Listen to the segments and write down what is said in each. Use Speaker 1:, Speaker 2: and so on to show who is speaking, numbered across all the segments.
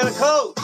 Speaker 1: Stand a coach.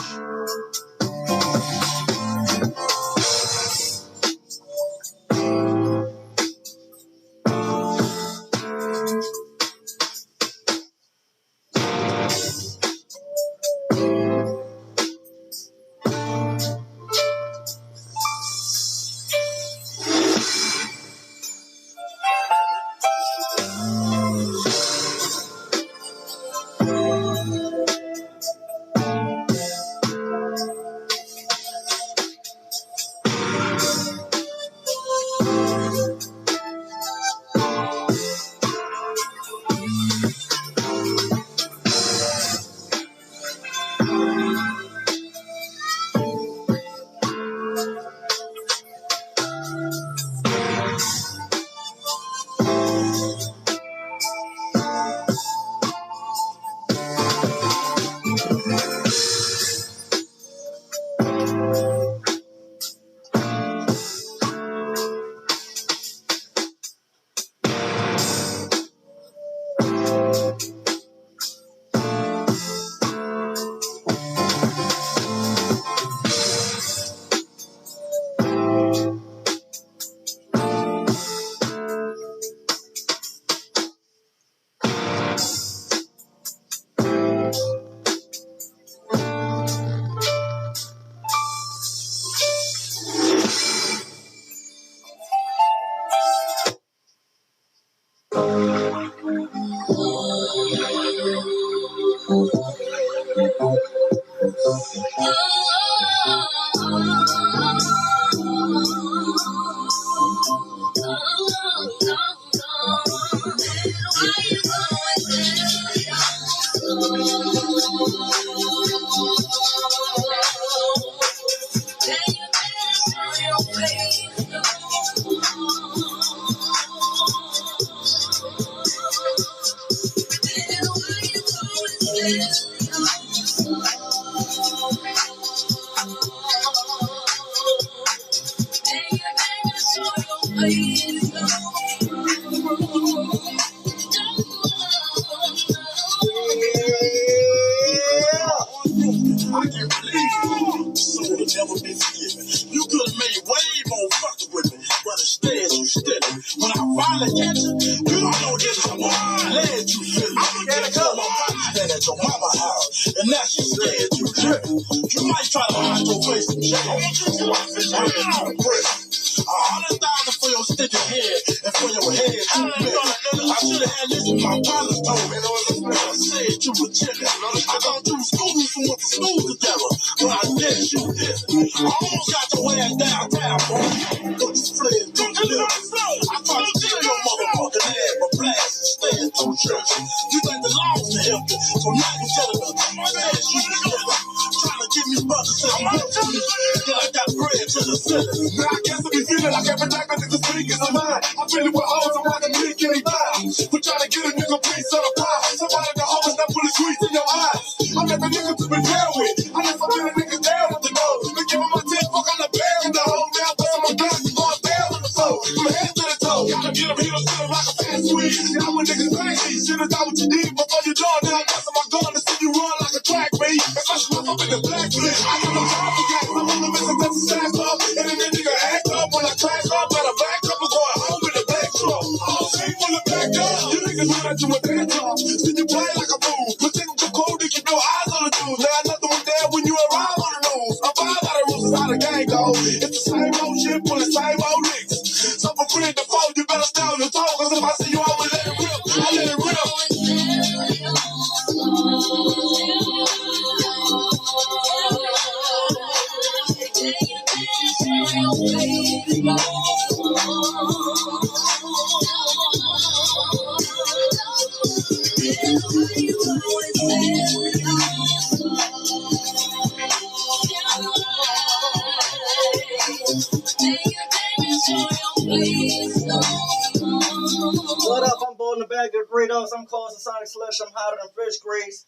Speaker 1: What up? I'm Bolton the bag of Doritos. I'm close to Sonic Slush. I'm hotter than fish grease.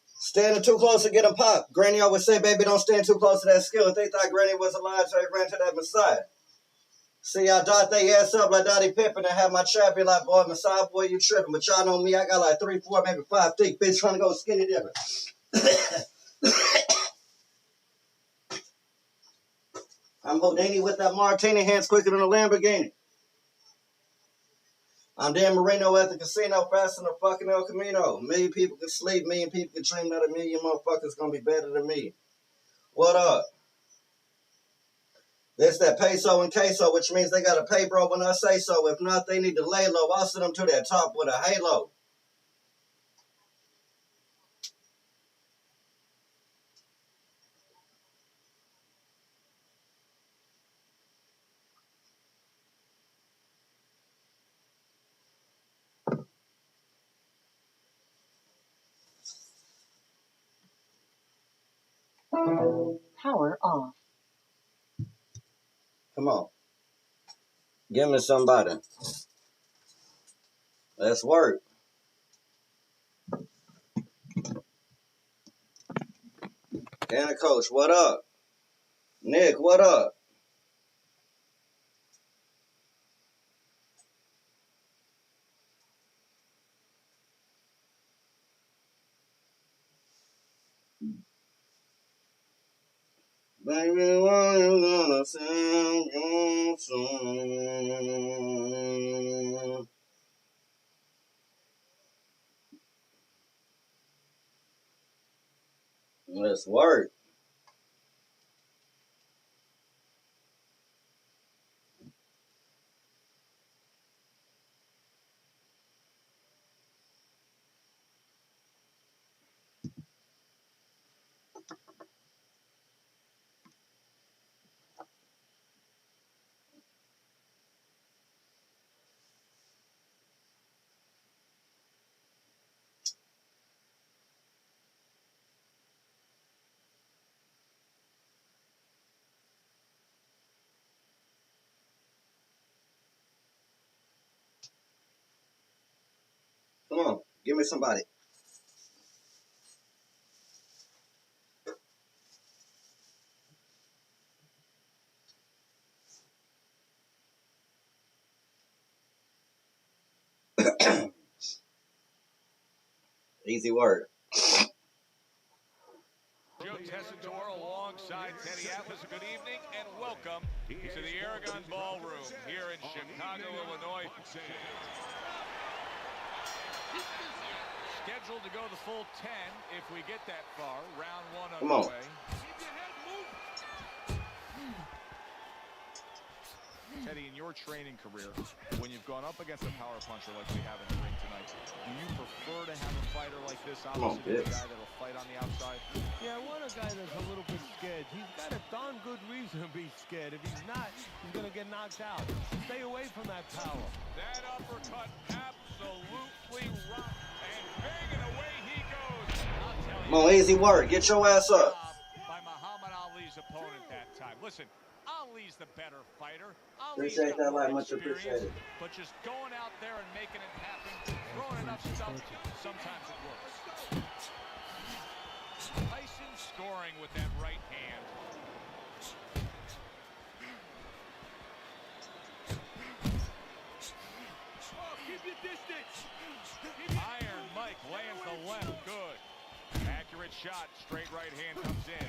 Speaker 1: Standing too close to get them popped. Granny always say, baby, don't stand too close to that skill. If they thought Granny was alive, so they ran to that Messiah. See, I dot they ass up like Dottie Pippin and have my trap be like, boy, Messiah, boy, you tripping. But y'all know me, I got like 3, 4, maybe 5 thick bitch trying to go skinny dipping. I'm Houdini with that martini, hands quicker than a Lamborghini. I'm Dan Marino at the casino, faster than a fucking El Camino. A million people can sleep, a million people can dream that a million motherfuckers gonna be better than me. What up? That's that peso and queso, which means they gotta pay, bro, when I say so. If not, they need to lay low. I'll send them to that top with a halo.
Speaker 2: Power off.
Speaker 1: Come on. Give me somebody. Let's work. Anna Coach, what up? Nick, what up? Baby, when you gonna sing your song? Let's work. Come on, give me somebody. Easy word.
Speaker 3: Joe Tessitore alongside Teddy Atlas. Good evening and welcome to the Aragon Ballroom here in Chicago, Illinois. Scheduled to go the full 10 if we get that far. Round one underway. Teddy, in your training career, when you've gone up against a power puncher like we have in the ring tonight, do you prefer to have a fighter like this opposite of a guy that'll fight on the outside?
Speaker 4: Yeah, I want a guy that's a little bit scared. He's got a darn good reason to be scared. If he's not, he's going to get knocked out. Stay away from that power.
Speaker 3: That uppercut absolutely rocked, and banging away he goes. I'll tell you.
Speaker 1: Come on, easy work. Get your ass up.
Speaker 3: By Muhammad Ali's opponent that time. Listen, Ali's the better fighter.
Speaker 1: Appreciate that light, much appreciated.
Speaker 3: But just going out there and making it happen, throwing enough stuff, sometimes it works. Tyson scoring with that right hand.
Speaker 4: Oh, keep your distance.
Speaker 3: Iron Mike lands the left. Good. Accurate shot. Straight right hand comes in.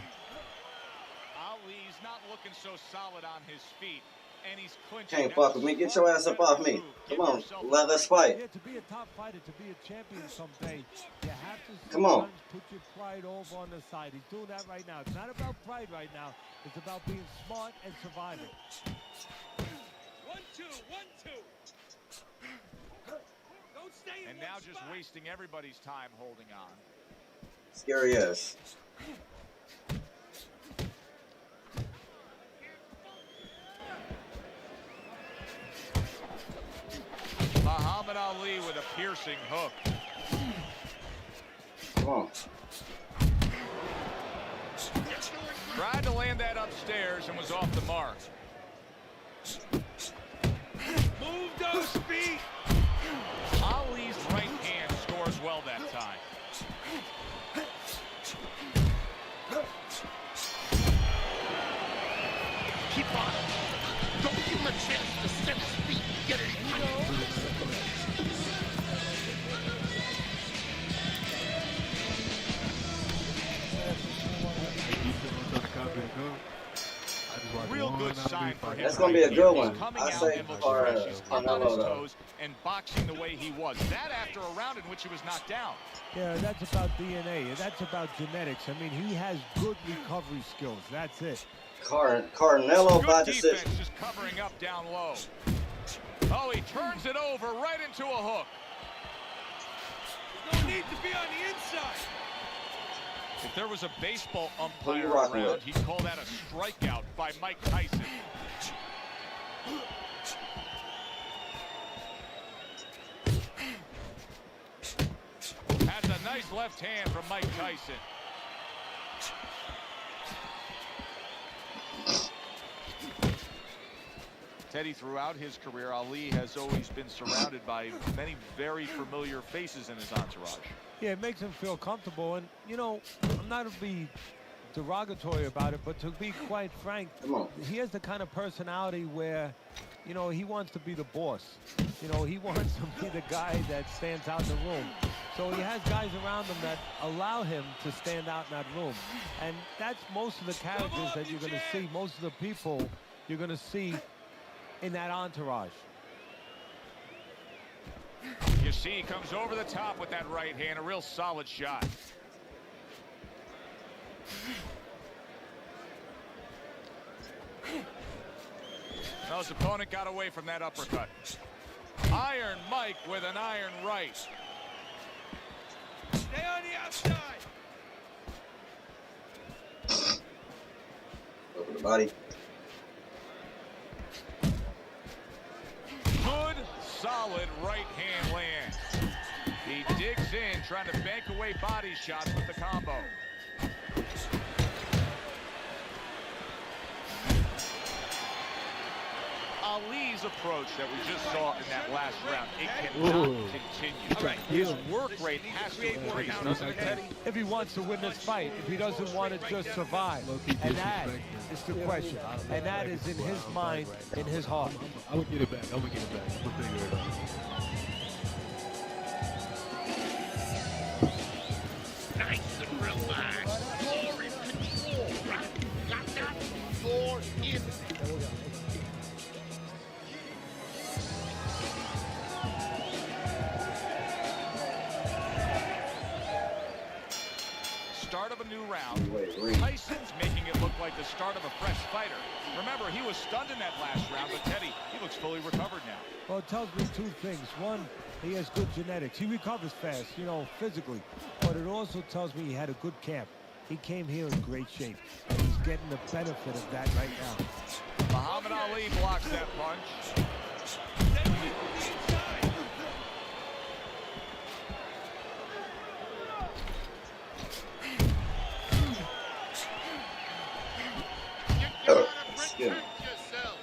Speaker 3: Ali's not looking so solid on his feet. And he's clinching.
Speaker 1: Can't fuck with me. Get your ass up off me. Come on, let's fight.
Speaker 4: Yeah, to be a top fighter, to be a champion someday, you have to
Speaker 1: Come on.
Speaker 4: put your pride over on the side. He's doing that right now. It's not about pride right now. It's about being smart and surviving.
Speaker 3: 1-2, 1-2.
Speaker 4: Don't stay in
Speaker 3: And now just wasting everybody's time holding on.
Speaker 1: Scary ass.
Speaker 3: Muhammad Ali with a piercing hook.
Speaker 1: Come on.
Speaker 3: Tried to land that upstairs and was off the mark.
Speaker 4: Move those feet.
Speaker 3: Ali's right hand scores well that time.
Speaker 5: Keep on. Don't give him a chance to set his feet. Get it.
Speaker 3: good sign for him.
Speaker 1: That's gonna be a good
Speaker 3: He's
Speaker 1: one.
Speaker 3: coming
Speaker 1: I
Speaker 3: out
Speaker 1: say
Speaker 3: and looks
Speaker 1: for
Speaker 3: fresh. He's up on his
Speaker 1: Canelo though.
Speaker 3: toes and boxing the way he was. That after a round in which he was knocked down.
Speaker 4: Yeah, that's about DNA. That's about genetics. I mean, he has good recovery skills. That's it.
Speaker 1: Canelo by
Speaker 3: Good
Speaker 1: decision.
Speaker 3: defense, just covering up down low. Oh, he turns it over right into a hook.
Speaker 6: No need to be on the inside.
Speaker 3: If there was a baseball
Speaker 1: Who
Speaker 3: umpire
Speaker 1: you rocking
Speaker 3: around,
Speaker 1: with?
Speaker 3: he'd call that a strikeout by Mike Tyson. That's a nice left hand from Mike Tyson. Teddy, throughout his career, Ali has always been surrounded by many very familiar faces in his entourage.
Speaker 4: Yeah, it makes him feel comfortable. And, you know, I'm not to be derogatory about it, but to be quite frank,
Speaker 1: Come on.
Speaker 4: he has the kind of personality where, you know, he wants to be the boss. You know, he wants to be the guy that stands out in the room. So he has guys around him that allow him to stand out in that room. And that's most of the characters that you're going to see, most of the people you're going to see in that entourage.
Speaker 3: You see, he comes over the top with that right hand, a real solid shot. Now his opponent got away from that uppercut. Iron Mike with an iron right.
Speaker 6: Stay on the outside.
Speaker 1: Over the body.
Speaker 3: Good, solid right hand lands. He digs in, trying to bank away body shots with the combo. Ali's approach that we just saw in that last round, it cannot continue.
Speaker 6: All right.
Speaker 3: His work rate has to increase, doesn't it, Teddy?
Speaker 4: If he wants to win this fight, if he doesn't want to just survive. And that is the question. And that is in his mind, in his heart.
Speaker 7: I'm gonna get it back. I'm gonna get it back. I'm gonna figure it out.
Speaker 5: Nice and relaxed. You're in control, right? Got that? You're in.
Speaker 3: Start of a new round.
Speaker 1: Wait.
Speaker 3: Tyson's making it look like the start of a fresh fighter. Remember, he was stunned in that last round, but Teddy, he looks fully recovered now.
Speaker 4: Well, it tells me two things. One, he has good genetics. He recovers fast, you know, physically. But it also tells me he had a good camp. He came here in great shape. And he's getting the benefit of that right now.
Speaker 3: Muhammad Ali blocks that punch.
Speaker 6: Stay away from the inside.
Speaker 5: You gotta
Speaker 1: Yeah.
Speaker 5: protect yourself.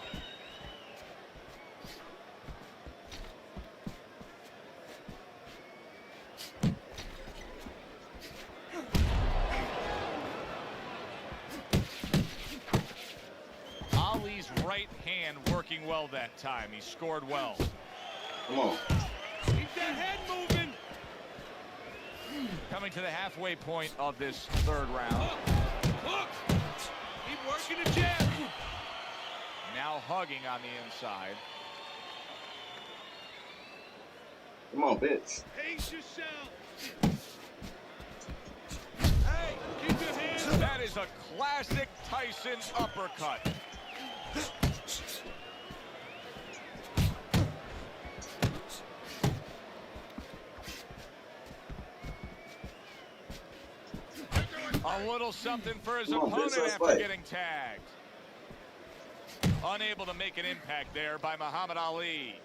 Speaker 3: Ali's right hand working well that time. He scored well.
Speaker 1: Come on.
Speaker 6: Keep that head moving.
Speaker 3: Coming to the halfway point of this third round.
Speaker 6: Hook. Keep working the jab.
Speaker 3: Now hugging on the inside.
Speaker 1: Come on, bitch.
Speaker 6: Pace yourself. Hey, keep your hands up.
Speaker 3: That is a classic Tyson uppercut. A little something for his
Speaker 1: Come on,
Speaker 3: opponent
Speaker 1: bitch, let's
Speaker 3: after
Speaker 1: fight.
Speaker 3: getting tagged. Unable to make an impact there by Muhammad Ali.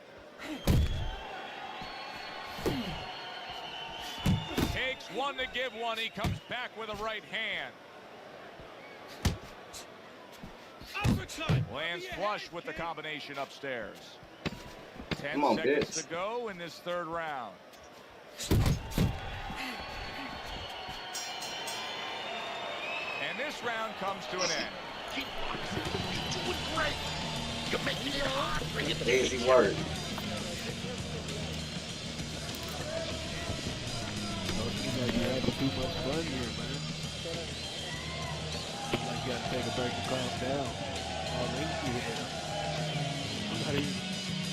Speaker 3: Takes one to give one. He comes back with a right hand.
Speaker 6: Uppercut.
Speaker 3: Lands flush with the combination upstairs. 10
Speaker 1: Come on,
Speaker 3: seconds
Speaker 1: bitch.
Speaker 3: to go in this third round. And this round comes to an end.
Speaker 5: Keep boxing. You're doing great. You're making it hard for him.
Speaker 1: Easy word.
Speaker 7: Don't seem like you're having too much fun here, man. Seems like you gotta take a break to calm down. I'm not even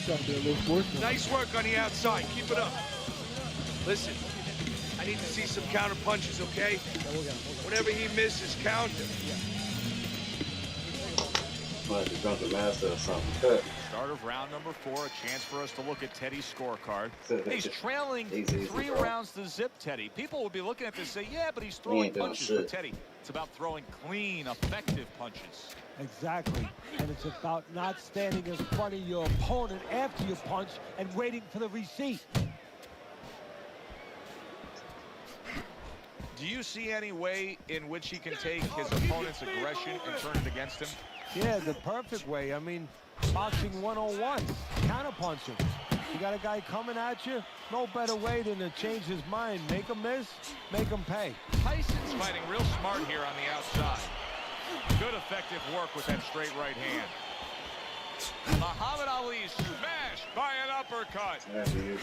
Speaker 7: trying to be a little force.
Speaker 6: Nice work on the outside. Keep it up. Listen, I need to see some counter punches, okay? Whenever he misses, counter.
Speaker 1: Like the drunken master or something.
Speaker 3: Start of round number 4, a chance for us to look at Teddy's scorecard. He's trailing
Speaker 1: Easy,
Speaker 3: 3
Speaker 1: bro.
Speaker 3: rounds to zip Teddy. People would be looking at this and say, yeah, but he's
Speaker 1: He
Speaker 3: throwing
Speaker 1: ain't doing
Speaker 3: punches for
Speaker 1: shit.
Speaker 3: Teddy. It's about throwing clean, effective punches.
Speaker 4: Exactly. And it's about not standing in front of your opponent after you punch and waiting for the receipt.
Speaker 3: Do you see any way in which he can take his opponent's aggression and turn it against him?
Speaker 4: Yeah, the perfect way. I mean, boxing 101, counterpunching. You got a guy coming at you, no better way than to change his mind. Make him miss, make him pay.
Speaker 3: Tyson's fighting real smart here on the outside. Good effective work with that straight right hand. Muhammad Ali smashed by an uppercut.
Speaker 1: Yeah, dude.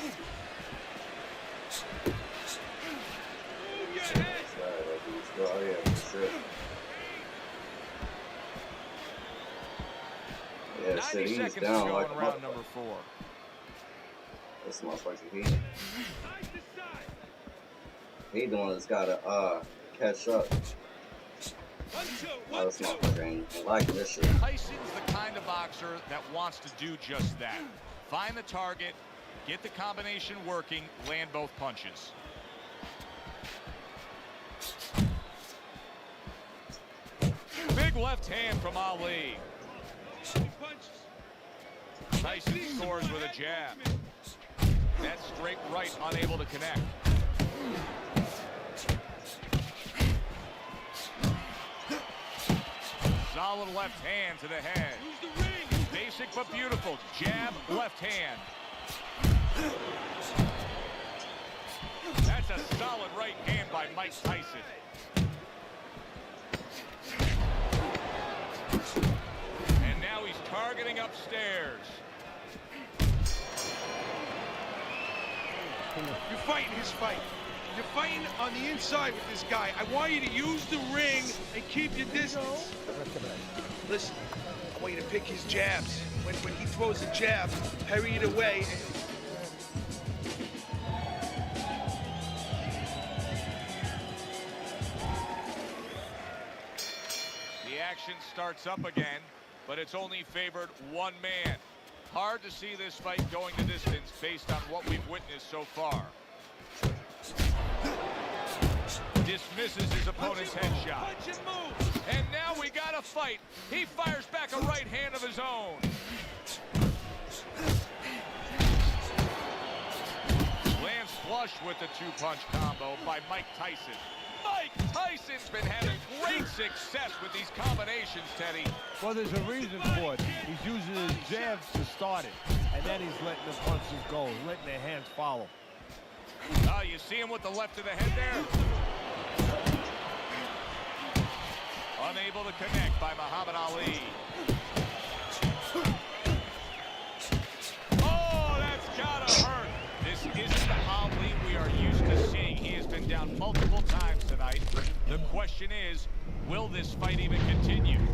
Speaker 6: Move your head.
Speaker 1: Oh, yeah, that's it. Yeah,
Speaker 3: 90
Speaker 1: shit, he's
Speaker 3: seconds to
Speaker 1: down
Speaker 3: go
Speaker 1: like
Speaker 3: in
Speaker 1: a
Speaker 3: round
Speaker 1: motherfucker.
Speaker 3: number 4.
Speaker 1: This motherfucker,
Speaker 6: Side to side.
Speaker 1: he the one that's gotta catch up.
Speaker 6: 1, 2,
Speaker 1: Oh,
Speaker 6: 1,
Speaker 1: this
Speaker 6: 2.
Speaker 1: motherfucker ain't liking this shit.
Speaker 3: Tyson's the kind of boxer that wants to do just that. Find the target, get the combination working, land both punches. Big left hand from Ali.
Speaker 6: Punches.
Speaker 3: Tyson scores with a jab. That straight right unable to connect. Solid left hand to the head.
Speaker 6: Use the ring.
Speaker 3: Basic but beautiful. Jab, left hand. That's a solid right hand by Mike Tyson. And now he's targeting upstairs.
Speaker 6: You're fighting his fight. You're fighting on the inside with this guy. I want you to use the ring and keep your distance. Listen, I want you to pick his jabs. When he throws a jab, parry it away.
Speaker 3: The action starts up again, but it's only favored one man. Hard to see this fight going the distance based on what we've witnessed so far. Dismisses his opponent's headshot.
Speaker 6: Punch and move.
Speaker 3: And now we got a fight. He fires back a right hand of his own. Lands flush with the 2-punch combo by Mike Tyson. Mike Tyson's been having great success with these combinations, Teddy.
Speaker 4: Well, there's a reason for it. He's using his jabs to start it, and then he's letting the punches go, letting their hands follow.
Speaker 3: Oh, you see him with the left of the head there? Unable to connect by Muhammad Ali. Oh, that's gotta hurt. This isn't the Ali we are used to seeing. He has been down multiple times tonight. The question is, will this fight even continue?
Speaker 6: 1,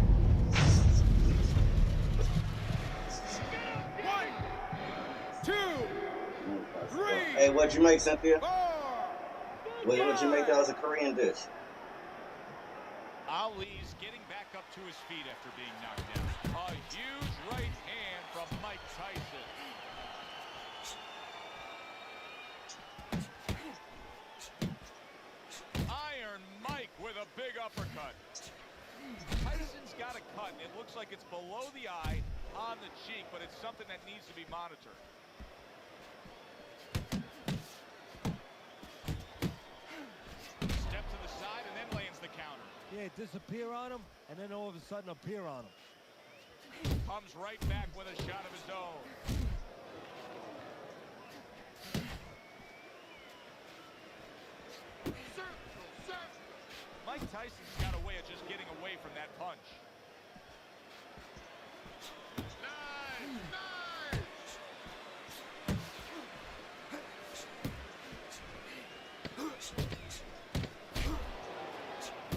Speaker 6: 2, 3.
Speaker 1: Hey, what'd you make, Cynthia?
Speaker 6: 4.
Speaker 1: What'd you make? That was a Korean dish.
Speaker 3: Ali's getting back up to his feet after being knocked down. A huge right hand from Mike Tyson. Iron Mike with a big uppercut. Tyson's got a cut, and it looks like it's below the eye on the cheek, but it's something that needs to be monitored. Step to the side and then lands the counter.
Speaker 4: Yeah, disappear on him, and then all of a sudden appear on him.
Speaker 3: Comes right back with a shot of his own. Mike Tyson's got a way of just getting away from that punch.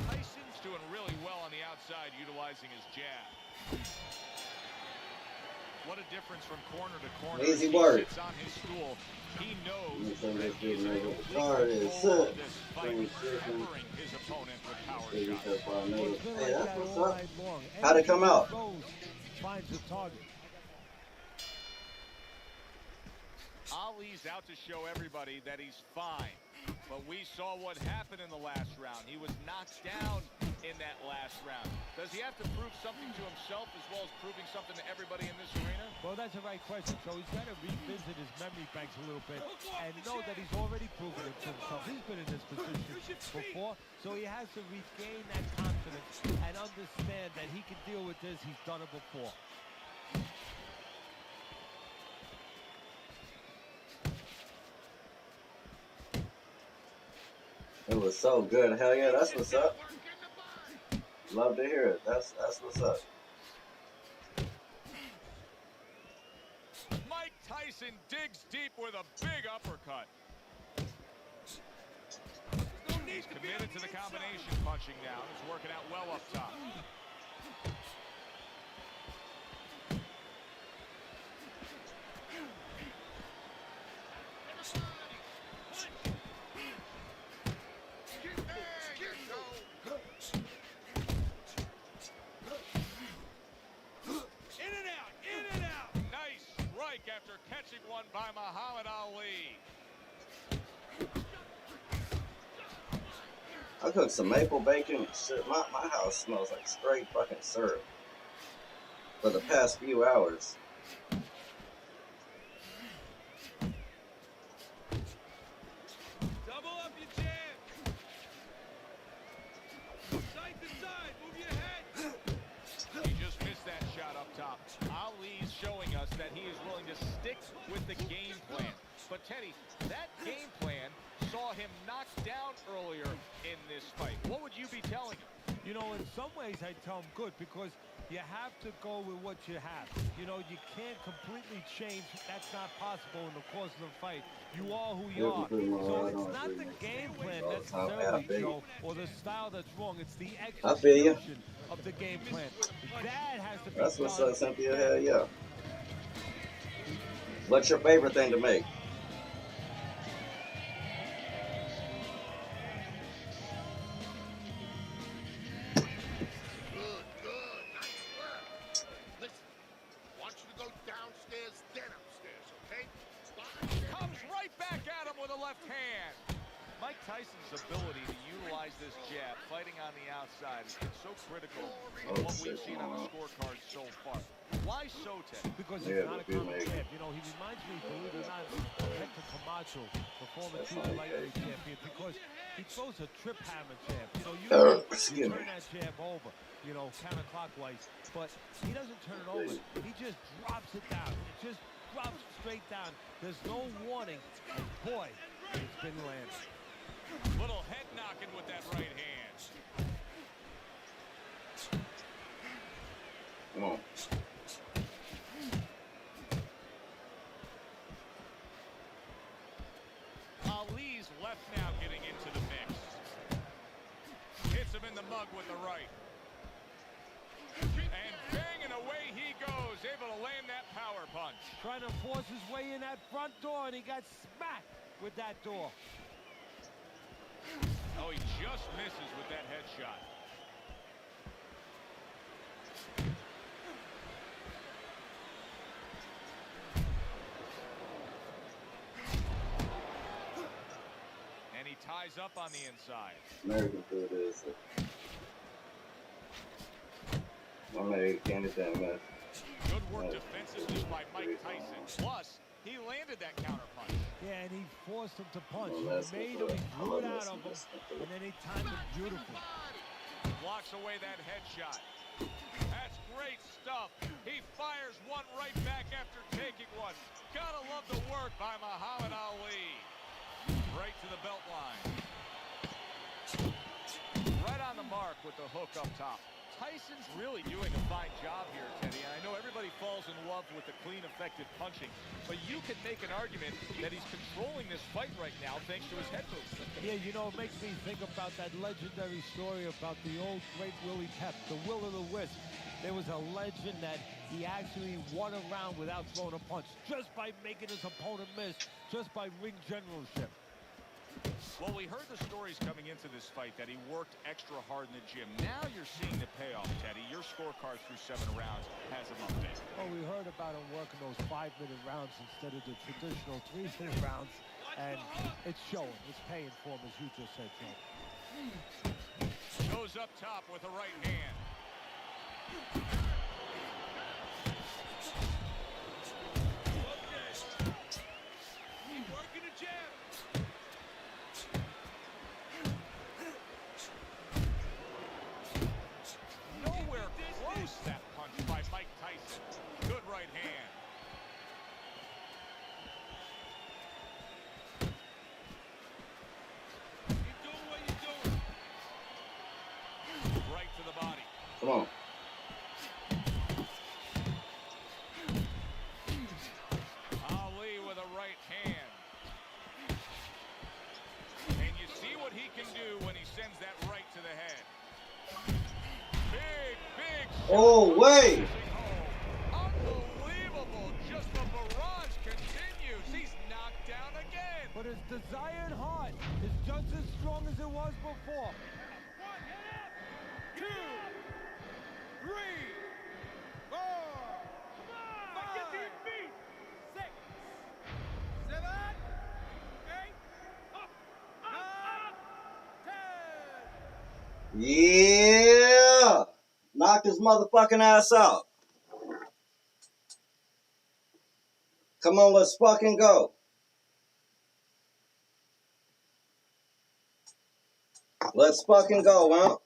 Speaker 3: Tyson's doing really well on the outside, utilizing his jab. What a difference from corner to corner.
Speaker 1: Easy
Speaker 3: He
Speaker 1: work.
Speaker 3: sits on his stool. He knows
Speaker 1: Let me send
Speaker 3: that
Speaker 1: this
Speaker 3: he is
Speaker 1: dude
Speaker 3: in
Speaker 1: over.
Speaker 3: complete
Speaker 1: Card is
Speaker 3: control
Speaker 1: set.
Speaker 3: of this fight,
Speaker 1: Bring second.
Speaker 3: peppering his opponent with power
Speaker 1: See,
Speaker 3: shots.
Speaker 1: that's why I know.
Speaker 4: It's been
Speaker 1: Hey,
Speaker 4: like
Speaker 1: that's
Speaker 4: that
Speaker 1: what's
Speaker 4: all
Speaker 1: up.
Speaker 4: night long.
Speaker 1: How'd it come
Speaker 4: Anything
Speaker 1: out?
Speaker 4: he throws finds the target.
Speaker 3: Ali's out to show everybody that he's fine. But we saw what happened in the last round. He was knocked down in that last round. Does he have to prove something to himself as well as proving something to everybody in this arena?
Speaker 4: Well, that's the right question. So he's got to revisit his memory banks a little bit and know that he's already proven it to himself. He's been in this position before, so he has to regain that confidence and understand that he can deal with this. He's done it before.
Speaker 1: It was so good. Hell yeah, that's what's up. Love to hear it. That's what's up.
Speaker 3: Mike Tyson digs deep with a big uppercut. He's committed to the combination punching now. It's working out well up top. After catching one by Muhammad Ali.
Speaker 1: I cooked some maple bacon. Shit, my house smells like straight fucking syrup for the past few hours.
Speaker 6: Double up your jab. Side to side, move your head.
Speaker 3: He just missed that shot up top. Ali's showing us that he is willing to stick with the game plan. But Teddy, that game plan saw him knocked down earlier in this fight. What would you be telling him?
Speaker 4: You know, in some ways I tell him good because you have to go with what you have. You know, you can't completely change. That's not possible in the course of the fight. You are who you are. So it's not the game plan necessarily, Joe, or the style that's wrong. It's the execution of the game plan. That has to be
Speaker 1: That's what's
Speaker 4: done.
Speaker 1: up, Cynthia. Hell yeah. What's your favorite thing to make?
Speaker 5: Good. Nice work. Listen, I want you to go downstairs, then upstairs, okay?
Speaker 3: Comes right back at him with a left hand. Mike Tyson's ability to utilize this jab, fighting on the outside, has been so critical in what we've seen on the scorecard so far. Why so, Ted?
Speaker 4: Because it's not a common champ. You know, he reminds me, believe it or not, of Hector Camacho, the former super lightweight champion, because he throws a trip hammer jab. You know, you turn that jab over, you know, counterclockwise, but he doesn't turn it over. He just drops it down. It just drops straight down. There's no warning. And boy, it's been landed.
Speaker 3: Little head knocking with that right hand.
Speaker 1: Come on.
Speaker 3: Ali's left now getting into the mix. Hits him in the mug with the right. And banging away he goes, able to land that power punch.
Speaker 4: Trying to force his way in that front door, and he got smacked with that door.
Speaker 3: Oh, he just misses with that headshot. And he ties up on the inside.
Speaker 1: American food is. My man can't eat that much.
Speaker 3: Good work defensively by Mike Tyson. Plus, he landed that counter punch.
Speaker 4: Yeah, and he forced him to punch.
Speaker 1: Oh,
Speaker 4: He
Speaker 1: that's
Speaker 4: made
Speaker 1: good.
Speaker 4: him, he
Speaker 1: I
Speaker 4: drew
Speaker 1: love
Speaker 4: it out
Speaker 1: this.
Speaker 4: of him, and then he timed it beautifully.
Speaker 3: Blocks away that headshot. That's great stuff. He fires one right back after taking one. Gotta love the work by Muhammad Ali. Right to the belt line. Right on the mark with the hook up top. Tyson's really doing a fine job here, Teddy, and I know everybody falls in love with the clean, effective punching, but you can make an argument that he's controlling this fight right now thanks to his head movement.
Speaker 4: Yeah, you know, it makes me think about that legendary story about the old great Willie Pep, the Will o' the Wisp. There was a legend that he actually won a round without throwing a punch, just by making his opponent miss, just by ring generalship.
Speaker 3: Well, we heard the stories coming into this fight that he worked extra hard in the gym. Now you're seeing the payoff, Teddy. Your scorecard through 7 rounds has him up there.
Speaker 4: Well, we heard about him working those 5-minute rounds instead of the traditional 3-minute rounds, and it's showing. It's paying for him, as you just said, Joe.
Speaker 3: Goes up top with a right hand.
Speaker 6: Keep working the jab.
Speaker 3: Nowhere close that punch by Mike Tyson. Good right hand.
Speaker 6: Keep doing what you're doing.
Speaker 3: Right to the body.
Speaker 1: Come on.
Speaker 3: Ali with a right hand. And you see what he can do when he sends that right to the head. Big shot.
Speaker 1: Oh, wait.
Speaker 3: Unbelievable. Just the barrage continues. He's knocked down again.
Speaker 4: But his desired heart is just as strong as it was before.
Speaker 6: 1, 2, 3, 4, 5, get to your feet. 6, 7, 8, 9, 10.
Speaker 1: Yeah. Knocked his motherfucking ass out. Come on, let's fucking go. Let's fucking go, huh?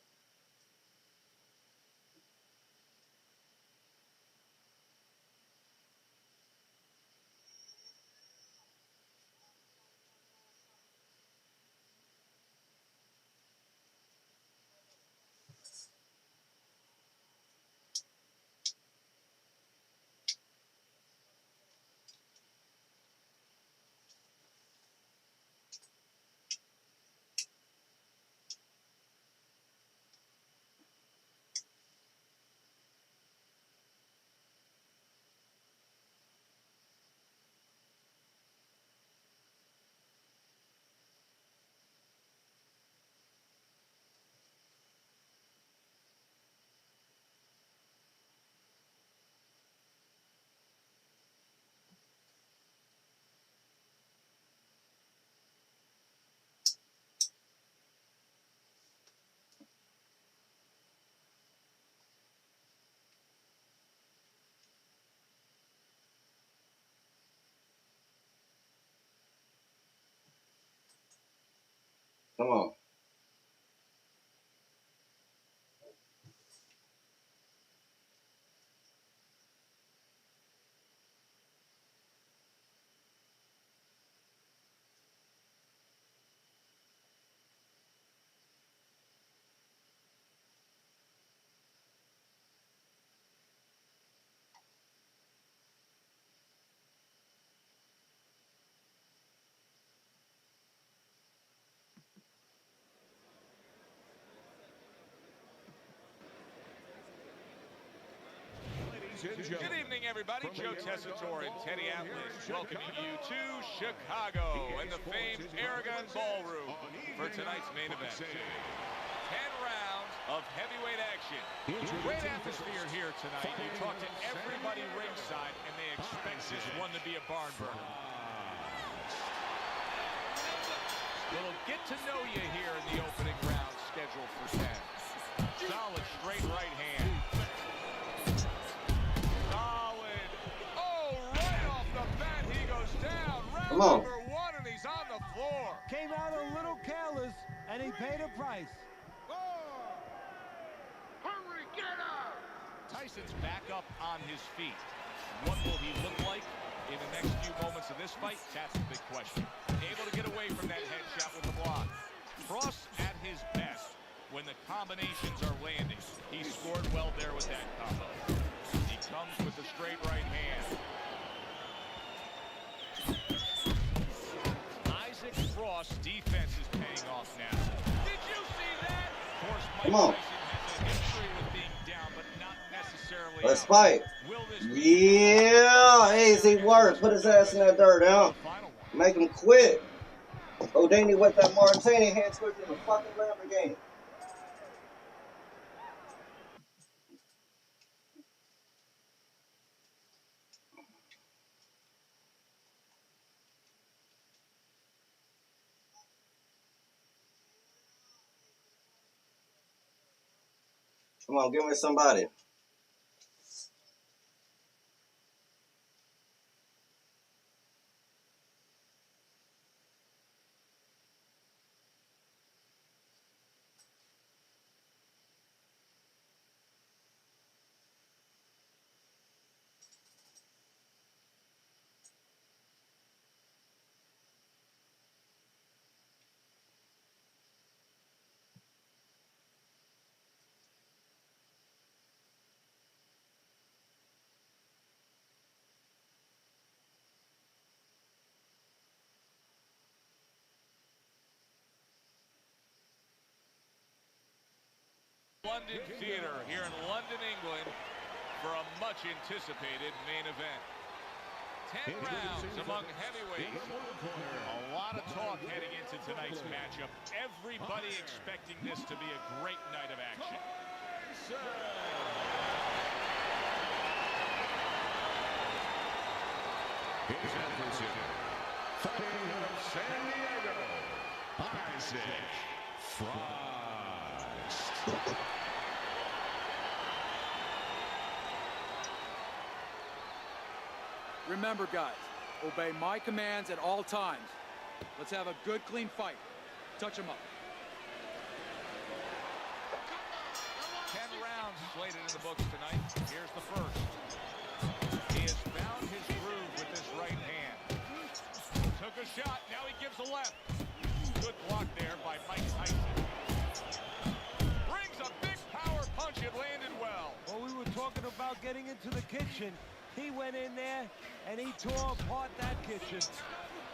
Speaker 1: Come on.
Speaker 3: Good evening, everybody. Joe Tessitore and Teddy Atlas welcoming you to Chicago and the famed Aragon Ballroom for tonight's main event. 10 rounds of heavyweight action. Great atmosphere here tonight. You talk to everybody ringside, and they expect this one to be a barn burner. Little get to know you here in the opening round scheduled for 10. Solid straight right hand.
Speaker 1: Come on.
Speaker 3: Number 1, and he's on the floor.
Speaker 4: Came out a little careless, and he paid a price.
Speaker 5: Hurry, get up!
Speaker 3: Tyson's back up on his feet. What will he look like in the next few moments of this fight? That's the big question. Able to get away from that headshot with the block. Cross at his best when the combinations are landing. He scored well there with that combo. He comes with the straight right hand. Isaac Frost defense is paying off now. Did you see that? Of course, Mike
Speaker 1: Come on.
Speaker 3: Tyson has a history with being down, but not necessarily
Speaker 1: Let's
Speaker 3: out.
Speaker 1: fight.
Speaker 3: Will this
Speaker 1: Yeah, easy work. Put his ass in that dirt, out.
Speaker 3: final one?
Speaker 1: Make him quit. Houdini with that Martini head switch in the fucking Lamborghini. Come on, give me somebody.
Speaker 3: London Theatre here in London, England, for a much-anticipated main event. 10 rounds among heavyweights. A lot of talk heading into tonight's matchup. Everybody expecting this to be a great night of action.
Speaker 5: His adversary, fighting out of San Diego, Isaac Frost.
Speaker 8: Remember, guys, obey my commands at all times. Let's have a good, clean fight. Touch him up.
Speaker 3: 10 rounds slated in the books tonight. Here's the first. He has found his groove with this right hand. Took a shot, now he gives a left. Good block there by Mike Tyson. Brings a big power punch, it landed well.
Speaker 4: Well, we were talking about getting into the kitchen. He went in there and he tore apart that kitchen.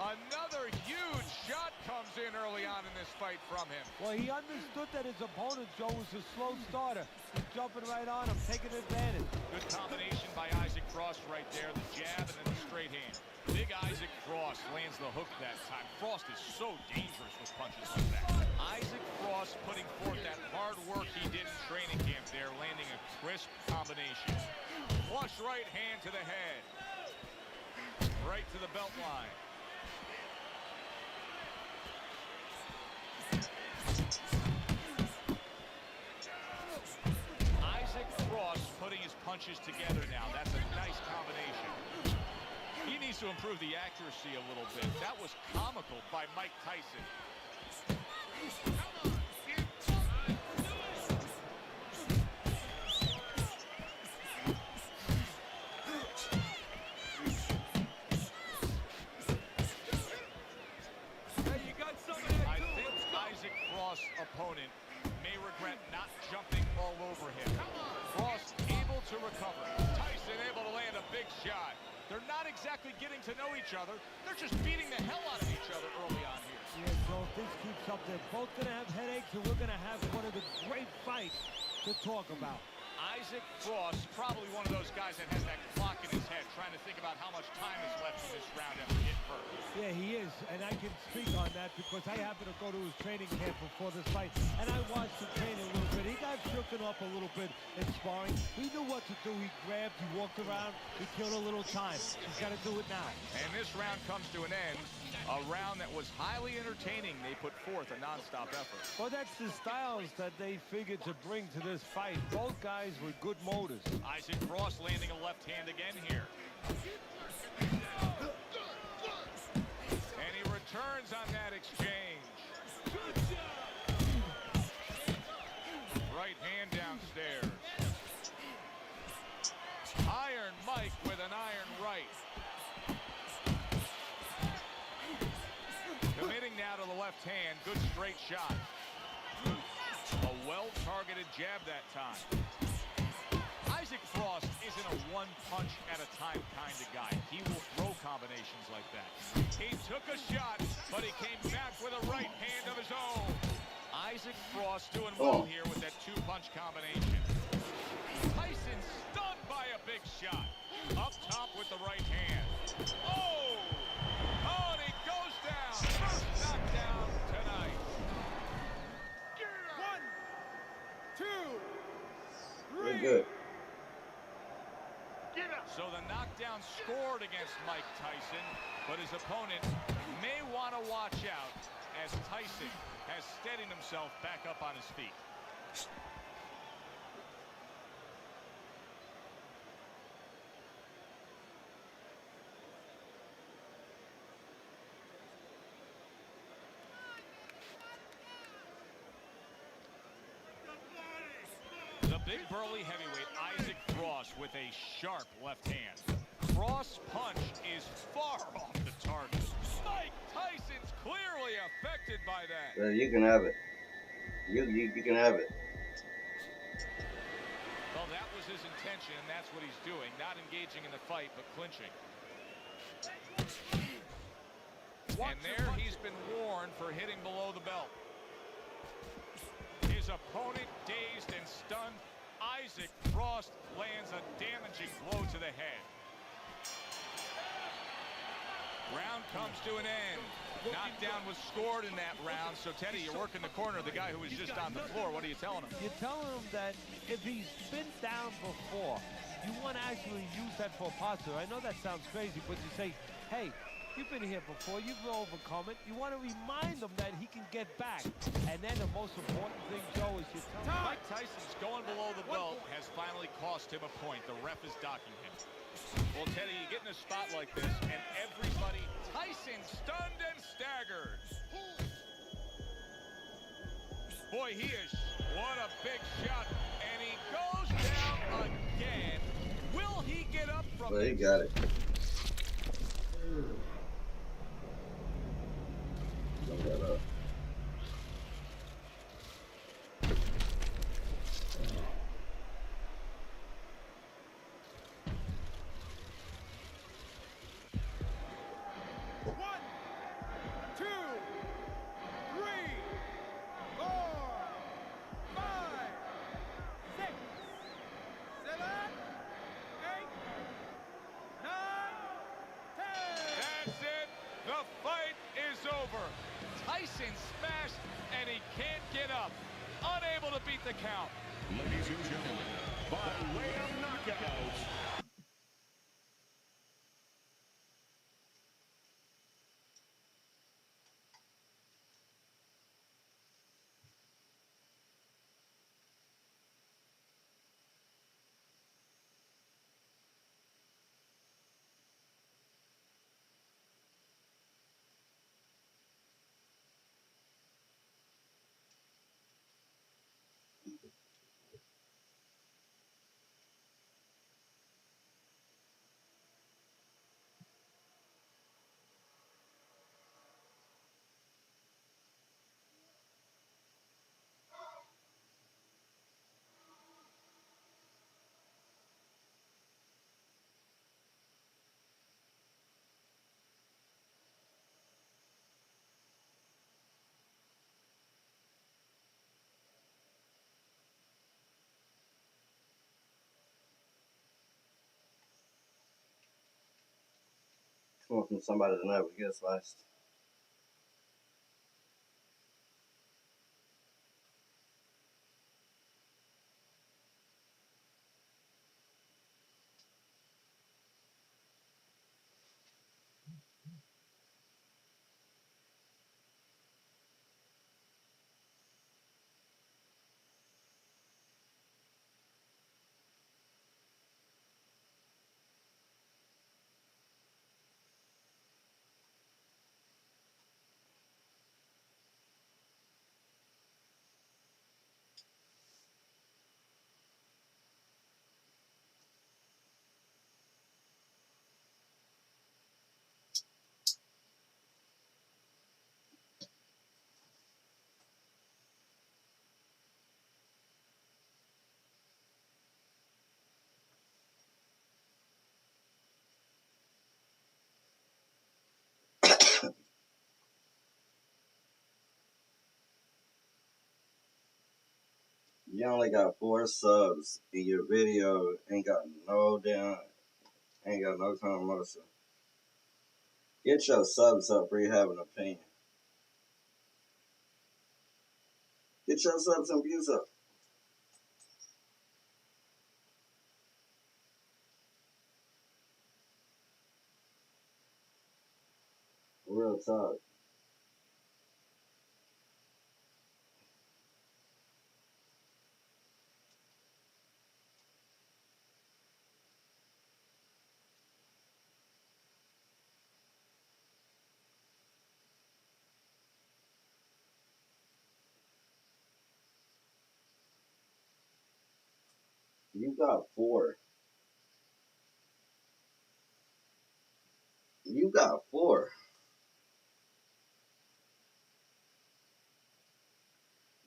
Speaker 3: Another huge shot comes in early on in this fight from him.
Speaker 4: Well, he understood that his opponent, Joe, was a slow starter. He's jumping right on him, taking advantage.
Speaker 3: Good combination by Isaac Frost right there. The jab and then the straight hand. Big Isaac Frost lands the hook that time. Frost is so dangerous with punches like that. Isaac Frost putting forth that hard work he did in training camp there, landing a crisp combination. Flush right hand to the head. Right to the belt line. Isaac Frost putting his punches together now. That's a nice combination. He needs to improve the accuracy a little bit. That was comical by Mike Tyson. I think Isaac Frost's opponent may regret not jumping all over him. Frost able to recover. Tyson able to land a big shot. They're not exactly getting to know each other. They're just beating the hell out of each other early on here.
Speaker 4: Yeah, Joe, if this keeps up, they're both going to have headaches, and we're going to have one of the great fights to talk about.
Speaker 3: Isaac Frost, probably one of those guys that has that clock in his head, trying to think about how much time is left in this round after getting hurt.
Speaker 4: Yeah, he is, and I can speak on that because I happened to go to his training camp before this fight, and I watched him train a little bit. He got shooken up a little bit in sparring. He knew what to do. He grabbed, he walked around, he killed a little time. He's got to do it now.
Speaker 3: And this round comes to an end. A round that was highly entertaining. They put forth a nonstop effort.
Speaker 4: Well, that's the styles that they figured to bring to this fight. Both guys with good motors.
Speaker 3: Isaac Frost landing a left hand again here. And he returns on that exchange. Right hand downstairs. Iron Mike with an iron right. Committing now to the left hand. Good straight shot. A well-targeted targeted jab that time. Isaac Frost isn't a one-punch at a time kind of guy. He will throw combinations like that. He took a shot, but he came back with a right hand of his own. Isaac Frost doing well here with that two-punch combination. Tyson stunned by a big shot. Up top with the right hand. Oh! Oh, and he goes down. First knockdown tonight.
Speaker 8: 1, 2, 3.
Speaker 1: We're good.
Speaker 3: So the knockdown scored against Mike Tyson, but his opponent may want to watch out as Tyson has steadied himself back up on his feet. The big burly heavyweight Isaac Frost with a sharp left hand. Frost's punch is far off the target. Mike Tyson's clearly affected by that.
Speaker 1: You can have it. You can have it.
Speaker 3: Well, that was his intention, and that's what he's doing. Not engaging in the fight, but clinching. And there he's been warned for hitting below the belt. His opponent dazed and stunned. Isaac Frost lands a damaging blow to the head. Round comes to an end. Knockdown was scored in that round. So, Teddy, you're working the corner of the guy who was just on the floor. What are you telling him?
Speaker 4: You're telling him that if he's been down before, you want to actually use that for positive. I know that sounds crazy, but you say, hey, you've been here before. You've overcome it. You want to remind him that he can get back. And then the most important thing, Joe, is you tell him.
Speaker 3: Mike Tyson's going below the belt has finally cost him a point. The ref is docking him. Well, Teddy, you get in a spot like this, and everybody, Tyson stunned and staggered. Boy, he is, what a big shot, and he goes down again. Will he get up from
Speaker 1: Well, he
Speaker 3: this?
Speaker 1: got it. Don't let up.
Speaker 3: Tyson smashed, and he can't get up. Unable to beat the count.
Speaker 5: Ladies and gentlemen, by way of knockouts,
Speaker 1: Come on from somebody to never get sliced. You only got 4 subs in your video. Ain't got no motion. Get your subs up for you have an opinion. Get your subs and views up. Real talk. You got 4. You got 4.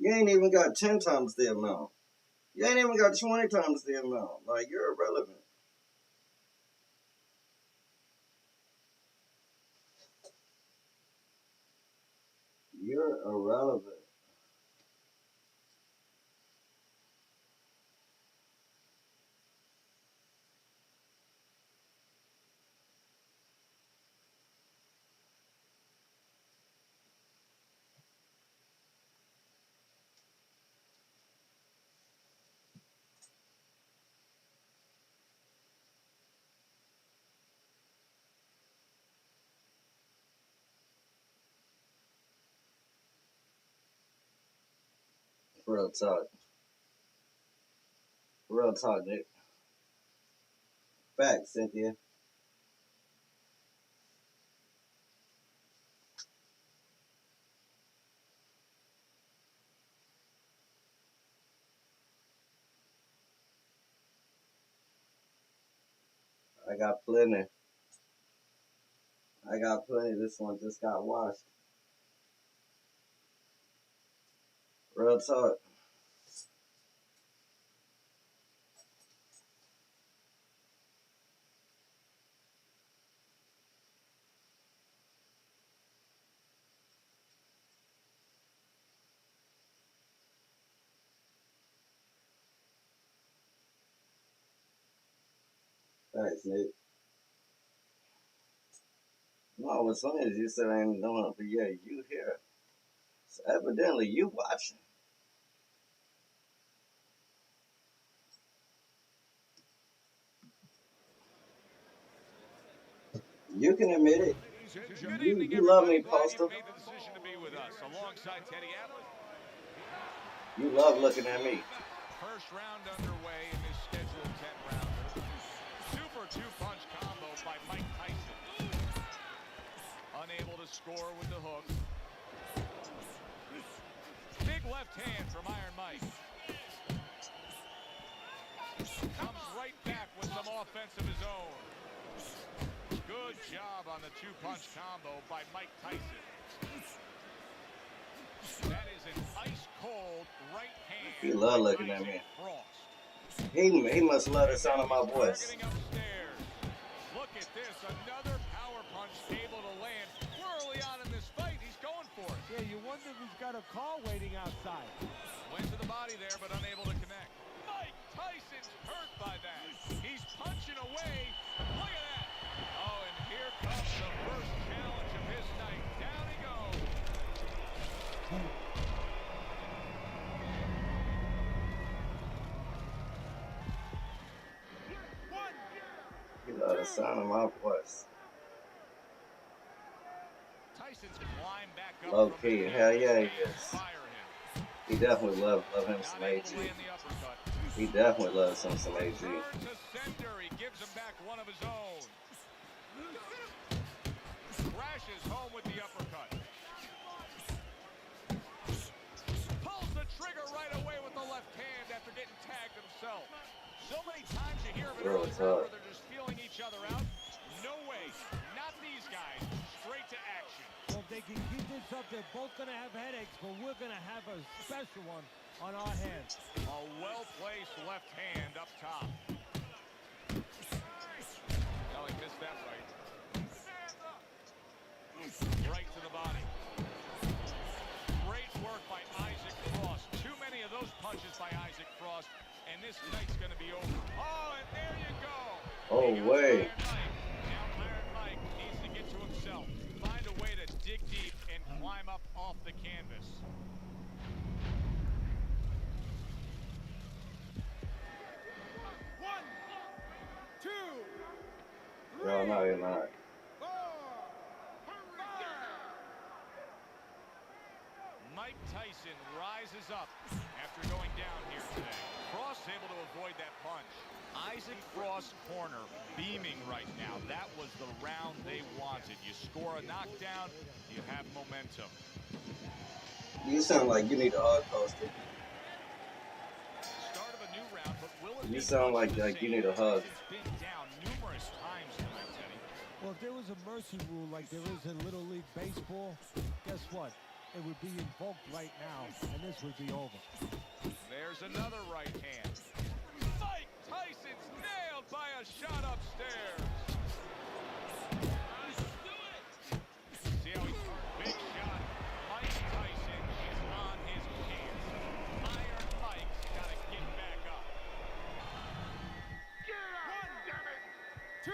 Speaker 1: You ain't even got 10 times the amount. You ain't even got 20 times the amount. Like, you're irrelevant. You're irrelevant. Real talk. Real talk, Nick. Facts, Cynthia. I got plenty. This one just got washed. Real talk. Thanks, Nick. No, what's funny is you said I ain't doing it, but yeah, you here. So evidently you watching. You can admit it.
Speaker 3: Good evening,
Speaker 1: You love me,
Speaker 3: everybody. Glad
Speaker 1: Postal.
Speaker 3: you made the decision to be with us. Alongside Teddy Atlas.
Speaker 1: You love looking at me.
Speaker 3: First round underway in this scheduled 10-rounder. Super two-punch combo by Mike Tyson. Unable to score with the hook. Big left hand from Iron Mike. Comes right back with some offense of his own. Good job on the two-punch combo by Mike Tyson. That is an ice-cold right hand.
Speaker 1: He love looking at me. He must love the sound of my voice.
Speaker 3: Look at this, another power punch able to land. Early on in this fight, he's going for it.
Speaker 4: Yeah, you wonder if he's got a car waiting outside.
Speaker 3: Went to the body there, but unable to connect. Mike Tyson's hurt by that. He's punching away. Look at that. Oh, and here comes the first challenge of his night. Down he goes.
Speaker 1: He love the sound of my voice.
Speaker 3: Tyson's climbed back up.
Speaker 1: Low key, hell yeah he is. He definitely love him some AG. He definitely loves some AG.
Speaker 3: He gives him back one of his own. Crashes home with the uppercut. Pulls the trigger right away with the left hand after getting tagged himself. So many times you hear of it early where they're just feeling each other out. No way. Not these guys. Straight to action.
Speaker 4: Well, if they can keep this up, they're both going to have headaches, but we're going to have a special one on our hands.
Speaker 3: A well-placed left hand up top. Oh, he missed that right. Right to the body. Great work by Isaac Cross. Too many of those punches by Isaac just, and this night's going to be over. Oh, and there you go.
Speaker 1: Oh, way.
Speaker 3: Now Iron Mike needs to get to himself, find a way to dig deep and climb up off the canvas.
Speaker 6: One, two,
Speaker 1: No, no, you're not.
Speaker 6: 4, 5.
Speaker 3: Mike Tyson rises up after going down here today. Frost able to avoid that punch. Isaac Frost corner beaming right now. That was the round they wanted. You score a knockdown, you have momentum.
Speaker 1: You sound like you need a hug poster.
Speaker 3: Start of a new round, but will it
Speaker 1: You
Speaker 3: be
Speaker 1: sound
Speaker 3: much
Speaker 1: like
Speaker 3: the
Speaker 1: you
Speaker 3: same?
Speaker 1: need a hug.
Speaker 3: Tyson's been down numerous times tonight, Teddy.
Speaker 4: Well, if there was a mercy rule like there is in Little League Baseball, guess what? It would be invoked right now, and this would be over.
Speaker 3: There's another right hand. Mike Tyson's nailed by a shot upstairs. See how he's big shot. Mike Tyson is on his pants. Iron Mike's got to get back up.
Speaker 6: Two,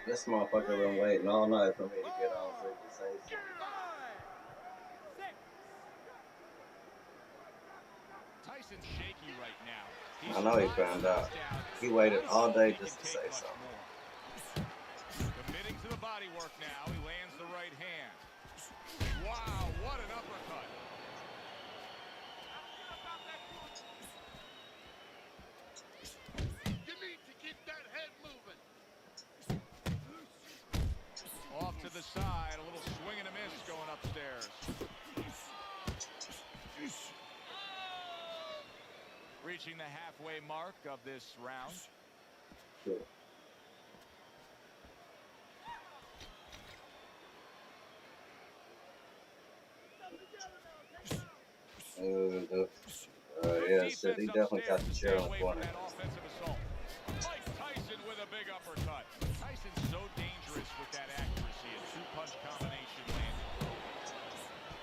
Speaker 1: This motherfucker been waiting all night for me to get on so he can say something.
Speaker 6: 5, 6.
Speaker 3: Tyson's shaky right now. He's
Speaker 1: I know he found out. He waited all day just to say something.
Speaker 3: Committing to the body work now. He lands the right hand. Wow, what an uppercut.
Speaker 5: You need to keep that head moving.
Speaker 3: Off to the side, a little swing and a miss going upstairs. Reaching the halfway mark of this round.
Speaker 1: Sure. Yeah, shit, he definitely got the chair on the corner.
Speaker 3: Mike Tyson with a big uppercut. Tyson's so dangerous with that accuracy. A two-punch combination landing.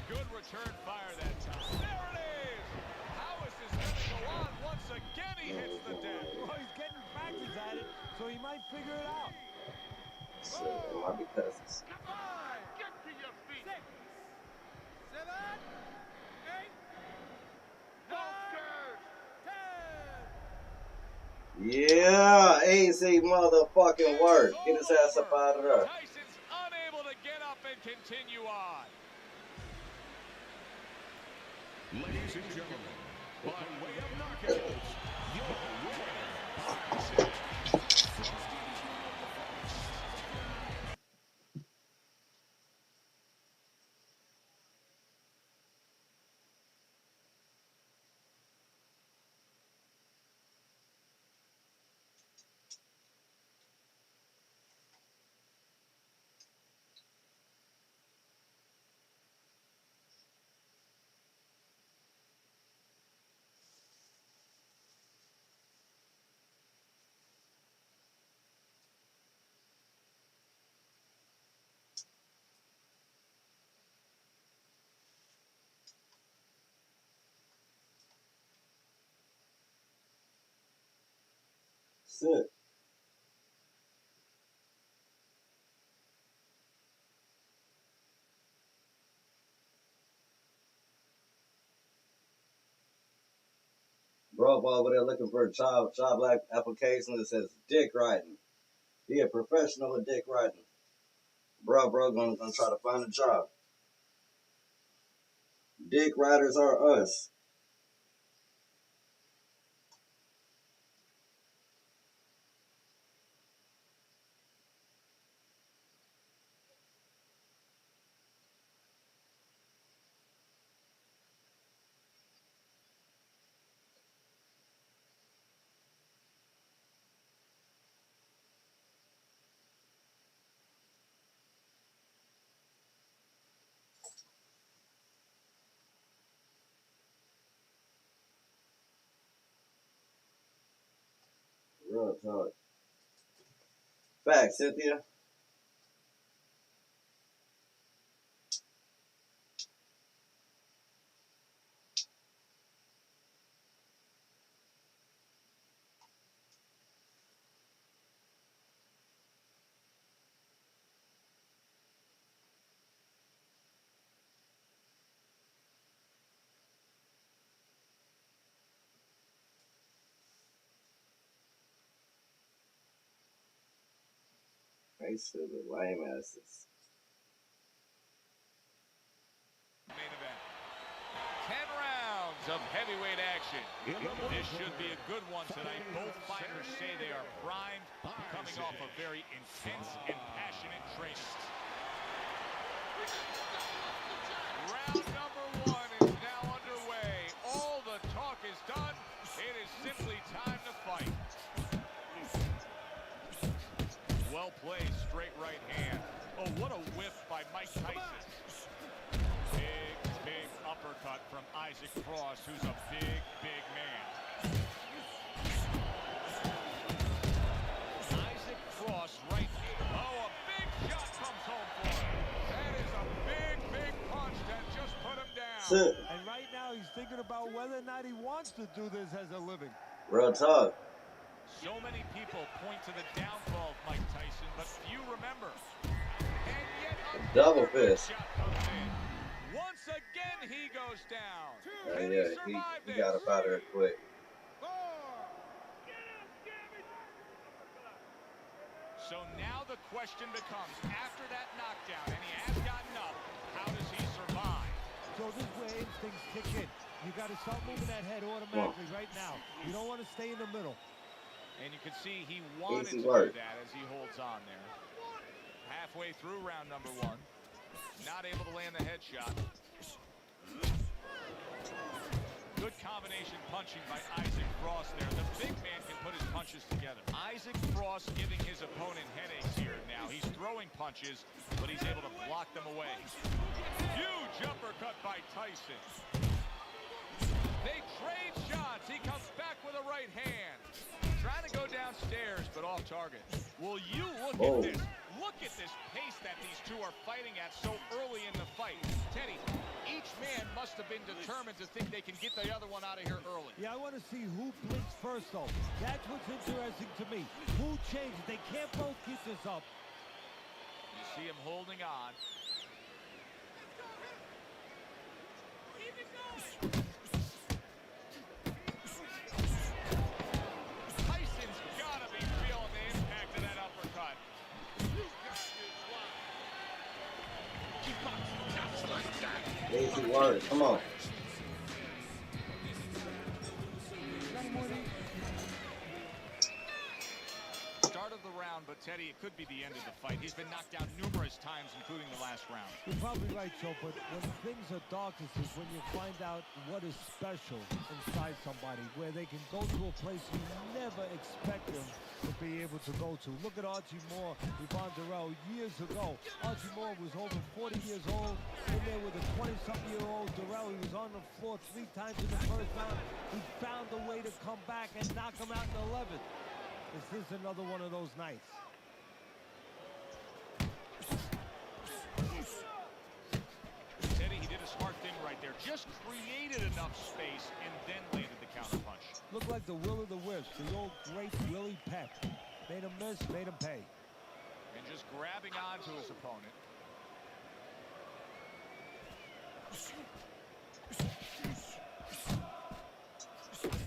Speaker 3: Good return fire that time. There it is! Howis is going to go on once again. He hits the deck.
Speaker 4: Well, he's getting practice at it, so he might figure it out.
Speaker 1: So, it might be cousins.
Speaker 5: 5, get to your feet.
Speaker 6: 6, 7, 8, 9, 10.
Speaker 1: Yeah, easy motherfucking work. Get his ass up out of there.
Speaker 3: Tyson's unable to get up and continue on.
Speaker 9: Ladies and gentlemen, by way of knockouts, your winner,
Speaker 1: Sit. Bro, over there looking for a job application that says dick riding. He a professional at dick riding. Bro, gonna try to find a job. Dick riders are us. Real talk. Facts, Cynthia. They stupid lame asses.
Speaker 3: Main event. 10 rounds of heavyweight action. This should be a good one tonight. Both fighters say they are primed, coming off a very intense and passionate training. Round number 1 is now underway. All the talk is done. It is simply time to fight. Well played, straight right hand. Oh, what a whiff by Mike Tyson. Big uppercut from Isaac Frost, who's a big man. Isaac Frost right here. Oh, a big shot comes home for him. That is a big punch that just put him down.
Speaker 4: And right now he's thinking about whether or not he wants to do this as a living.
Speaker 1: Real talk.
Speaker 3: So many people point to the downfall of Mike Tyson, but few remember. And yet
Speaker 1: Double fist.
Speaker 3: shot comes in. Once again, he goes down. Can
Speaker 1: Yeah,
Speaker 3: survive
Speaker 1: he
Speaker 3: this?
Speaker 1: got up out of there quick.
Speaker 3: So now the question becomes, after that knockdown, and he has gotten up, how does he survive?
Speaker 4: So this is where instincts kick in. You got to start moving that head automatically right now. You don't want to stay in the middle.
Speaker 3: And you can see he wanted
Speaker 1: Easy
Speaker 3: to
Speaker 1: work.
Speaker 3: do that as he holds on there. Halfway through round number 1. Not able to land the headshot. Good combination punching by Isaac Frost there. The big man can put his punches together. Isaac Frost giving his opponent headaches here now. He's throwing punches, but he's able to block them away. Huge uppercut by Tyson. They trade shots. He comes back with a right hand. Trying to go downstairs, but off target. Will you look at this? Look at this pace that these two are fighting at so early in the fight. Teddy, each man must have been determined to think they can get the other one out of here early.
Speaker 4: Yeah, I want to see who blinks first, though. That's what's interesting to me. Who changes? They can't both get this up.
Speaker 3: You see him holding on. Tyson's got to be feeling the impact of that uppercut.
Speaker 1: Easy work. Come on.
Speaker 3: Start of the round, but Teddy, it could be the end of the fight. He's been knocked down numerous times, including the last round.
Speaker 4: You're probably right, Joe, but when things are darkest is when you find out what is special inside somebody, where they can go to a place you never expect them to be able to go to. Look at Archie Moore, Yvonne Durrell. Years ago, Archie Moore was over 40 years old, in there with a 20-something-year-old Durrell. He was on the floor 3 times in the first round. He found a way to come back and knock him out in the 11th. Is this another one of those nights?
Speaker 3: Teddy, he did a smart thing right there. Just created enough space and then landed the counterpunch.
Speaker 4: Looked like the will of the wisp, the old great Willie Pep. Made him miss, made him pay.
Speaker 3: And just grabbing onto his opponent.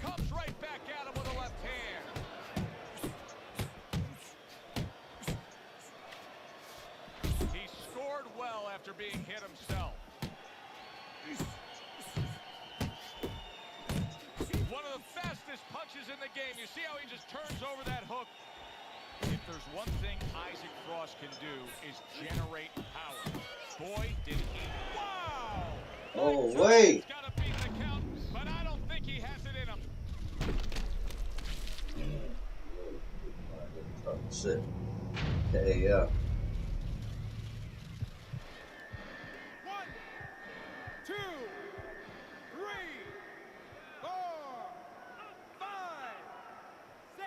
Speaker 3: Comes right back at him with a left hand. He scored well after being hit himself. One of the fastest punches in the game. You see how he just turns over that hook? If there's one thing Isaac Frost can do is generate power. Boy, did he. Wow!
Speaker 1: Oh,
Speaker 3: Mike
Speaker 1: wait.
Speaker 3: Tyson's gotta beat the count, but I don't think he has it in him.
Speaker 1: Oh, shit. Okay, yeah.
Speaker 6: 1, 2, 3, 4, 5, 6.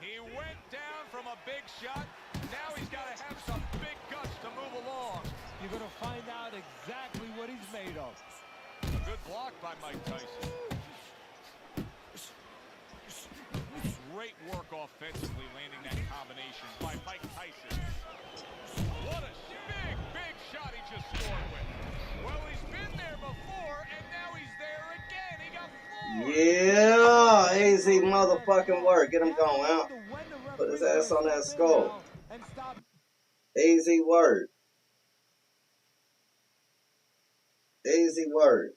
Speaker 3: He went down from a big shot. Now he's got to have some big guts to move along.
Speaker 4: You're going to find out exactly what he's made of.
Speaker 3: A good block by Mike Tyson. Great work offensively, landing that combination by Mike Tyson. What a big shot he just scored with. Well, he's been there before, and now he's there again. He got floored.
Speaker 1: Yeah, Easy motherfucking work. Get him going out. Put his ass on that skull. Easy work. Easy work.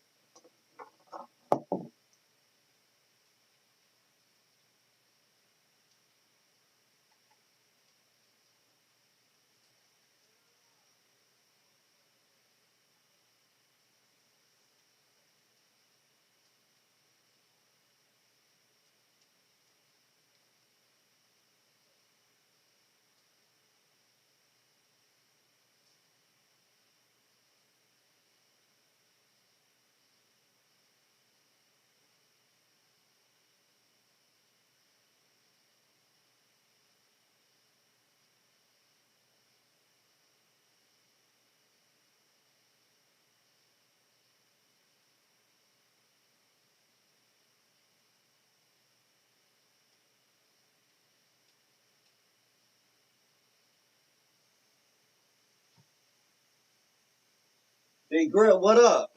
Speaker 1: D Grip, what up?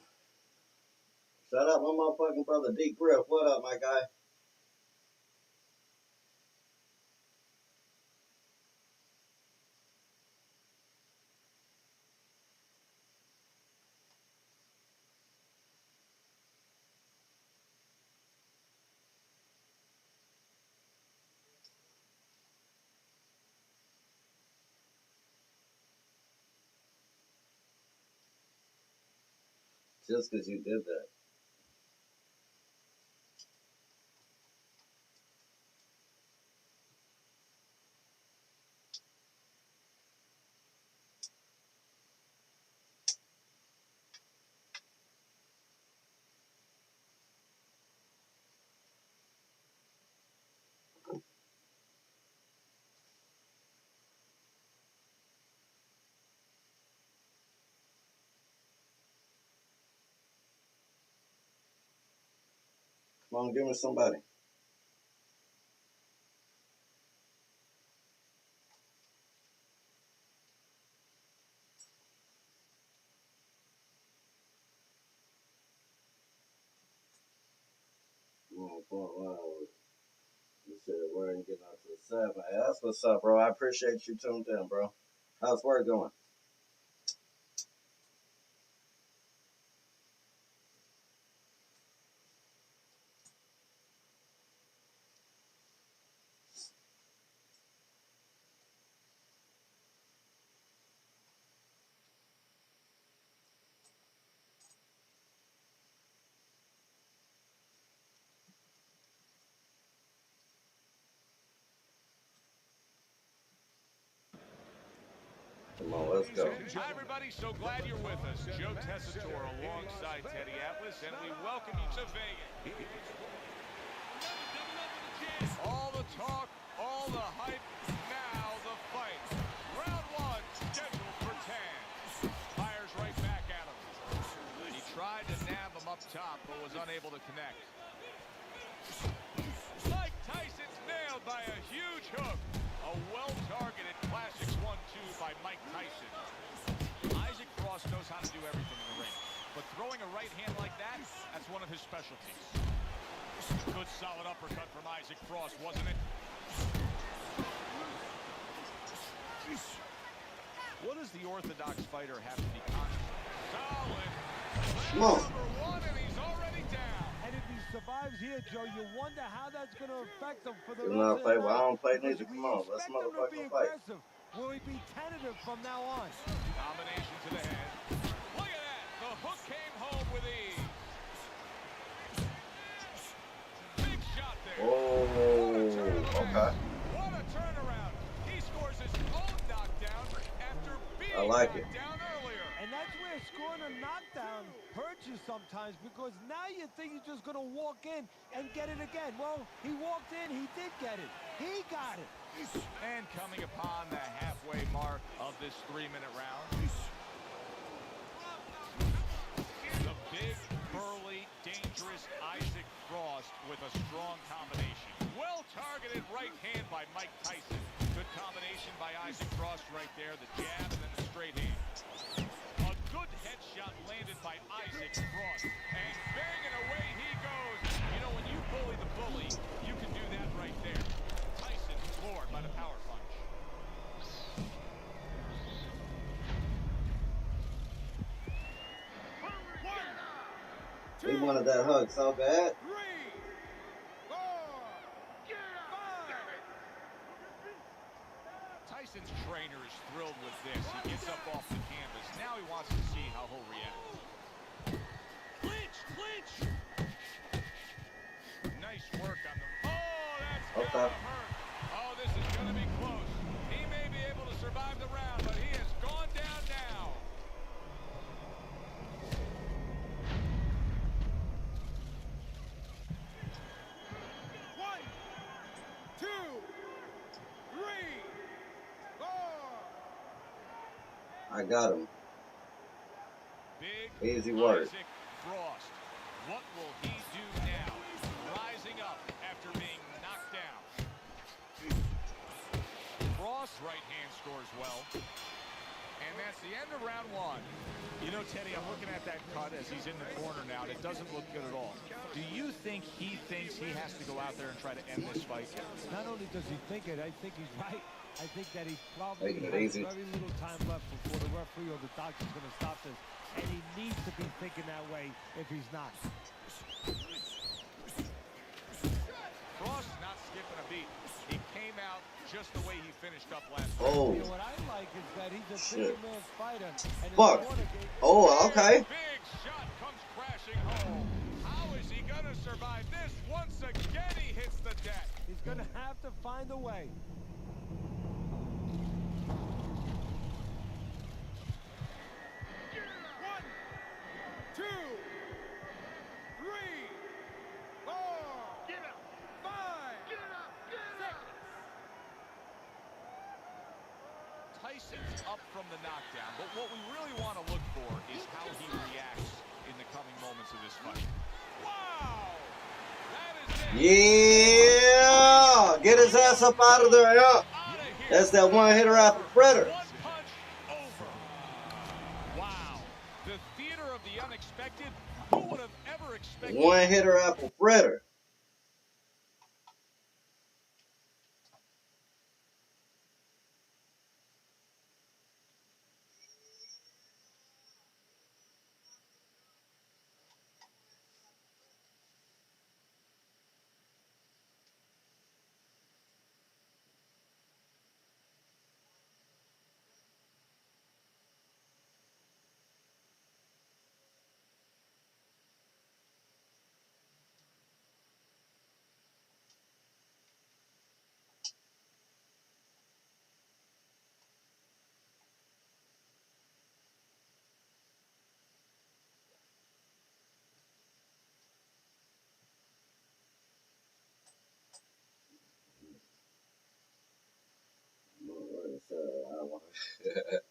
Speaker 1: Shout out my motherfucking brother D Grip. What up, my guy? Just because you did that. Come on, give me somebody. Oh, wow. You said we're getting out to the 7. Hey, that's what's up, bro. I appreciate you tuned in, bro. How's work going? Come on, let's go.
Speaker 3: Hi, everybody. So glad you're with us. Joe Tessitore alongside Teddy Atlas, and we welcome you to Vegas. All the talk, all the hype, now the fight. Round 1, scheduled for 10. Fires right back at him. He tried to nab him up top, but was unable to connect. Mike Tyson's nailed by a huge hook. A well-targeted Classics 1-2 by Mike Tyson. Isaac Frost knows how to do everything in the ring, but throwing a right hand like that, that's one of his specialties. Good solid uppercut from Isaac Frost, wasn't it? What does the orthodox fighter have to be conscious of? Solid.
Speaker 1: Come on.
Speaker 3: Number 1, and he's already down.
Speaker 4: And if he survives here, Joe, you wonder how that's going to affect him for the
Speaker 1: Do
Speaker 4: rest
Speaker 1: not
Speaker 4: of
Speaker 1: play.
Speaker 4: the
Speaker 1: Well, I
Speaker 4: night.
Speaker 1: don't play
Speaker 4: Because
Speaker 1: neither.
Speaker 4: we
Speaker 1: Come on, let's
Speaker 4: expect him to be
Speaker 1: motherfucking fight.
Speaker 4: aggressive. Will he be tentative from now on?
Speaker 3: Combination to the head. Look at that. The hook came home with ease. Big shot there.
Speaker 1: Oh, okay.
Speaker 3: What a turnaround. He scores his own knockdown after being
Speaker 1: I like it.
Speaker 3: knocked down earlier.
Speaker 4: And that's where scoring a knockdown hurts you sometimes, because now you think you're just going to walk in and get it again. Well, he walked in, he did get it. He got it.
Speaker 3: And coming upon the halfway mark of this 3-minute round. The big, burly, dangerous Isaac Frost with a strong combination. Well-targeted right hand by Mike Tyson. Good combination by Isaac Frost right there. The jab and then the straight hand. A good headshot landed by Isaac Frost. And banging away he goes. You know, when you bully the bully, you can
Speaker 1: He wanted that hug so bad.
Speaker 6: 3, 4, 5.
Speaker 3: Tyson's trainer is thrilled with this. He gets up off the canvas. Now he wants to see how he'll react. Clinch! Nice work on the... Oh, that's gonna hurt. Oh, this is gonna be close. He may be able to survive the round, but he has gone down now.
Speaker 6: One, 2, 3, 4.
Speaker 1: I got him.
Speaker 3: Big
Speaker 1: Easy work.
Speaker 3: Isaac Frost. What will he do now? Rising up after being knocked down. Frost's right hand scores well. And that's the end of round 1. You know, Teddy, I'm looking at that cut as he's in the corner now, and it doesn't look good at all. Do you think he thinks he has to go out there and try to end this fight?
Speaker 4: Not only does he think it, I think he's right. I think that he probably
Speaker 1: Making it
Speaker 4: has
Speaker 1: easy.
Speaker 4: very little time left before the referee or the doctor's going to stop this. And he needs to be thinking that way if he's not.
Speaker 3: Frost not skipping a beat. He came out just the way he finished up last week.
Speaker 1: Oh,
Speaker 4: You know, what I like is that he's a
Speaker 1: shit.
Speaker 4: 50-man fighter. And
Speaker 1: Fuck. Oh, okay.
Speaker 3: Big shot comes crashing home. How is he going to survive this? Once again, he hits the deck.
Speaker 4: He's going to have to find a way.
Speaker 6: One, 2, 3, 4, 5, 6.
Speaker 3: Tyson's up from the knockdown, but what we really want to look for is how he reacts in the coming moments of this fight. Wow! That is it.
Speaker 1: Yeah! Get his ass up out of there, yeah.
Speaker 3: Out of here.
Speaker 1: That's that one-hitter after Predator.
Speaker 3: One punch over. Wow. The theater of the unexpected. Who would have ever expected?
Speaker 1: One-hitter apple Predator.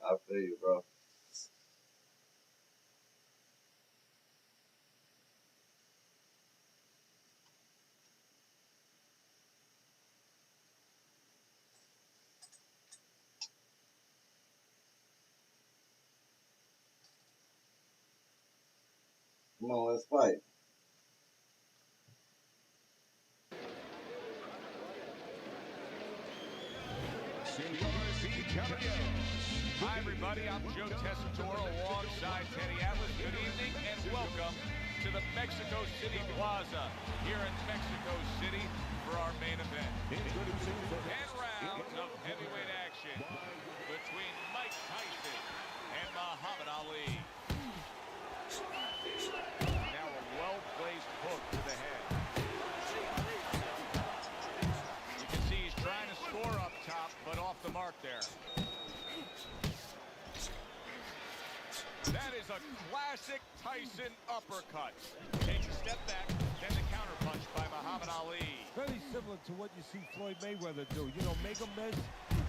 Speaker 1: I feel you, bro. Come on, let's fight.
Speaker 3: Hi, everybody. I'm Joe Tessitore alongside Teddy Atlas. Good evening and welcome to the Mexico City Plaza here in Mexico City for our main event. 10 rounds of heavyweight action between Mike Tyson and Muhammad Ali. Now a well-placed hook to the head. You can see he's trying to score up top, but off the mark there. That is a classic Tyson uppercut. Takes a step back, then the counterpunch by Muhammad Ali.
Speaker 4: Very similar to what you see Floyd Mayweather do. You know, make him miss,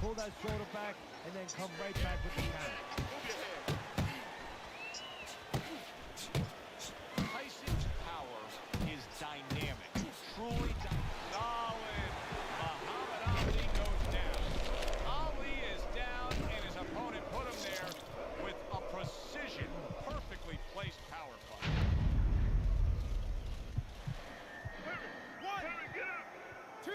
Speaker 4: pull that shoulder back, and then come right back with the counter.
Speaker 3: Tyson's power is dynamic, truly solid. Muhammad Ali goes down. Ali is down, and his opponent put him there with a precision, perfectly placed power punch.
Speaker 6: One, 2.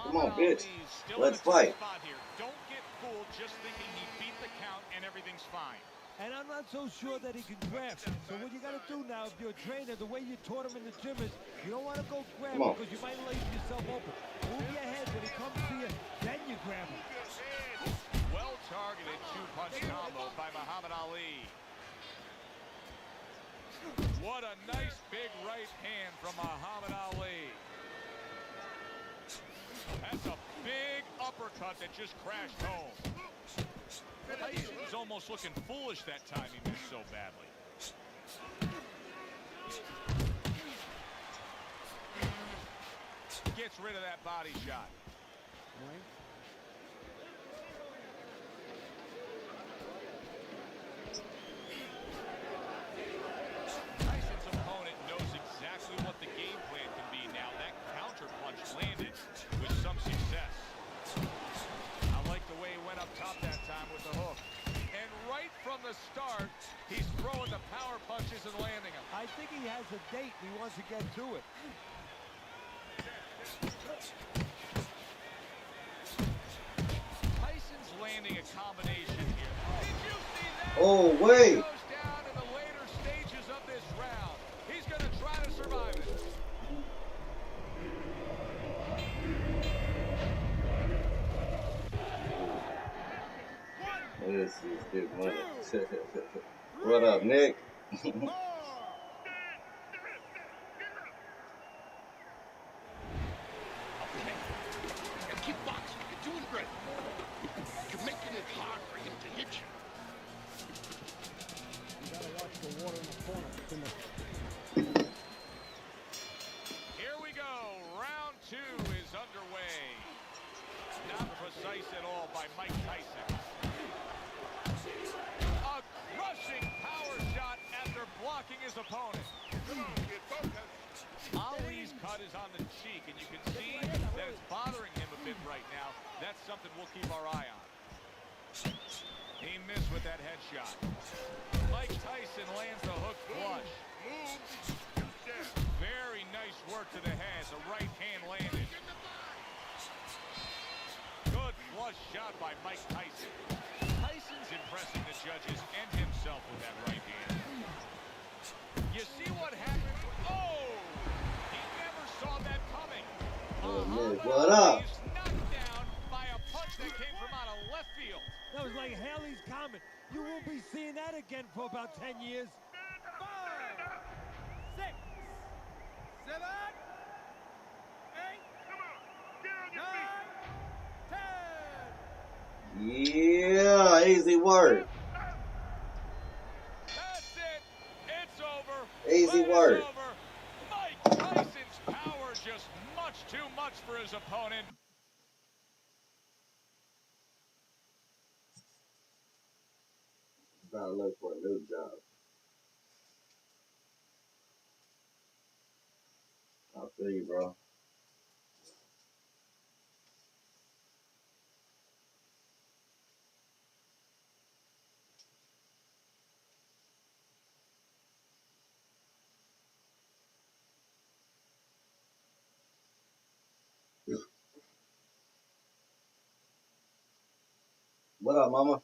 Speaker 1: Come on, bitch.
Speaker 3: Ali's still
Speaker 1: Let's
Speaker 3: in a tough
Speaker 1: fight.
Speaker 3: spot here. Don't get fooled just thinking he beat the count and everything's fine.
Speaker 4: And I'm not so sure that he can grab. So what you got to do now, if you're a trainer, the way you taught him in the gym is you don't want to go grab
Speaker 1: Come on.
Speaker 4: because you might leave yourself open. Move your head when he comes to you, then you grab him.
Speaker 3: Well-targeted two-punch combo by Muhammad Ali. What a nice big right hand from Muhammad Ali. That's a big uppercut that just crashed home. Tyson's almost looking foolish that time he missed so badly. Gets rid of that body shot. Tyson's opponent knows exactly what the game plan can be now. That counter punch landed with some success. I like the way he went up top that time with the hook. And right from the start, he's throwing the power punches and landing them.
Speaker 4: I think he has a date. He wants to get to it.
Speaker 3: Tyson's landing a combination here. Did you see that?
Speaker 1: Oh, wait.
Speaker 3: Goes down in the later stages of this round. He's going to try to survive it.
Speaker 1: This is big money. What up, Nick?
Speaker 5: And keep boxing. You're doing great. You're making it hard for him to hit you.
Speaker 7: You gotta watch the water in the corner.
Speaker 3: Here we go. Round two is underway. Not precise at all by Mike Tyson. A crushing power shot after blocking his opponent. Ali's cut is on the cheek, and you can see that it's bothering him a bit right now. That's something we'll keep our eye on. He missed with that headshot. Mike Tyson lands the hook flush. Very nice work to the head. The right hand landed. Good flush shot by Mike Tyson. Tyson's impressing the judges and himself with that right hand. You see what happened? Oh! He never saw that coming.
Speaker 1: Oh, man,
Speaker 3: Muhammad
Speaker 1: what up?
Speaker 3: Ali is knocked down by a punch that came from out of left field.
Speaker 4: That was like Haley's Comet. You won't be seeing that again for about 10 years.
Speaker 8: 5, 6, 7, 8, 9, 10.
Speaker 1: Yeah, easy work.
Speaker 3: That's it. It's over.
Speaker 1: Easy
Speaker 3: But
Speaker 1: work.
Speaker 3: it's over. Mike Tyson's power just much too much for his opponent.
Speaker 1: Gotta look for a new job. I feel you, bro. What up, mama?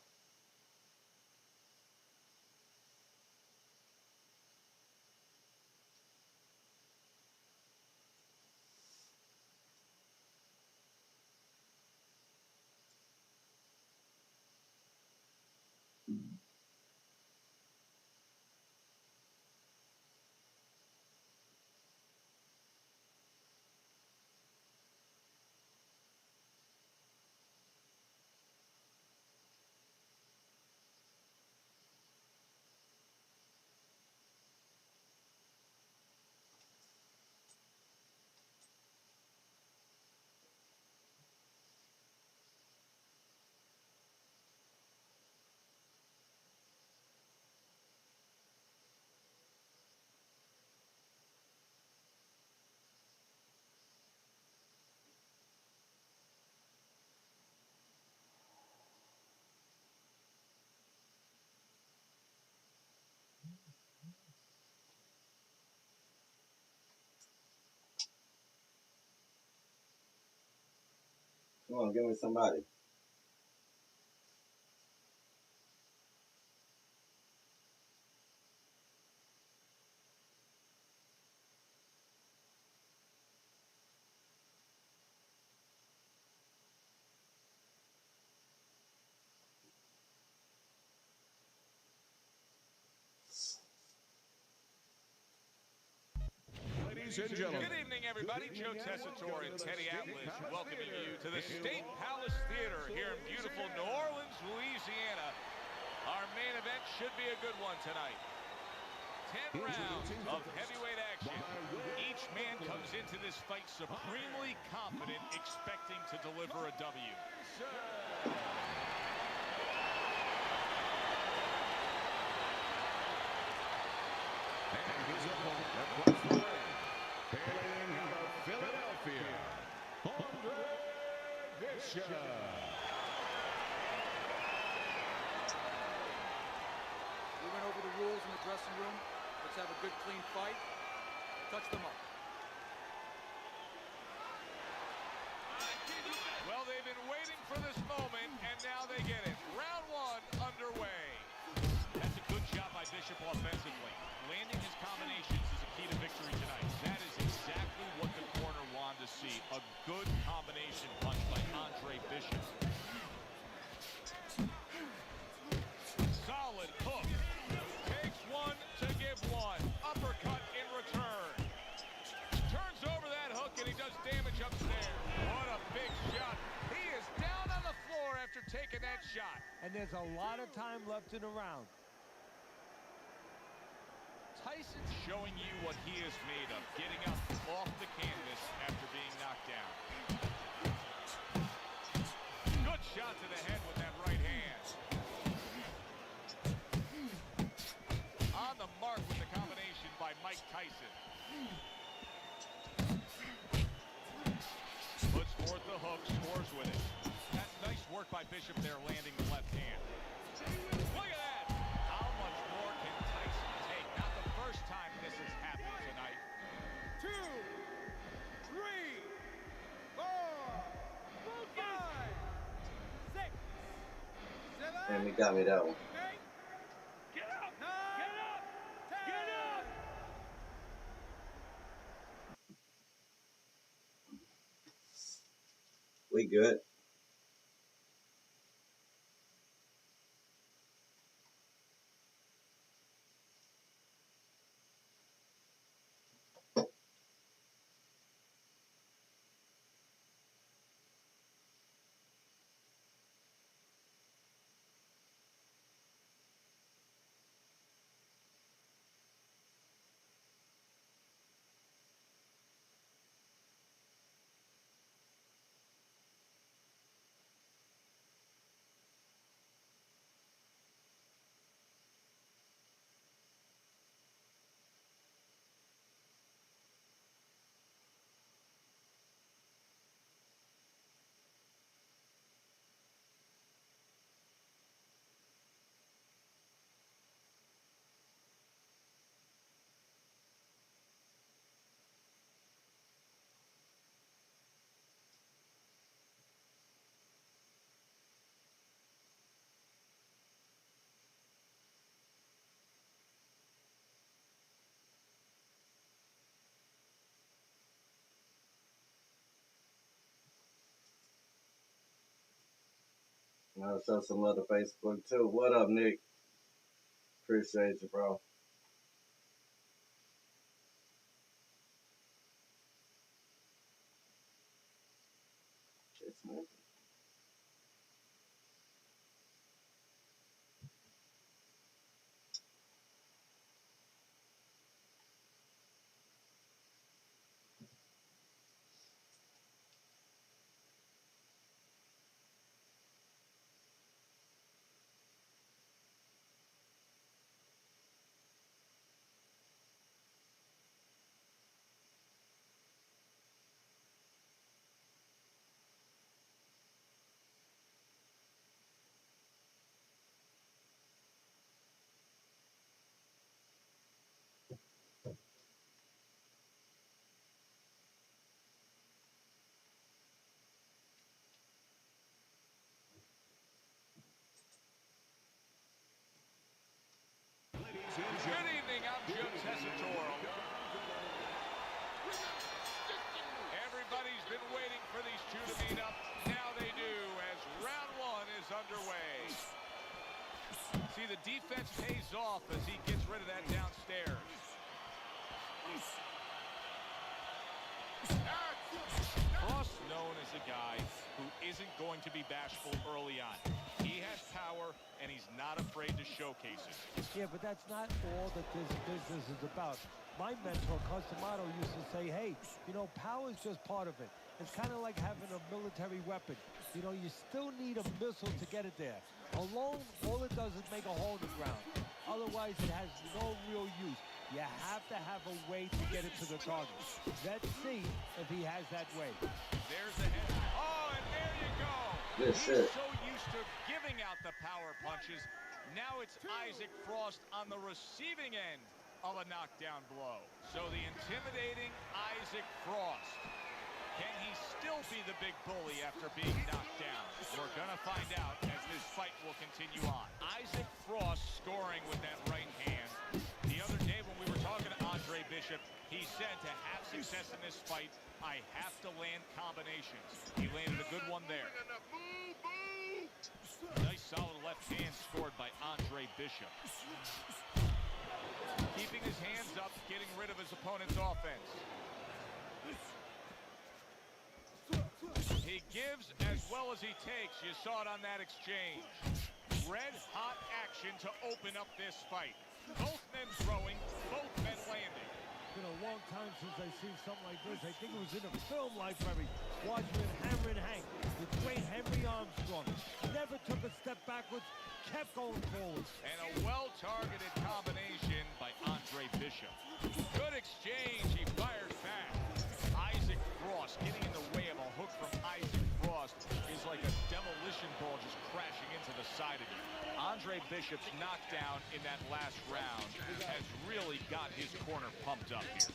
Speaker 1: Come on, give me somebody.
Speaker 9: Ladies and gentlemen.
Speaker 3: Good evening, everybody. Joe Tessitore and Teddy Atlas welcoming you to the State Palace Theater here in beautiful New Orleans, Louisiana. Our main event should be a good one tonight. 10 rounds of heavyweight action. Each man comes into this fight supremely confident, expecting to deliver a W.
Speaker 9: And his opponent across the ring, hailing out of Philadelphia, Andre Bishop.
Speaker 8: We went over the rules in the dressing room. Let's have a good, clean fight. Touch them up.
Speaker 3: Well, they've been waiting for this moment, and now they get it. Round one underway. That's a good job by Bishop offensively. Landing his combinations is a key to victory tonight. That is exactly what the corner wanted to see. A good combination punch by Andre Bishop. Solid hook. Takes one to give one. Uppercut in return. Turns over that hook and he does damage upstairs. What a big shot. He is down on the floor after taking that shot.
Speaker 4: And there's a lot of time left in the round.
Speaker 3: Tyson's showing you what he is made of, getting up off the canvas after being knocked down. Good shot to the head with that right hand. On the mark with the combination by Mike Tyson. Puts forth the hook, scores with it. That's nice work by Bishop there, landing the left hand. Look at that! How much more can Tyson take? Not the first time this has happened tonight.
Speaker 8: 2, 3, 4, 5, 6, 7,
Speaker 1: And he got me that one.
Speaker 8: 8. Get up! Get up! Get up!
Speaker 1: We good. I'll show some other Facebook too. What up, Nick? Appreciate you, bro. Shit's moving.
Speaker 3: Good evening, I'm Joe Tessitore. Everybody's been waiting for these two to meet up. Now they do, as round one is underway. See, the defense pays off as he gets rid of that downstairs. Frost's known as a guy who isn't going to be bashful early on. He has power, and he's not afraid to showcase it.
Speaker 4: Yeah, but that's not all that this business is about. My mentor, Costamato, used to say, hey, you know, power is just part of it. It's kind of like having a military weapon. You know, you still need a missile to get it there. Alone, all it does is make a hole in the ground. Otherwise, it has no real use. You have to have a way to get it to the target. Let's see if he has that way.
Speaker 3: There's the head. Oh, and there you go.
Speaker 1: Good shit.
Speaker 3: He's so used to giving out the power punches. Now it's Isaac Frost on the receiving end of a knockdown blow. So the intimidating Isaac Frost. Can he still be the big bully after being knocked down? We're going to find out as this fight will continue on. Isaac Frost scoring with that right hand. The other day when we were talking to Andre Bishop, he said to have success in this fight, I have to land combinations. He landed a good one there. Nice solid left hand scored by Andre Bishop. Keeping his hands up, getting rid of his opponent's offense. He gives as well as he takes. You saw it on that exchange. Red hot action to open up this fight. Both men throwing, both men landing.
Speaker 4: It's been a long time since I've seen something like this. I think it was in a film library. Watching him hammer and Hank. The great Henry Armstrong. Never took a step backwards, kept going forward.
Speaker 3: And a well-targeted combination by Andre Bishop. Good exchange, he fires back. Isaac Frost getting in the way of a hook from Isaac Frost is like a demolition ball just crashing into the side of you. Andre Bishop's knockdown in that last round has really got his corner pumped up here.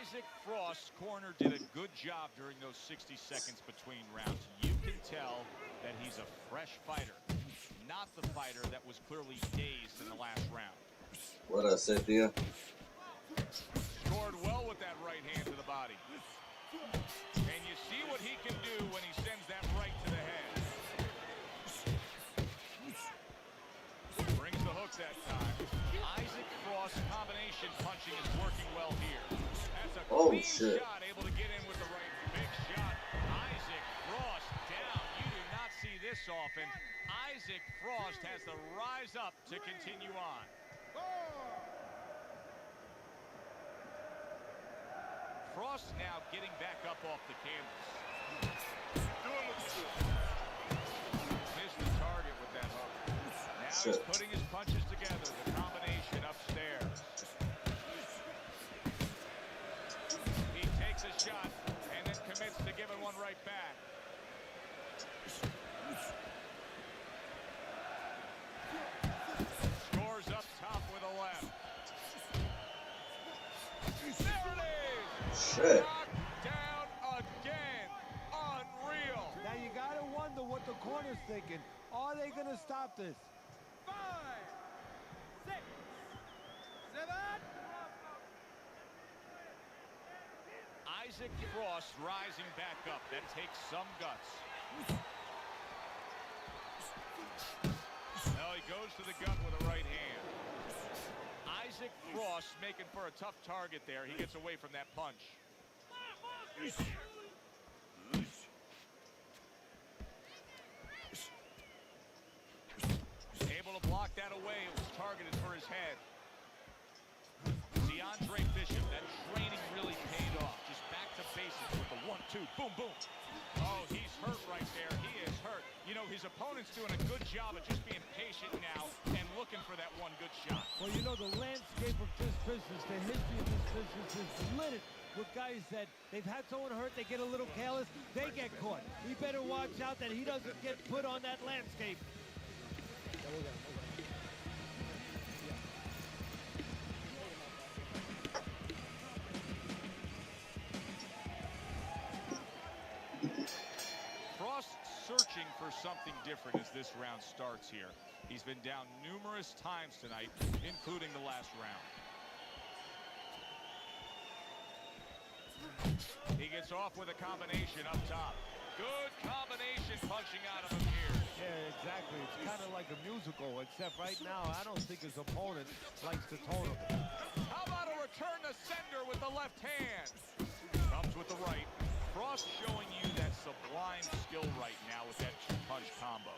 Speaker 3: Isaac Frost's corner did a good job during those 60 seconds between rounds. You can tell that he's a fresh fighter, not the fighter that was clearly dazed in the last round.
Speaker 1: What up, Cynthia?
Speaker 3: Scored well with that right hand to the body. And you see what he can do when he sends that right to the head. Brings the hook that time. Isaac Frost's combination punching is working well here. That's a clean shot, able to get in with the right. Big shot. Isaac Frost down. You do not see this often. Isaac Frost has to rise up to continue on. Frost now getting back up off the canvas. Missed the target with that hook. Now he's putting his punches together. The combination upstairs. He takes a shot and then commits to giving one right back. Scores up top with a left. There it is!
Speaker 1: Shit.
Speaker 3: Knocked down again. Unreal.
Speaker 4: Now you gotta wonder what the corner's thinking. Are they gonna stop this?
Speaker 8: 5, 6, 7.
Speaker 3: Isaac Frost rising back up. That takes some guts. No, he goes to the gut with a right hand. Isaac Frost making for a tough target there. He gets away from that punch. Able to block that away. It was targeted for his head. DeAndre Bishop, that training really paid off. Just back to basics with the 1-2. Boom, boom. Oh, he's hurt right there. He is hurt. You know, his opponent's doing a good job of just being patient now and looking for that one good shot.
Speaker 4: Well, you know, the landscape of this business, the history of this business is littered with guys that they've had someone hurt, they get a little careless, they get caught. He better watch out that he doesn't get put on that landscape.
Speaker 3: Frost searching for something different as this round starts here. He's been down numerous times tonight, including the last round. He gets off with a combination up top. Good combination punching out of him here.
Speaker 4: Yeah, exactly. It's kind of like a musical, except right now I don't think his opponent likes to tone him.
Speaker 3: How about a return to sender with the left hand? Comes with the right. Cross showing you that sublime skill right now with that two-punch combo.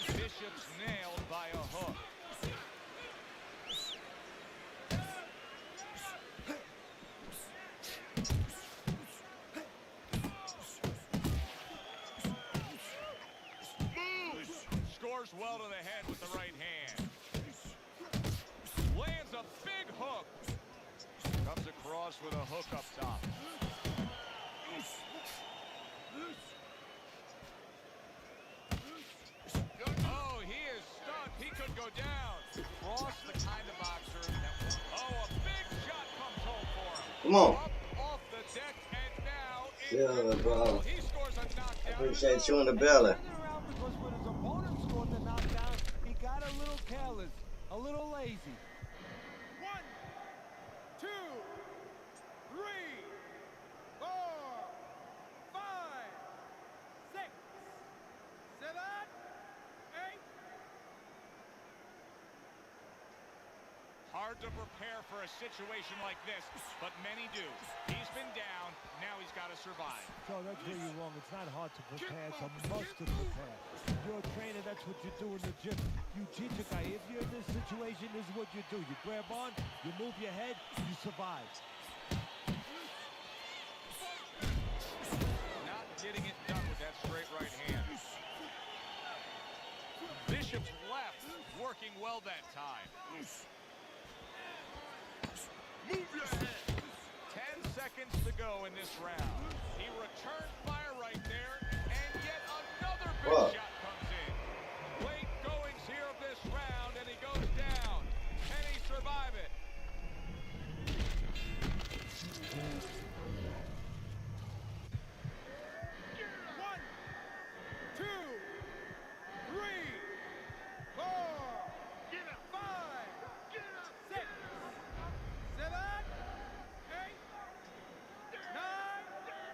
Speaker 3: Bishop's nailed by a hook. Scores well to the head with the right hand. Lands a big hook. Comes across with a hook up top. Oh, he is stunned. He could go down. Cross, the kind of boxer that... Oh, a big shot comes home for him.
Speaker 1: Come on.
Speaker 3: Up off the deck, and now...
Speaker 1: Yeah, bro.
Speaker 3: He scores a knockdown.
Speaker 1: Appreciate you in the belly.
Speaker 4: Turning around because when his opponent scored the knockdown, he got a little careless, a little lazy.
Speaker 8: 1, 2, 3, 4, 5, 6, 7, 8.
Speaker 3: Hard to prepare for a situation like this, but many do. He's been down, now he's got to survive.
Speaker 4: So that's where you're wrong. It's not hard to prepare. It's a must to prepare. You're a trainer, that's what you do in the gym. You teach a guy, if you're in this situation, this is what you do. You grab on, you move your head, you survive.
Speaker 3: Not getting it done with that straight right hand. Bishop's left, working well that time.
Speaker 5: Move your head.
Speaker 3: 10 seconds to go in this round. He returned fire right there, and yet another big
Speaker 1: Whoa.
Speaker 3: shot comes in. Late goings here of this round, and he goes down. Can he survive it?
Speaker 8: One, 2, 3, 4, 5, 6, 7, 8, 9, 10.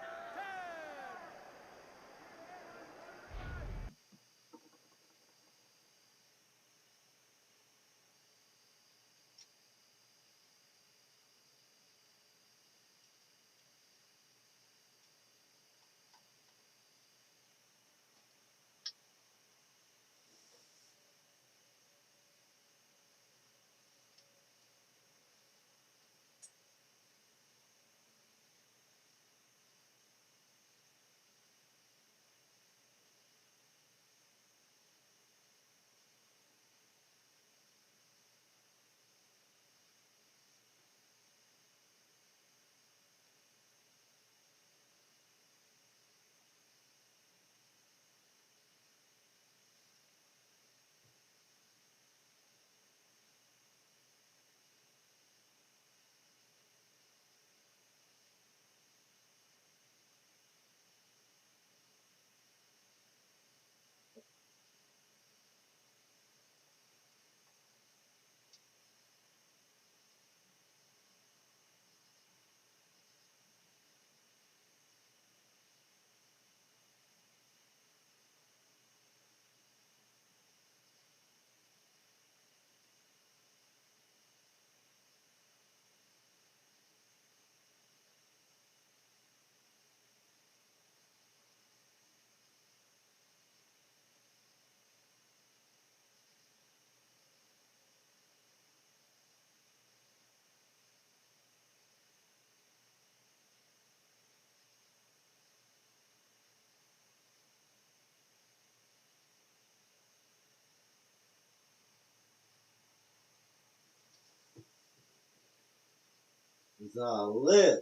Speaker 1: It's all lit.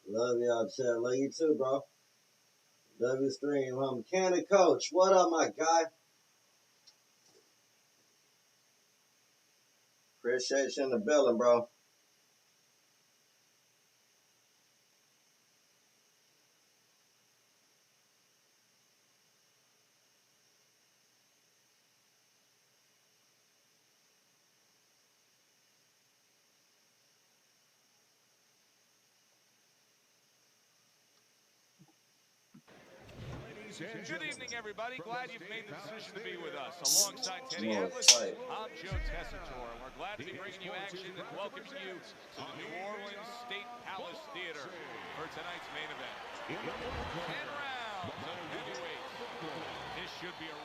Speaker 1: Love y'all, chat. Love you too, bro. W Stream, Mechanic Coach. What up, my guy? Appreciate you in the building, bro.
Speaker 3: Good evening, everybody. Glad you've made the decision to be with us. Alongside Teddy
Speaker 1: Come on,
Speaker 3: Atlas,
Speaker 1: fight.
Speaker 3: I'm Joe Tessitore. We're glad to be bringing you action and welcoming you to the New Orleans State Palace Theater for tonight's main event. 10 rounds of heavyweights. This should be a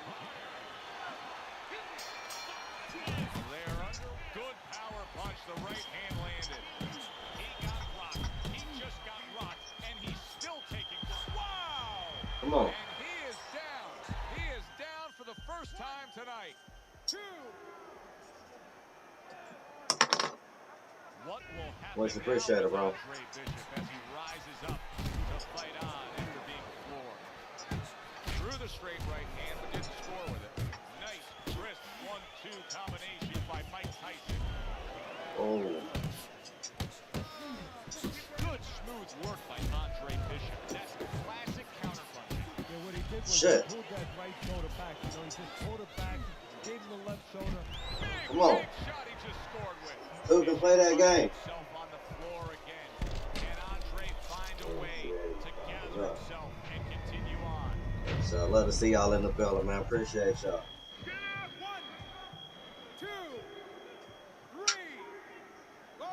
Speaker 3: there under. Good power punch. The right hand landed. He got rocked. He just got rocked, and he's still taking. Wow!
Speaker 1: Come on.
Speaker 3: And he is down. He is down for the first time tonight. 2. What will happen
Speaker 1: Much appreciated, bro.
Speaker 3: Andre Bishop as he rises up to fight on after being floored. Threw the straight right hand, but didn't score with it. Nice wrist 1-2 combination by Mike Tyson.
Speaker 1: Oh.
Speaker 3: Good smooth work by Andre Bishop. That's classic counterpunching.
Speaker 4: Yeah, what he did was
Speaker 1: Shit.
Speaker 4: he pulled that right shoulder back. You know, he just pulled it back, gave him the left shoulder.
Speaker 1: Come on.
Speaker 3: Big shot he just scored with.
Speaker 1: Who can play that game?
Speaker 3: Himself on the floor again. Can Andre find a way to gather himself and continue on?
Speaker 1: So I love to see y'all in the building, man. Appreciate y'all.
Speaker 6: 1, 2, 3, 4.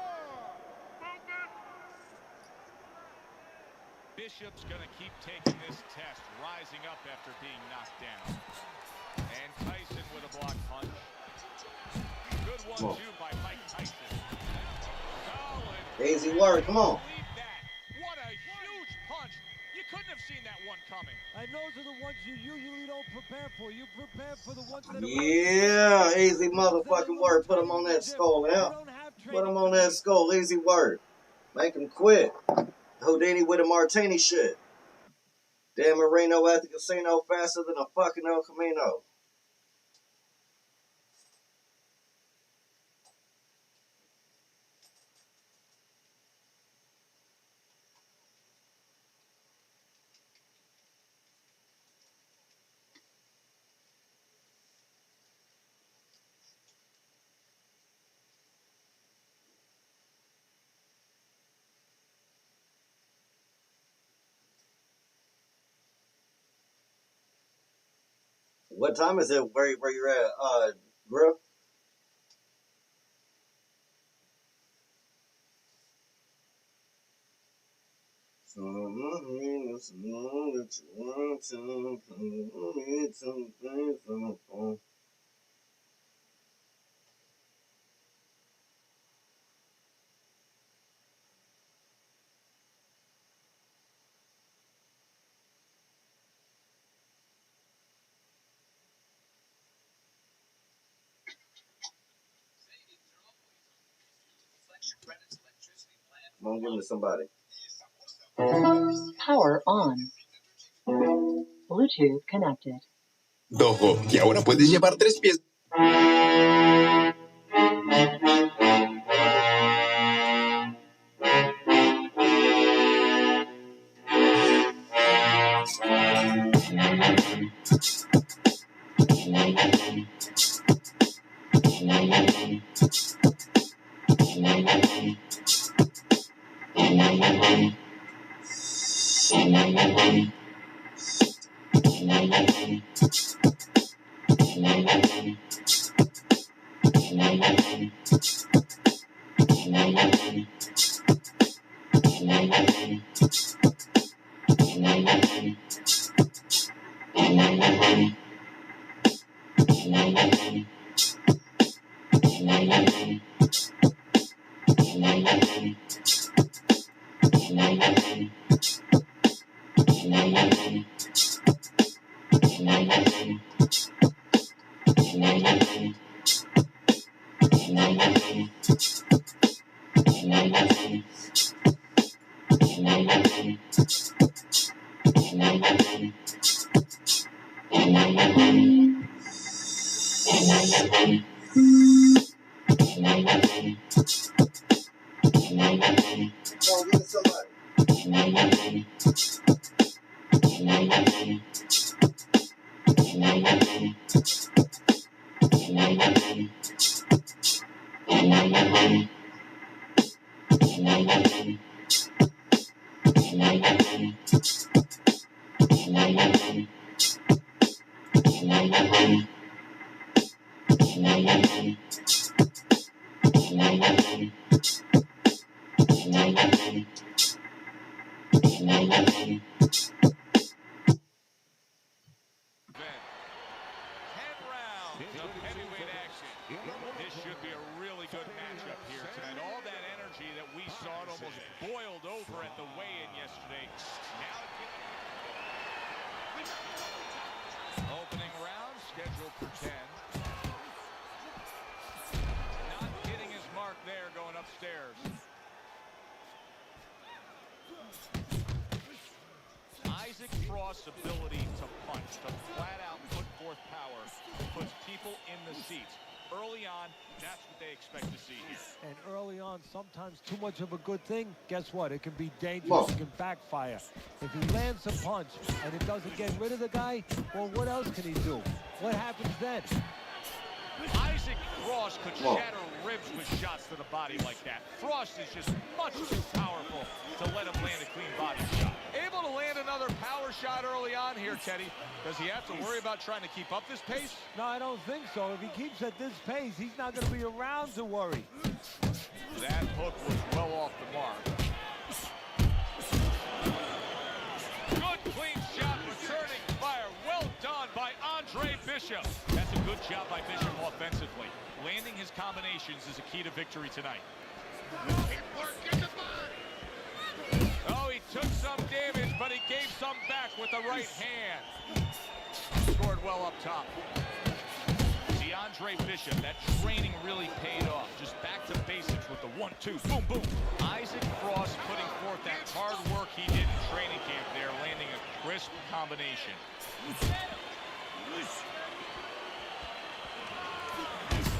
Speaker 3: Bishop's going to keep taking this test, rising up after being knocked down. And Tyson with a block punch. Good 1-2 by Mike Tyson. Solid.
Speaker 1: Easy work. Come on.
Speaker 3: Believe that. What a huge punch. You couldn't have seen that one coming.
Speaker 4: And those are the ones you usually don't prepare for. You prepare for the ones that
Speaker 1: Yeah. Easy motherfucking work. Put him on that skull, yeah. Put him on that skull. Easy work. Make him quit. Houdini with a martini shit. Dan Marino at the casino faster than a fucking El Camino. What time is it where you're at, Grill? Come on, give me somebody.
Speaker 2: Power on. Bluetooth connected.
Speaker 10: Dojo, y ahora puedes llevar 3 pies.
Speaker 3: Of heavyweight action. This should be a really good matchup here tonight. All that energy that we saw, it almost boiled over at the weigh-in yesterday. Now opening round scheduled for 10. Not hitting his mark there, going upstairs. Isaac Frost's ability to punch, to flat out put forth power, puts people in the seats. Early on, that's what they expect to see here.
Speaker 4: And early on, sometimes too much of a good thing, guess what? It can be dangerous, it can backfire. If he lands a punch and it doesn't get rid of the guy, well, what else can he do? What happens then?
Speaker 3: Isaac Frost could shatter ribs with shots to the body like that. Frost is just much too powerful to let him land a clean body shot. Able to land another power shot early on here, Teddy. Does he have to worry about trying to keep up this pace?
Speaker 4: No, I don't think so. If he keeps at this pace, he's not going to be around to worry.
Speaker 3: That hook was well off the mark. Good clean shot, returning fire. Well done by Andre Bishop. That's a good job by Bishop offensively. Landing his combinations is a key to victory tonight. Oh, he took some damage, but he gave some back with the right hand. Scored well up top. See, Andre Bishop, that training really paid off. Just back to basics with the 1-2, boom, boom. Isaac Frost putting forth that hard work he did in training camp there, landing a crisp combination.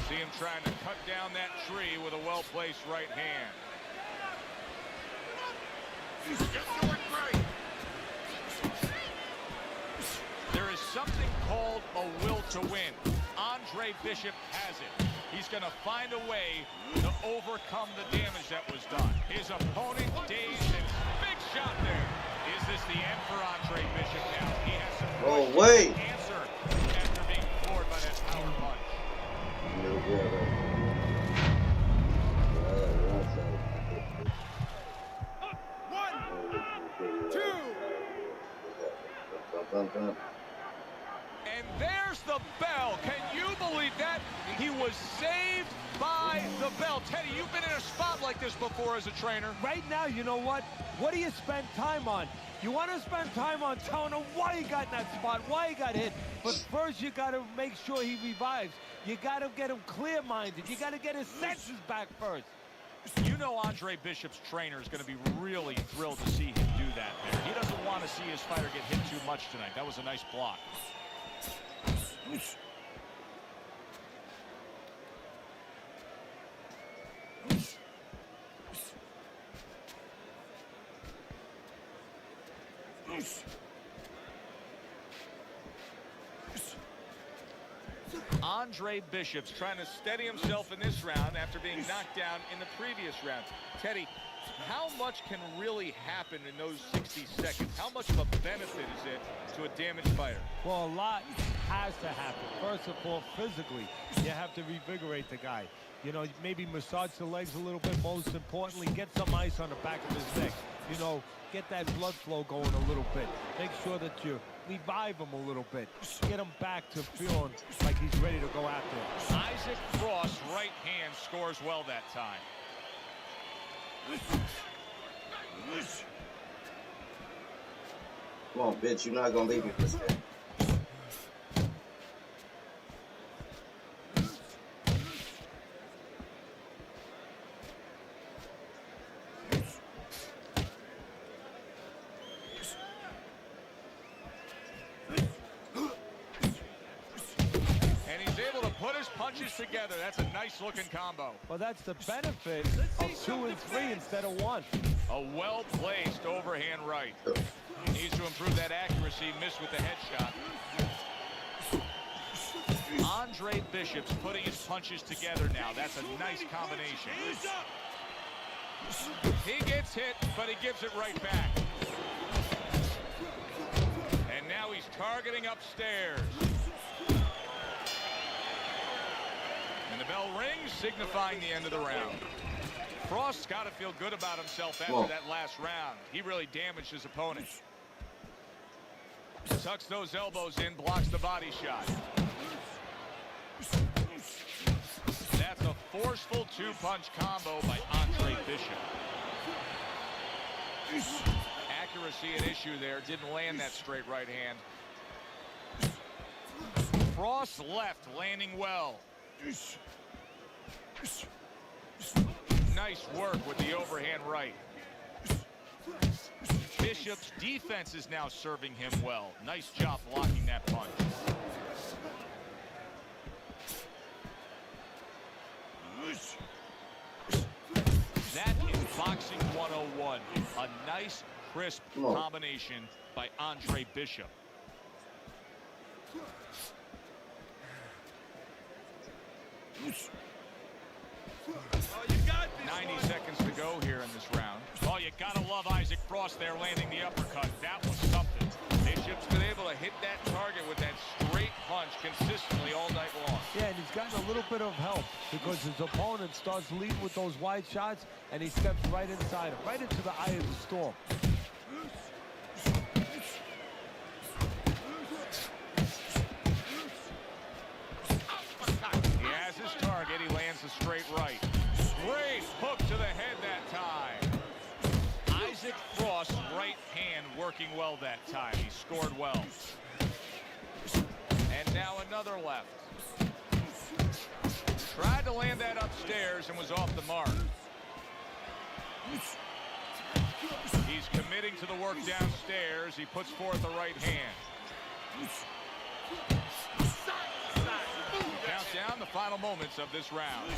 Speaker 3: See him trying to cut down that tree with a well-placed right hand. There is something called a will to win. Andre Bishop has it. He's going to find a way to overcome the damage that was done. His opponent dazed and big shot there. Is this the end for Andre Bishop now? He has some questions to answer after being floored by that power punch. And there's the bell. Can you believe that? He was saved by the bell. Teddy, you've been in a spot like this before as a trainer.
Speaker 4: Right now, you know what? What do you spend time on? You want to spend time on telling him why he got in that spot, why he got hit. But first, you got to make sure he revives. You got to get him clear-minded. You got to get his senses back first.
Speaker 3: You know Andre Bishop's trainer is going to be really thrilled to see him do that there. He doesn't want to see his fighter get hit too much tonight. That was a nice block. Andre Bishop's trying to steady himself in this round after being knocked down in the previous round. Teddy, how much can really happen in those 60 seconds? How much of a benefit is it to a damaged fighter?
Speaker 4: Well, a lot has to happen. First of all, physically, you have to revigorate the guy. You know, maybe massage the legs a little bit. Most importantly, get some ice on the back of his neck. You know, get that blood flow going a little bit. Make sure that you revive him a little bit. Get him back to feeling like he's ready to go after it.
Speaker 3: Isaac Frost's right hand scores well that time.
Speaker 1: Come on, bitch. You're not going to leave me this game.
Speaker 3: Punches together. That's a nice looking combo.
Speaker 4: Well, that's the benefit of 2 and 3 instead of 1.
Speaker 3: A well-placed overhand right. Needs to improve that accuracy. Missed with the headshot. Andre Bishop's putting his punches together now. That's a nice combination. He gets hit, but he gives it right back. And now he's targeting upstairs. bell rings, signifying the end of the round. Frost's got to feel good about himself after that last round. He really damaged his opponent. Tucks those elbows in, blocks the body shot. That's a forceful two-punch combo by Andre Bishop. Accuracy an issue there. Didn't land that straight right hand. Frost left, landing well. Nice work with the overhand right. Bishop's defense is now serving him well. Nice job blocking that punch. That is Boxing 101. A nice, crisp combination by Andre Bishop.
Speaker 6: Oh, you got this
Speaker 3: 90
Speaker 6: one.
Speaker 3: seconds to go here in this round. Oh, you gotta love Isaac Frost there landing the uppercut. That was something. Bishop's been able to hit that target with that straight punch consistently all night long.
Speaker 4: Yeah, and he's gotten a little bit of help because his opponent starts leading with those wide shots, and he steps right inside him, right into the eye of the storm.
Speaker 3: He has his target. He lands a straight right. Great hook to the head that time. Isaac Frost's right hand working well that time. He scored well. And now another left. Tried to land that upstairs and was off the mark. He's committing to the work downstairs. He puts forth the right hand. Count down the final moments of this round.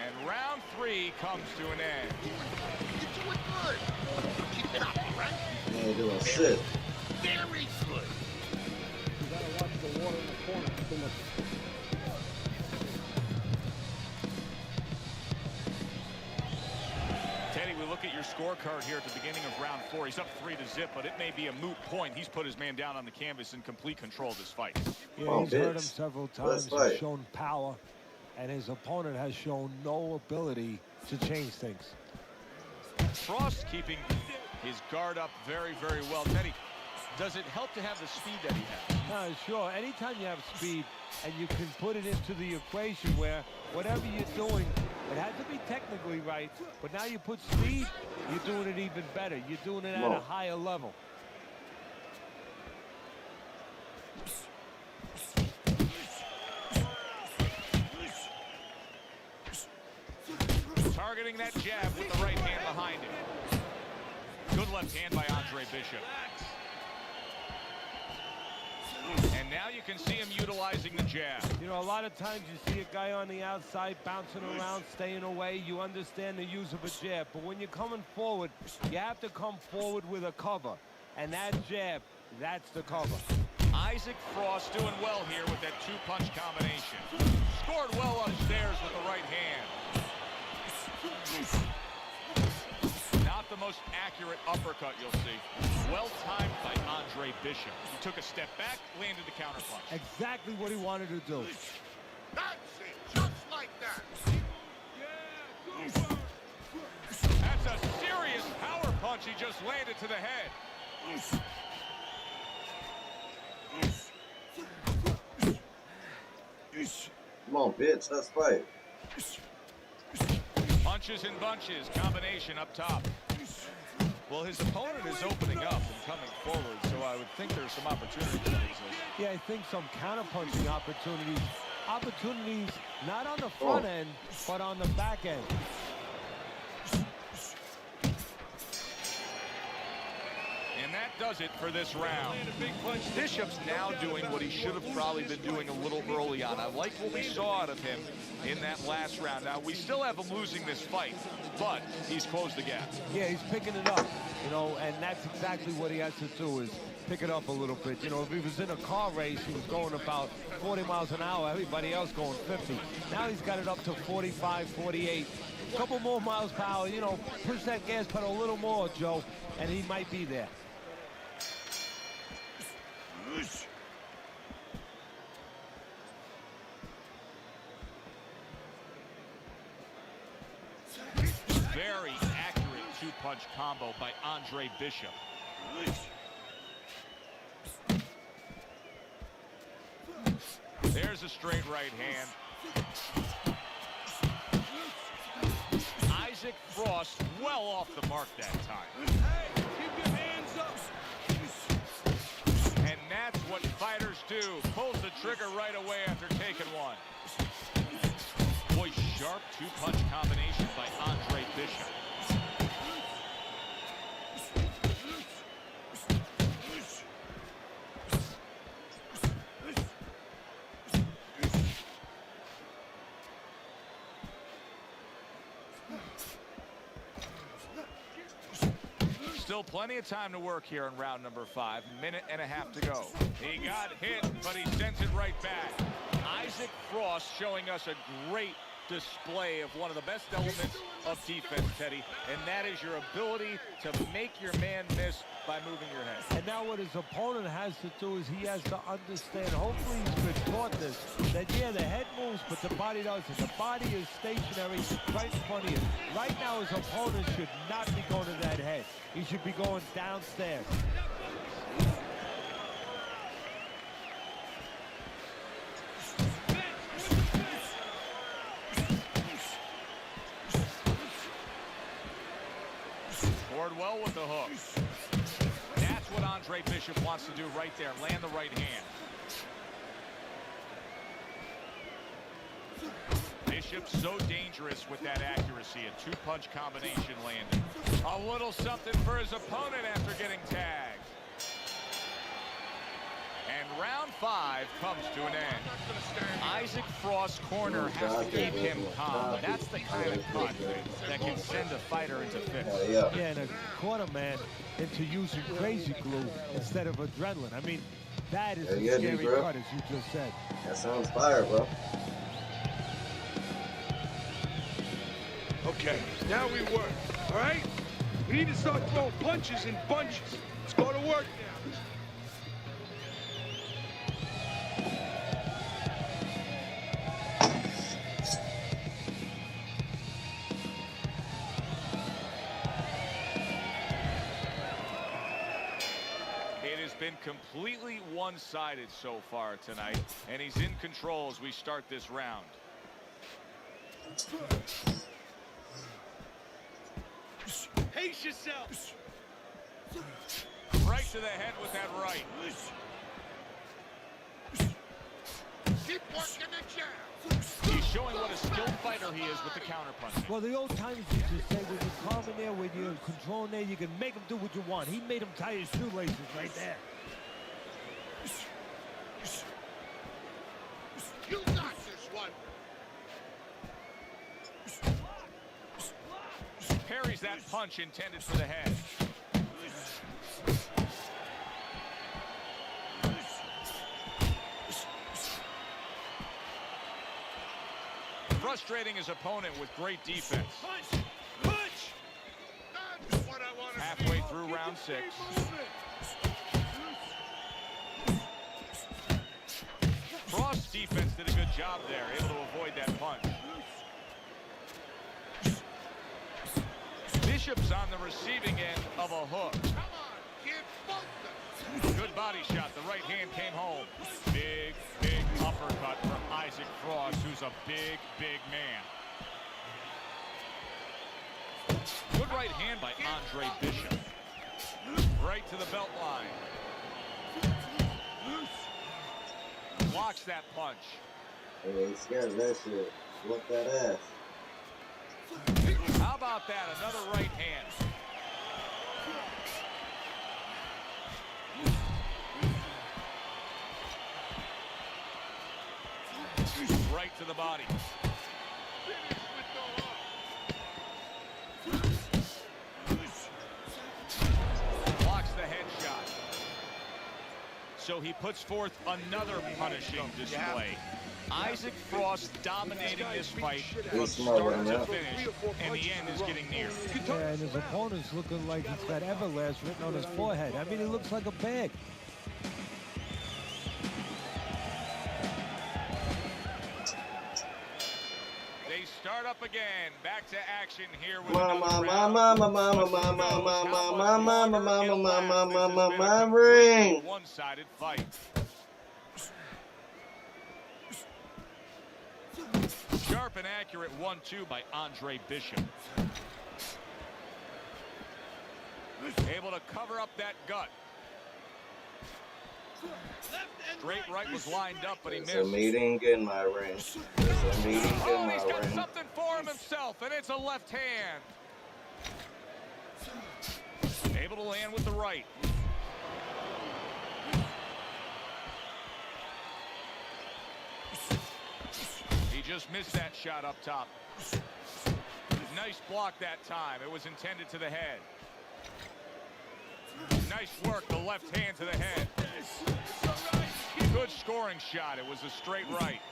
Speaker 3: And round 3 comes to an end.
Speaker 5: You're doing good. Keep it up, all right?
Speaker 1: Ain't doing shit.
Speaker 5: Very good.
Speaker 7: You gotta watch the water in the corner. Too much.
Speaker 3: Teddy, we look at your scorecard here at the beginning of round 4. He's up 3-0, but it may be a moot point. He's put his man down on the canvas in complete control of this fight.
Speaker 4: Yeah, he's hurt him several times. He's shown power, and his opponent has shown no ability to change things.
Speaker 3: Frost keeping his guard up very, very well. Teddy, does it help to have the speed that he has?
Speaker 4: Sure. Anytime you have speed and you can put it into the equation where whatever you're doing, it has to be technically right, but now you put speed, you're doing it even better. You're doing it at a higher level.
Speaker 3: Targeting that jab with the right hand behind him. Good left hand by Andre Bishop. And now you can see him utilizing the jab.
Speaker 4: You know, a lot of times you see a guy on the outside bouncing around, staying away. You understand the use of a jab. But when you're coming forward, you have to come forward with a cover. And that jab, that's the cover.
Speaker 3: Isaac Frost doing well here with that two-punch combination. Scored well upstairs with the right hand. Not the most accurate uppercut you'll see. Well timed by Andre Bishop. He took a step back, landed the counterpunch.
Speaker 4: Exactly what he wanted to do.
Speaker 5: That's it, just like that.
Speaker 3: That's a serious power punch he just landed to the head.
Speaker 1: Come on, bitch, let's fight.
Speaker 3: Punches and bunches, combination up top. Well, his opponent is opening up and coming forward, so I would think there's some opportunities that exist.
Speaker 4: Yeah, I think some counterpunching opportunities. Opportunities not on the front end, but on the back end.
Speaker 3: And that does it for this round. Bishop's now doing what he should have probably been doing a little early on. I like what we saw out of him in that last round. Now, we still have him losing this fight, but he's closed the gap.
Speaker 4: Yeah, he's picking it up, you know, and that's exactly what he has to do is pick it up a little bit. You know, if he was in a car race, he was going about 40 miles an hour, everybody else going 50. Now he's got it up to 45, 48. A couple more miles per hour, you know, push that gas pedal a little more, Joe, and he might be there.
Speaker 3: Very accurate two-punch combo by Andre Bishop. There's a straight right hand. Isaac Frost well off the mark that time.
Speaker 6: Hey, keep your hands up.
Speaker 3: And that's what fighters do. Pulls the trigger right away after taking one. Boy, sharp two-punch combination by Andre Bishop. Still plenty of time to work here in round number 5. Minute and a half to go. He got hit, but he sends it right back. Isaac Frost showing us a great display of one of the best elements of defense, Teddy, and that is your ability to make your man miss by moving your head.
Speaker 4: And now what his opponent has to do is he has to understand, hopefully he's been taught this, that yeah, the head moves, but the body doesn't. The body is stationary right in front of you. Right now his opponent should not be going to that head. He should be going downstairs.
Speaker 3: Scored well with the hook. That's what Andre Bishop wants to do right there. Land the right hand. Bishop's so dangerous with that accuracy. A two-punch combination landed. A little something for his opponent after getting tagged. And round 5 comes to an end. Isaac Frost's corner has to keep him calm. That's the kind of cut that can send a fighter into fits.
Speaker 4: Yeah, and a corner man into using crazy glue instead of adrenaline. I mean, that is a scary cut, as you just said.
Speaker 1: That sounds fire, bro.
Speaker 6: Okay, now we work, all right? We need to start throwing punches in bunches. Let's go to work now.
Speaker 3: It has been completely one-sided so far tonight, and he's in control as we start this round.
Speaker 6: Pace yourself.
Speaker 3: Right to the head with that right.
Speaker 5: Keep working the jab.
Speaker 3: He's showing what a skilled fighter he is with the counterpunch.
Speaker 4: Well, the old timers used to say when you're calm in there, when you're in control in there, you can make him do what you want. He made him tie his shoelaces right there.
Speaker 5: You got this one.
Speaker 3: Parries that punch intended for the head. Frustrating his opponent with great defense.
Speaker 6: Punch! Punch!
Speaker 5: That's what I want to see.
Speaker 3: Halfway through round 6. Frost's defense did a good job there, able to avoid that punch. Bishop's on the receiving end of a hook.
Speaker 5: Come on, kid, both them.
Speaker 3: Good body shot. The right hand came home. Big, big uppercut from Isaac Frost, who's a big, big man. Good right hand by Andre Bishop. Right to the belt line. Blocks that punch.
Speaker 1: Hey, he's scared of that shit. Look that ass.
Speaker 3: How about that? Another right hand. Right to the body. Blocks the headshot. So he puts forth another punishing display. Isaac Frost dominating this fight from start to finish, and the end is getting near.
Speaker 4: Yeah, and his opponent's looking like he's got Everlast written on his forehead. I mean, he looks like a bag.
Speaker 3: again. Back to action here with
Speaker 1: ring.
Speaker 3: One-sided fight. Sharp and accurate 1-2 by Andre Bishop. Able to cover up that gut. Straight right was lined up, but he missed.
Speaker 1: There's a meeting in my ring. There's a meeting in my
Speaker 3: He's got
Speaker 1: ring.
Speaker 3: something for him himself, and it's a left hand. Able to land with the right. He just missed that shot up top. Nice block that time. It was intended to the head. Nice work, the left hand to the head. Good scoring shot. It was a straight right.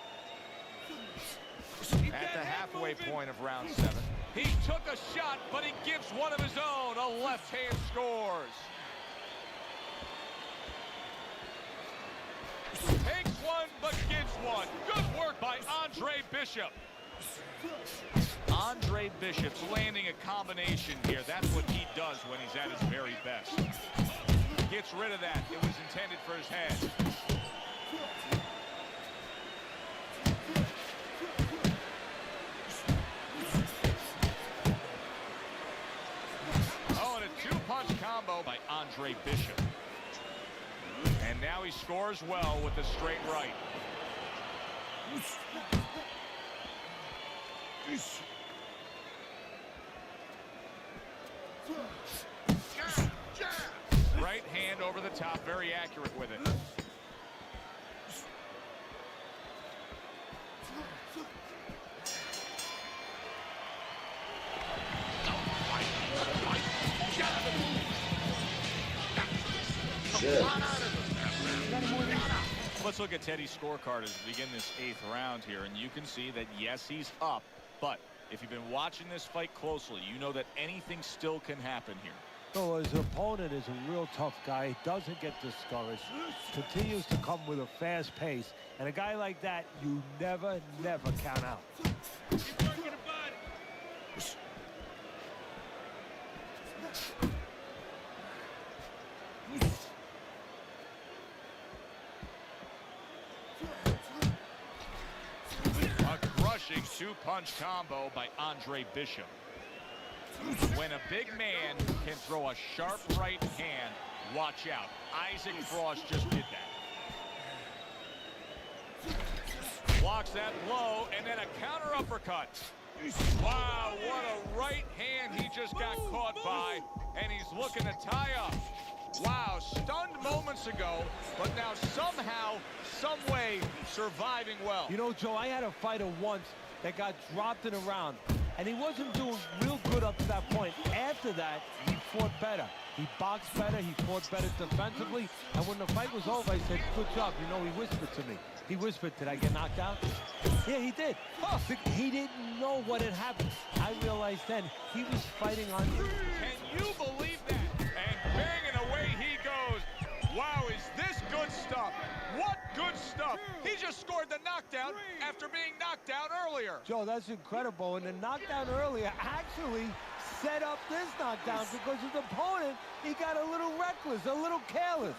Speaker 3: At the halfway point of round 7. He took a shot, but he gives one of his own. A left hand scores. Takes one, but gives one. Good work by Andre Bishop. Andre Bishop's landing a combination here. That's what he does when he's at his very best. Gets rid of that. It was intended for his head. Oh, and a two-punch combo by Andre Bishop. And now he scores well with the straight right. Right hand over the top, very accurate with it.
Speaker 1: Shit.
Speaker 3: Let's look at Teddy's scorecard as we begin this 8th round here, and you can see that yes, he's up, but if you've been watching this fight closely, you know that anything still can happen here.
Speaker 4: So his opponent is a real tough guy. He doesn't get discouraged. Continues to come with a fast pace. And a guy like that, you never count out.
Speaker 3: A crushing two-punch combo by Andre Bishop. When a big man can throw a sharp right hand, watch out. Isaac Frost just did that. Blocks that blow, and then a counter uppercut. Wow, what a right hand he just got caught by, and he's looking to tie up. Wow, stunned moments ago, but now somehow, some way, surviving well.
Speaker 4: You know, Joe, I had a fighter once that got dropped in a round, and he wasn't doing real good up to that point. After that, he fought better. He boxed better, he fought better defensively, and when the fight was over, I said, good job. You know, he whispered to me. He whispered, did I get knocked out? Yeah, he did. Oh, he didn't know what had happened. I realized then he was fighting on...
Speaker 3: Can you believe that? And banging away he goes. Wow, is this good stuff? What good stuff. He just scored the knockdown after being knocked out earlier.
Speaker 4: Joe, that's incredible. And the knockdown earlier actually set up this knockdown because his opponent, he got a little reckless, a little careless.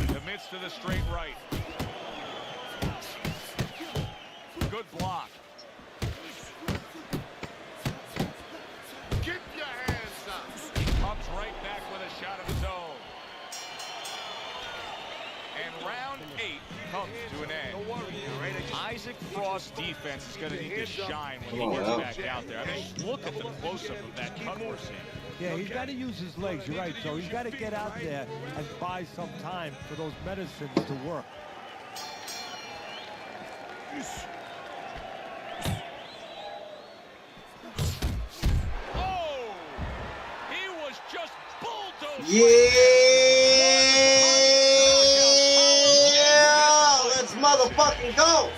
Speaker 3: Commits to the straight right. Good block.
Speaker 5: Keep your hands up.
Speaker 3: He pumps right back with a shot of his own. And round 8 comes to an end. Isaac Frost's defense is going to need to shine when he gets back out there. I mean, look at the close-up of that cut we're seeing.
Speaker 4: Yeah, he's got to use his legs. You're right, Joe. He's got to get out there and buy some time for those medicines to work.
Speaker 3: Oh! He was just bulldozed.
Speaker 1: Yeah! Let's motherfucking go!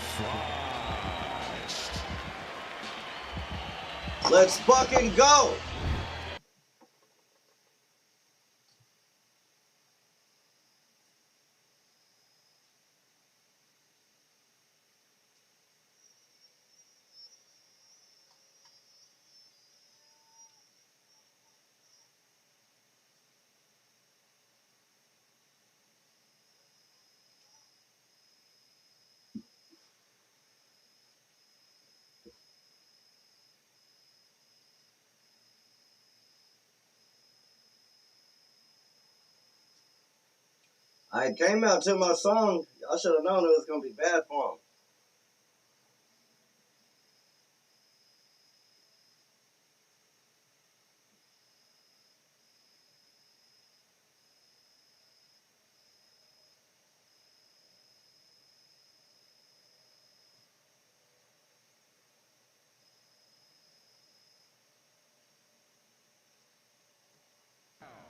Speaker 1: Let's fucking go! I came out to my song. I should have known it was going to be bad for him.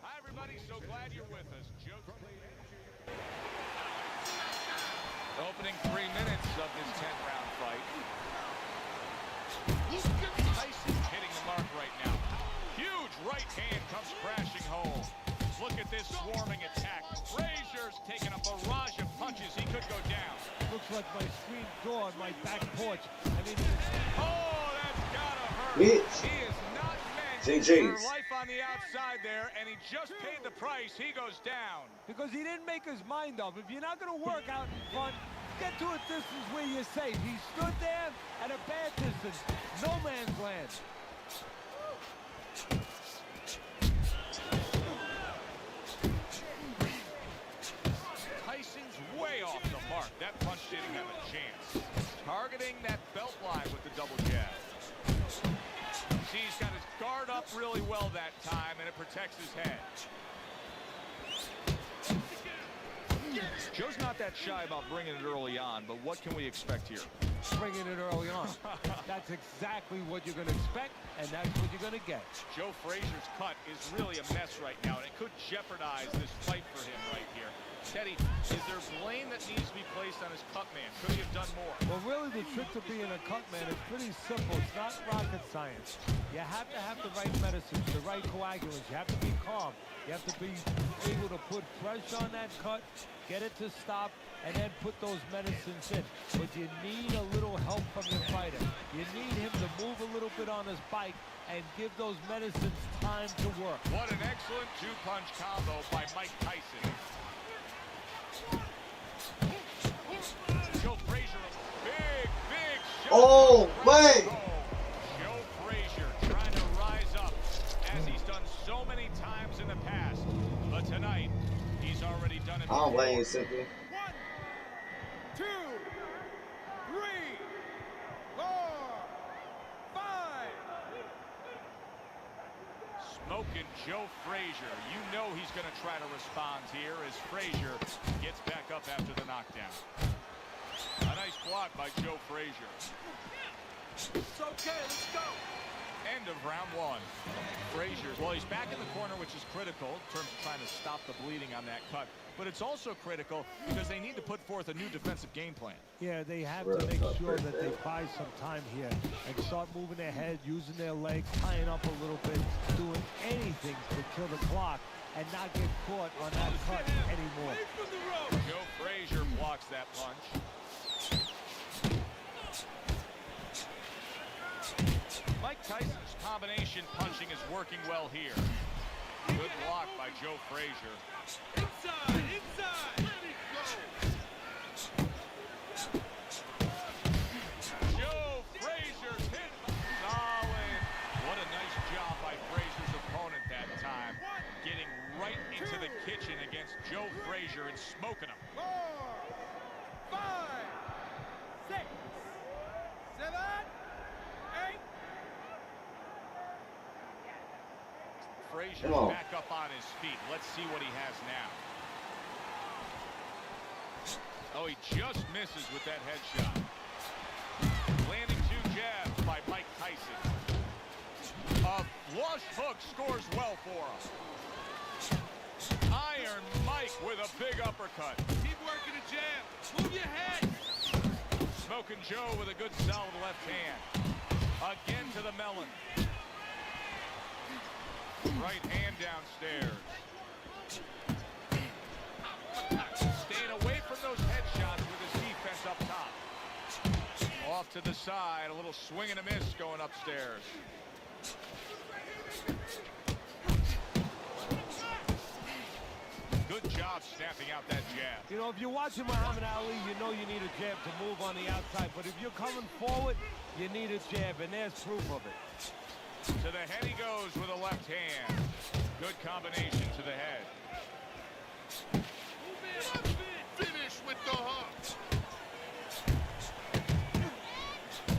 Speaker 3: Hi, everybody. So glad you're with us. Joe. Opening 3 minutes of this 10-round fight. Tyson hitting the mark right now. Huge right hand comes crashing home. Look at this swarming attack. Frazier's taking a barrage of punches. He could go down.
Speaker 4: Looks like my screen door on my back porch. I mean,
Speaker 3: oh, that's gotta hurt.
Speaker 1: Bitch.
Speaker 3: He is not meant
Speaker 1: GG's.
Speaker 3: for life on the outside there, and he just paid the price. He goes down.
Speaker 4: because he didn't make his mind up. If you're not going to work out in front, get to a distance where you're safe. He stood there at a bad distance. No man's land.
Speaker 3: Tyson's way off the mark. That punch didn't have a chance. Targeting that belt line with the double jab. See, he's got his guard up really well that time, and it protects his head. Joe's not that shy about bringing it early on, but what can we expect here?
Speaker 4: Bringing it early on. That's exactly what you're going to expect, and that's what you're going to get.
Speaker 3: Joe Frazier's cut is really a mess right now, and it could jeopardize this fight for him right here. Teddy, is there blame that needs to be placed on his cut man? Could he have done more?
Speaker 4: Well, really, the trick to being a cut man is pretty simple. It's not rocket science. You have to have the right medicines, the right coagulants. You have to be calm. You have to be able to put pressure on that cut, get it to stop, and then put those medicines in. But you need a little help from your fighter. You need him to move a little bit on his bike and give those medicines time to work.
Speaker 3: What an excellent two-punch combo by Mike Tyson. Joe Frazier, big shot.
Speaker 1: Oh, wait.
Speaker 3: Joe Frazier trying to rise up as he's done so many times in the past. But tonight, he's already done it.
Speaker 1: I'll blame you, simply.
Speaker 8: 1, 2, 3, 4, 5.
Speaker 3: Smoking Joe Frazier. You know he's going to try to respond here as Frazier gets back up after the knockdown. A nice block by Joe Frazier.
Speaker 8: It's okay, let's go.
Speaker 3: End of round one. Frazier, well, he's back in the corner, which is critical in terms of trying to stop the bleeding on that cut. But it's also critical because they need to put forth a new defensive game plan.
Speaker 4: Yeah, they have to make sure that they buy some time here and start moving their head, using their legs, tying up a little bit, doing anything to kill the clock and not get caught on that cut anymore.
Speaker 3: Joe Frazier blocks that punch. Mike Tyson's combination punching is working well here. Good block by Joe Frazier.
Speaker 8: Inside.
Speaker 3: Joe Frazier hit solid. What a nice job by Frazier's opponent that time. Getting right into the kitchen against Joe Frazier and smoking him.
Speaker 8: 4, 5, 6, 7, 8.
Speaker 3: Frazier's back up on his feet. Let's see what he has now. Oh, he just misses with that headshot. Landing 2 jabs by Mike Tyson. A flush hook scores well for him. Iron Mike with a big uppercut.
Speaker 8: Keep working the jab. Move your head.
Speaker 3: Smoking Joe with a good solid left hand. Again to the melon. Right hand downstairs. Staying away from those headshots with his defense up top. Off to the side, a little swing and a miss going upstairs. Good job snapping out that jab.
Speaker 4: You know, if you're watching Muhammad Ali, you know you need a jab to move on the outside. But if you're coming forward, you need a jab, and there's proof of it.
Speaker 3: To the head he goes with a left hand. Good combination to the head.
Speaker 8: Move
Speaker 5: Finish with the hook.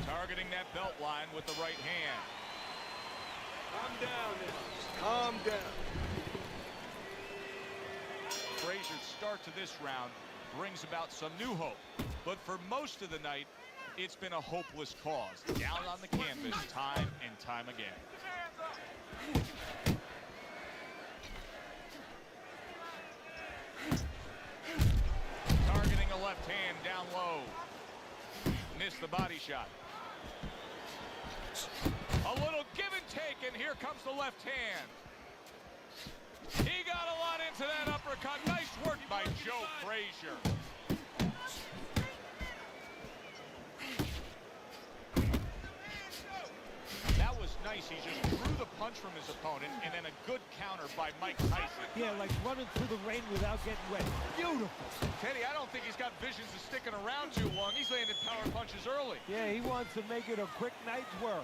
Speaker 3: Targeting that belt line with the right hand.
Speaker 6: Calm down now. Calm down.
Speaker 3: Frazier's start to this round brings about some new hope. But for most of the night, it's been a hopeless cause. Down on the canvas time and time again. Targeting a left hand down low. Missed the body shot. A little give and take, and here comes the left hand. He got a lot into that uppercut. Nice work by Joe Frazier. That was nice. He just drew the punch from his opponent, and then a good counter by Mike Tyson.
Speaker 4: Yeah, like running through the rain without getting wet. Beautiful.
Speaker 3: Teddy, I don't think he's got visions of sticking around too long. He's landing power punches early.
Speaker 4: Yeah, he wants to make it a quick night's work.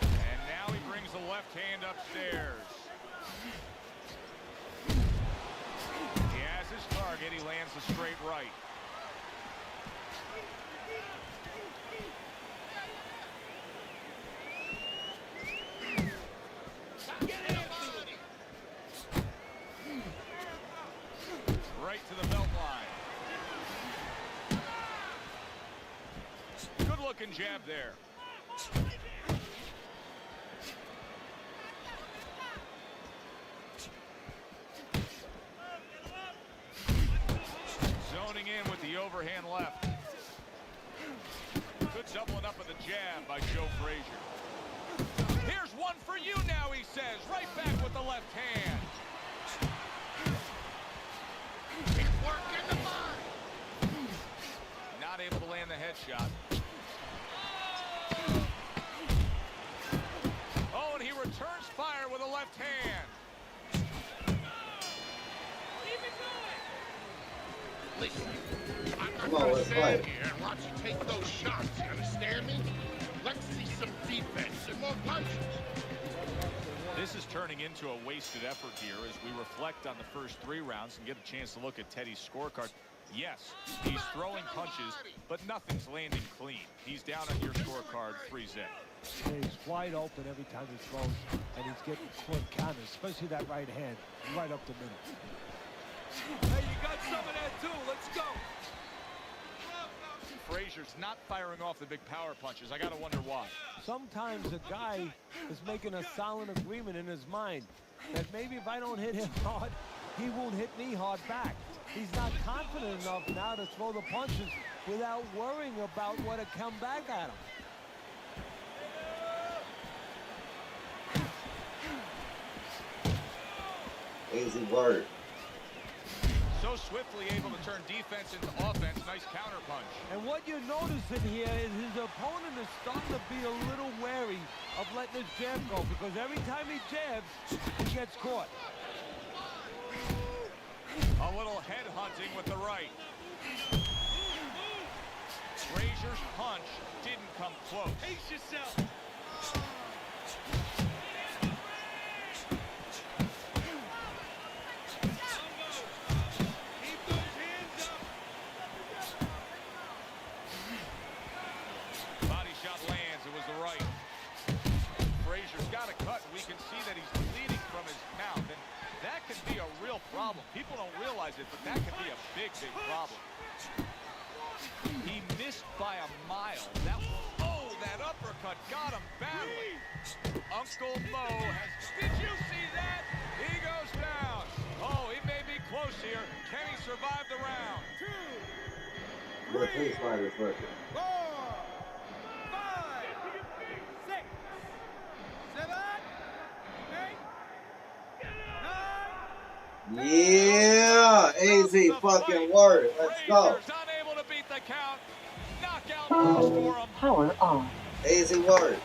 Speaker 3: And now he brings the left hand upstairs. He has his target. He lands a straight right. Right to the belt line. Good looking jab there. Zoning in with the overhand left. Good doubling up of the jab by Joe Frazier. Here's one for you now, he says. Right back with the left hand.
Speaker 5: Working the body.
Speaker 3: Not able to land the headshot. Oh, and he returns fire with a left hand.
Speaker 5: Listen, I'm
Speaker 1: Come
Speaker 5: not
Speaker 1: on,
Speaker 5: gonna
Speaker 1: let's
Speaker 5: stand
Speaker 1: fight.
Speaker 5: here and watch you take those shots. You understand me? Let's see some defense and more punches.
Speaker 3: This is turning into a wasted effort here as we reflect on the first 3 rounds and get a chance to look at Teddy's scorecard. Yes, he's throwing punches, but nothing's landing clean. He's down on your scorecard 3-0.
Speaker 4: Yeah, he's wide open every time he throws, and he's getting quick counters, especially that right hand, right up the middle.
Speaker 6: Hey, you got some of that too. Let's go.
Speaker 3: Frazier's not firing off the big power punches. I gotta wonder why.
Speaker 4: Sometimes a guy is making a silent agreement in his mind that maybe if I don't hit him hard, he won't hit me hard back. He's not confident enough now to throw the punches without worrying about what will come back at him.
Speaker 1: Easy word.
Speaker 3: So swiftly able to turn defense into offense. Nice counter punch.
Speaker 4: And what you're noticing here is his opponent is starting to be a little wary of letting his jab go, because every time he jabs, he gets caught.
Speaker 3: A little head hunting with the right. Frazier's punch didn't come close.
Speaker 6: Pace yourself.
Speaker 3: Body shot lands. It was the right. Frazier's got a cut. We can see that he's bleeding from his mouth, and that can be a real problem. People don't realize it, but that can be a big, big problem. He missed by a mile. That uppercut got him badly. Uncle Mo has... Did you see that? He goes down. Oh, he may be close here. Can he survive the round?
Speaker 1: Look, these fighters working.
Speaker 6: 4, 5, 6, 7, 8, 9.
Speaker 1: Yeah, easy fucking word. Let's go.
Speaker 3: Frazier's unable to beat the count. Knockout moves for him.
Speaker 2: Power on.
Speaker 1: Easy word.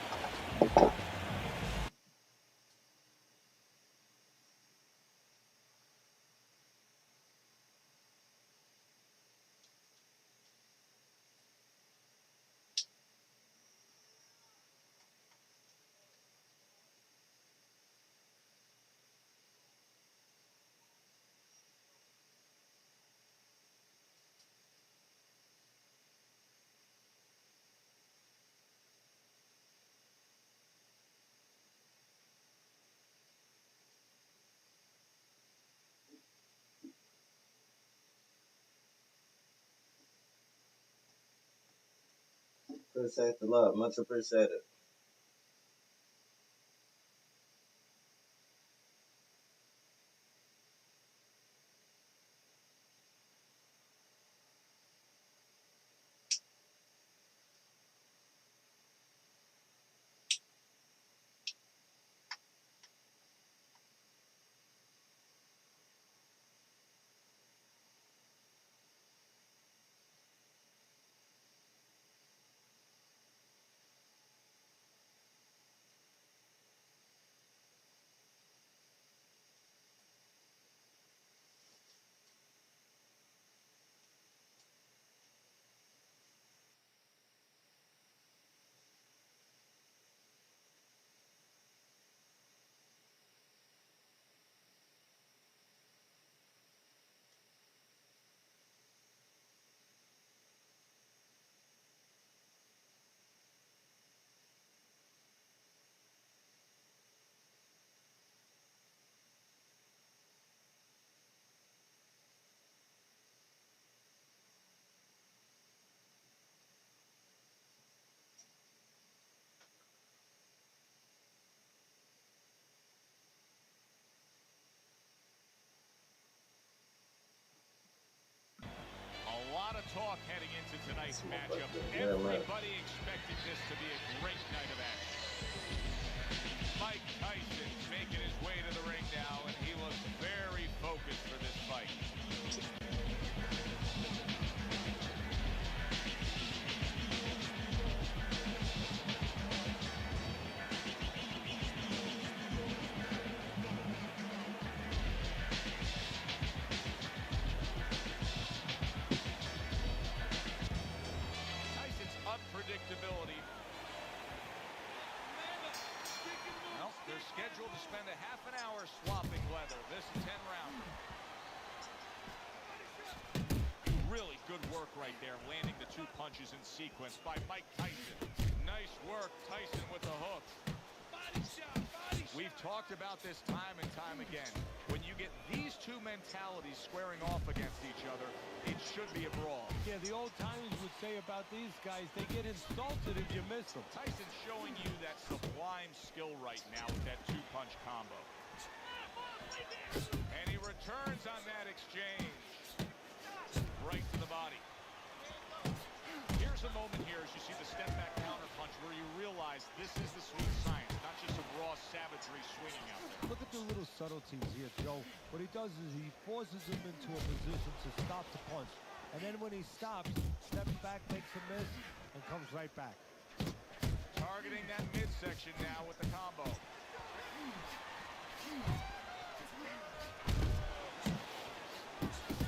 Speaker 1: Appreciate the love. Much appreciated.
Speaker 3: A lot of talk heading into tonight's matchup. Everybody expected this to be a great night of action. Mike Tyson making his way to the ring now, and he looks very focused for this fight. Unpredictability. Well, they're scheduled to spend a half an hour swapping leather. This 10-round. Really good work right there, landing the 2 punches in sequence by Mike Tyson. Nice work, Tyson with the hook. Body shot, body shot. We've talked about this time and time again. When you get these 2 mentalities squaring off against each other, it should be a brawl.
Speaker 4: Yeah, the old timers would say about these guys, they get insulted if you miss them.
Speaker 3: Tyson's showing you that sublime skill right now with that 2-punch combo. And he returns on that exchange. Right to the body. Here's a moment here as you see the step back counter punch where you realize this is the sweet science, not just some raw savagery swinging out there.
Speaker 4: Look at the little subtleties here, Joe. What he does is he forces him into a position to stop the punch. And then when he stops, steps back, takes a miss, and comes right back.
Speaker 3: Targeting that midsection now with the combo.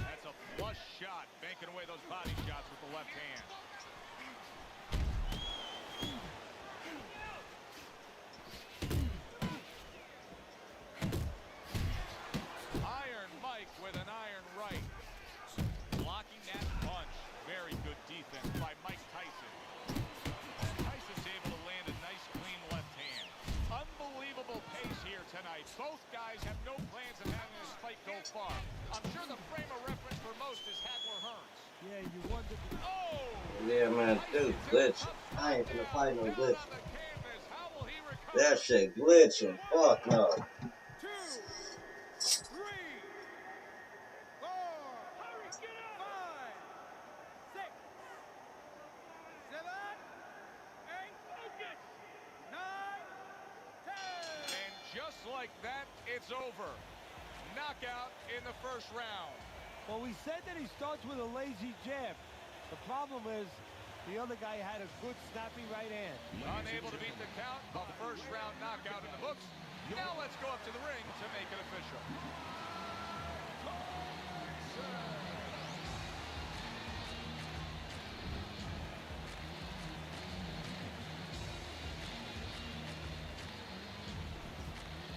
Speaker 3: That's a flush shot, banking away those body shots with the left hand. Iron Mike with an iron right. Blocking that punch. Very good defense by Mike Tyson. Tyson's able to land a nice, clean left hand. Unbelievable pace here tonight. Both guys have no plans of having this fight go far. I'm sure the frame of reference for most is Hagler Hearns.
Speaker 4: Yeah, you wonder.
Speaker 3: Oh!
Speaker 1: Yeah, man, dude, glitching. I ain't gonna fight no glitching. That shit glitching. Fuck no.
Speaker 6: 2, 3, 4, 5, 6, 7, 8, 9, 10.
Speaker 3: And just like that, it's over. Knockout in the first round.
Speaker 4: Well, we said that he starts with a lazy jab. The problem is the other guy had a good snappy right hand.
Speaker 3: Unable to beat the count, a first round knockout in the books. Now let's go up to the ring to make it official.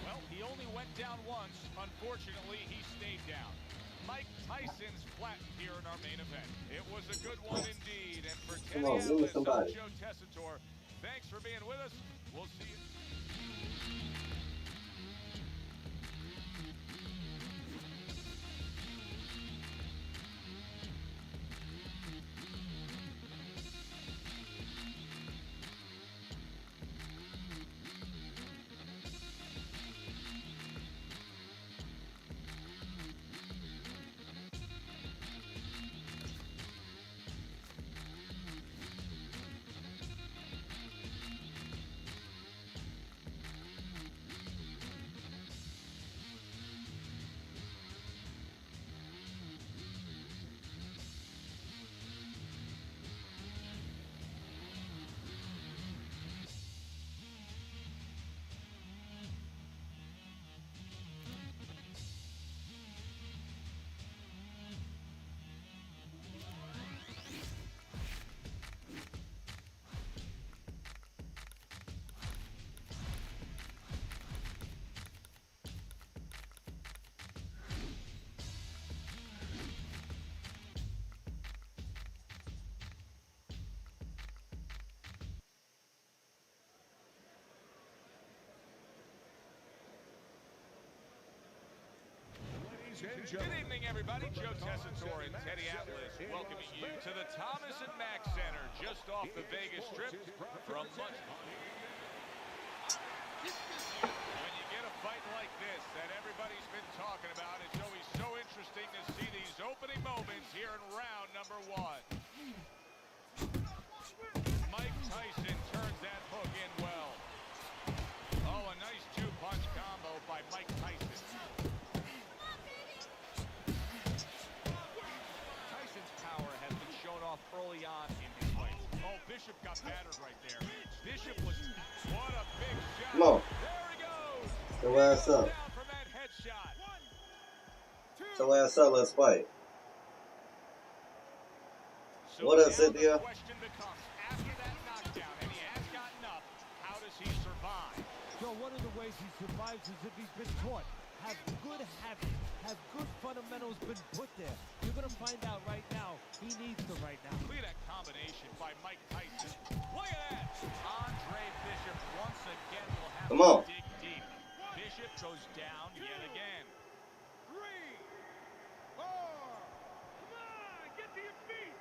Speaker 3: Well, he only went down once. Unfortunately, he stayed down. Mike Tyson's flattened here in our main event. It was a good one indeed. And for Teddy Atlas, I'm Joe Tessitore. Thanks for being with us. We'll see you. Good evening, everybody. Joe Tessitore and Teddy Atlas welcoming you to the Thomas and Mack Center, just off the Vegas Strip from much. When you get a fight like this that everybody's been talking about, it's always so interesting to see these opening moments here in round number 1. Mike Tyson turns that hook in well. Oh, a nice two-punch combo by Mike Tyson. Tyson's power has been shown off early on in his fight. Oh, Bishop got battered right there. Bishop was... What a big shot.
Speaker 1: Come on.
Speaker 3: There he goes.
Speaker 1: Show ass up.
Speaker 3: Down from that headshot.
Speaker 1: Show ass up. Let's fight.
Speaker 3: So
Speaker 1: What up,
Speaker 3: now
Speaker 1: Cynthia?
Speaker 3: the question becomes, after that knockdown, and he has gotten up, how does he survive?
Speaker 4: So one of the ways he survives is if he's been taught. Have good habits, have good fundamentals been put there. You're going to find out right now he needs them right now.
Speaker 3: Look at that combination by Mike Tyson. Look at that. Andre Bishop once again will have
Speaker 1: Come on.
Speaker 3: to dig deep. Bishop goes down yet again.
Speaker 6: 3, 4. Come on, get to your feet.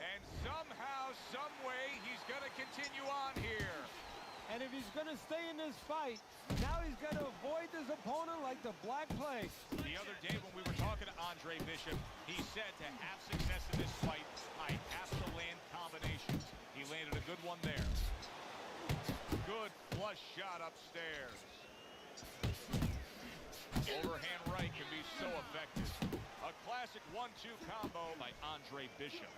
Speaker 3: And somehow, some way, he's going to continue on here.
Speaker 4: And if he's going to stay in this fight, now he's got to avoid this opponent like the Black Plague.
Speaker 3: The other day when we were talking to Andre Bishop, he said to have success in this fight, I have to land combinations. He landed a good one there. Good flush shot upstairs. Overhand right can be so effective. A classic 1-2 combo by Andre Bishop.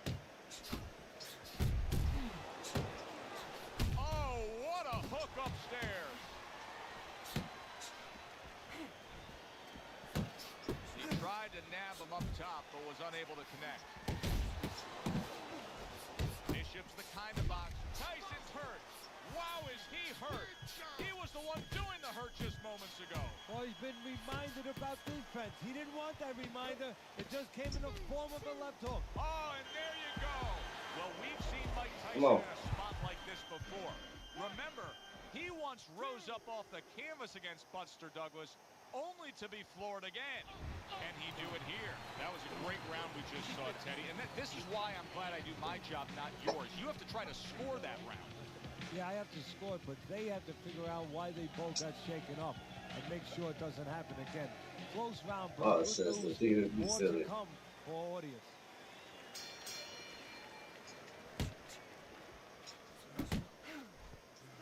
Speaker 3: Oh, what a hook upstairs. He tried to nab him up top, but was unable to connect. Bishop's the kind of boxer. Tyson's hurt. Wow, is he hurt? He was the one doing the hurt just moments ago.
Speaker 4: Well, he's been reminded about defense. He didn't want that reminder. It just came in the form of a left hook.
Speaker 3: Oh, and there you go. Well, we've seen Mike Tyson
Speaker 1: Come on.
Speaker 3: in a spot like this before. Remember, he once rose up off the canvas against Buster Douglas, only to be floored again. Can he do it here? That was a great round we just saw, Teddy. And this is why I'm glad I do my job, not yours. You have to try to score that round.
Speaker 4: Yeah, I have to score it, but they have to figure out why they both got shaken up and make sure it doesn't happen again. Close round,
Speaker 1: Oh,
Speaker 4: but
Speaker 1: it says the theater be
Speaker 4: more
Speaker 1: silly.
Speaker 4: to come for audience.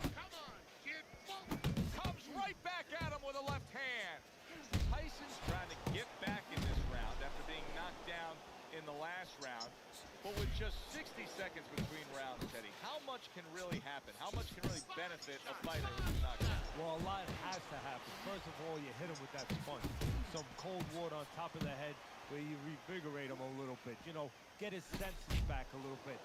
Speaker 6: Come on, kid.
Speaker 3: Comes right back at him with a left hand. Tyson's trying to get back in this round after being knocked down in the last round. But with just 60 seconds between rounds, Teddy, how much can really happen? How much can really benefit a fighter who's knocked out?
Speaker 4: Well, a lot has to happen. First of all, you hit him with that sponge. Some cold water on top of the head where you revigorate him a little bit. You know, get his senses back a little bit.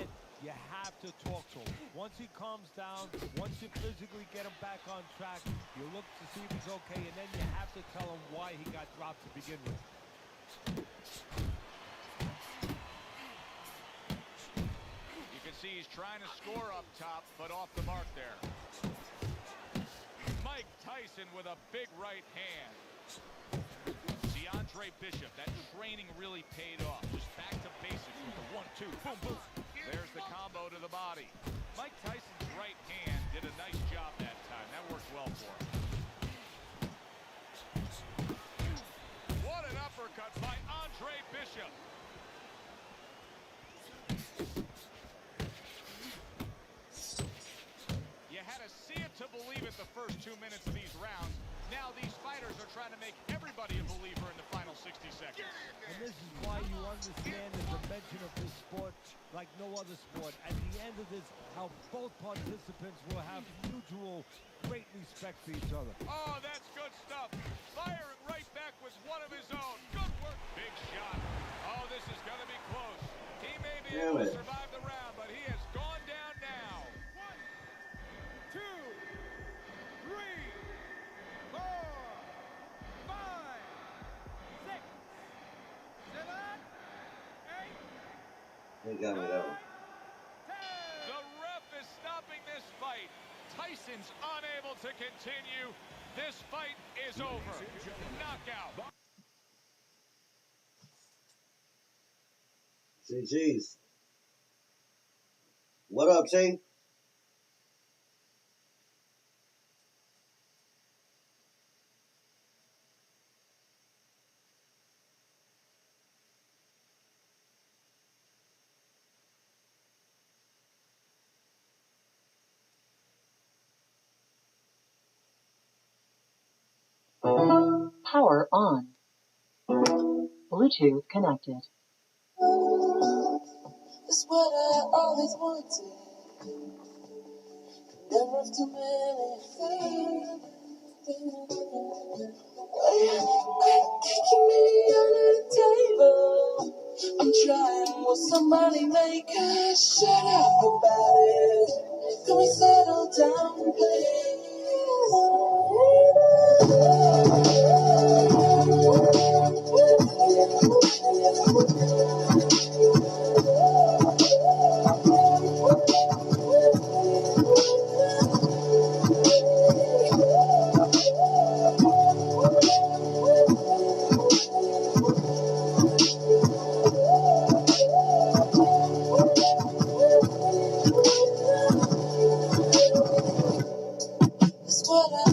Speaker 4: And you have to talk to him. Once he calms down, once you physically get him back on track, you look to see if he's okay, and then you have to tell him why he got dropped to begin with.
Speaker 3: You can see he's trying to score up top, but off the mark there. Mike Tyson with a big right hand. See, Andre Bishop, that training really paid off. Just back to basics with the 1-2, boom, boom. There's the combo to the body. Mike Tyson's right hand did a nice job that time. That worked well for him. What an uppercut by Andre Bishop. You had to see it to believe it the first 2 minutes of these rounds. Now these fighters are trying to make everybody a believer in the final 60 seconds.
Speaker 4: And this is why you understand the dimension of this sport like no other sport. At the end of this, how both participants will have mutual great respect for each other.
Speaker 3: Oh, that's good stuff. Firing right back with one of his own. Good work. Big shot. Oh, this is going to be close. He may be able to survive the round, but he has gone down now.
Speaker 6: 1, 2, 3, 4, 5, 6, 7, 8.
Speaker 1: He got me that one.
Speaker 3: The ref is stopping this fight. Tyson's unable to continue. This fight is over. Knockout.
Speaker 1: GG's. What up, T?
Speaker 2: Power on. Bluetooth connected.
Speaker 11: It's what I always wanted. Never too many things. Taking me under the table. I'm trying, will somebody make a shut up about it? Can we settle down, please? It's what I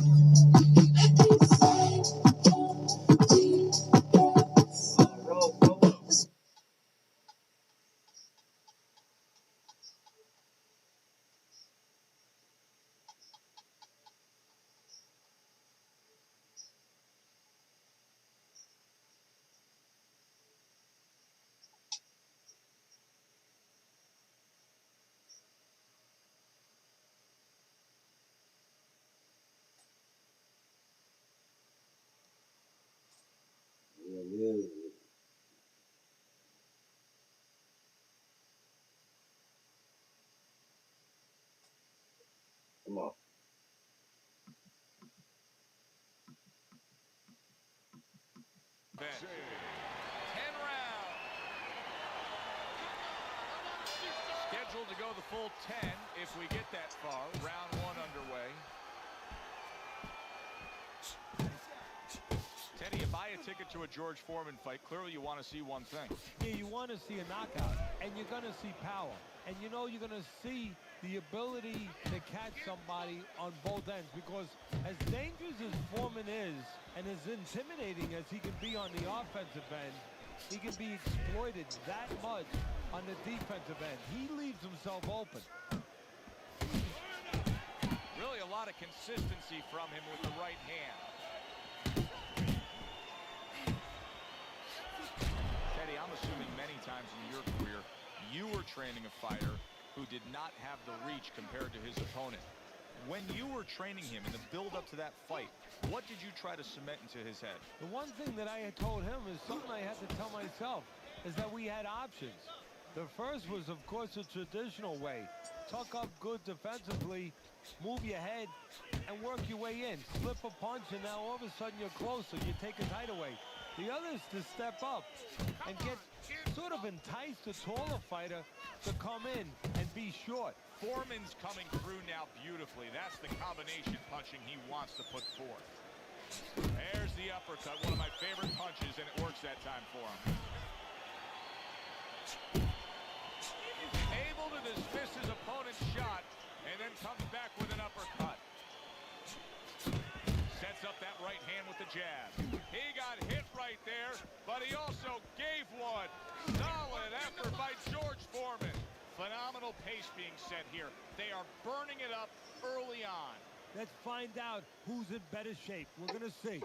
Speaker 1: Come on.
Speaker 3: Ben. 10 rounds. Scheduled to go the full 10 if we get that far. Round 1 underway. Teddy, you buy a ticket to a George Foreman fight. Clearly you want to see one thing.
Speaker 4: Yeah, you want to see a knockout, and you're going to see power. And you know you're going to see the ability to catch somebody on both ends, because as dangerous as Foreman is and as intimidating as he can be on the offensive end, he can be exploited that much on the defensive end. He leaves himself open.
Speaker 3: Really a lot of consistency from him with the right hand. Teddy, I'm assuming many times in your career you were training a fighter who did not have the reach compared to his opponent. When you were training him in the build-up to that fight, what did you try to cement into his head?
Speaker 4: The one thing that I had told him is something I had to tell myself, is that we had options. The first was, of course, a traditional way. Tuck up good defensively, move your head, and work your way in. Slip a punch, and now all of a sudden you're closer. You take his height away. The other is to step up and get sort of entice the taller fighter to come in and be short.
Speaker 3: Foreman's coming through now beautifully. That's the combination punching he wants to put forth. There's the uppercut, one of my favorite punches, and it works that time for him. Able to dismiss his opponent's shot, and then comes back with an uppercut. Sets up that right hand with the jab. He got hit right there, but he also gave one. Solid effort by George Foreman. Phenomenal pace being set here. They are burning it up early on.
Speaker 4: Let's find out who's in better shape. We're going to see.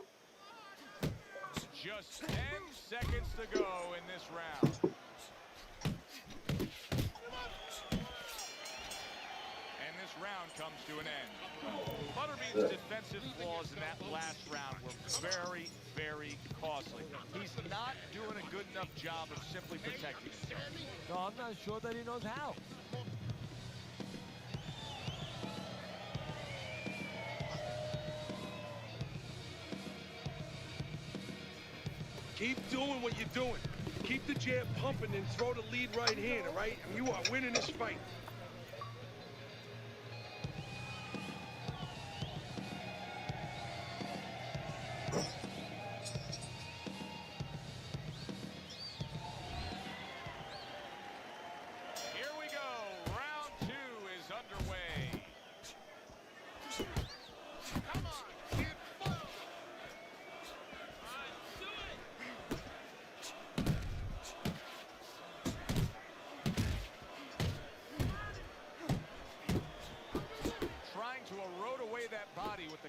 Speaker 3: Just 10 seconds to go in this round. And this round comes to an end. Butterbean's defensive flaws in that last round were very, very costly. He's not doing a good enough job of simply protecting himself.
Speaker 4: No, I'm not sure that he knows how.
Speaker 6: Keep doing what you're doing. Keep the jab pumping and throw the lead right hand, all right? And you are winning this fight.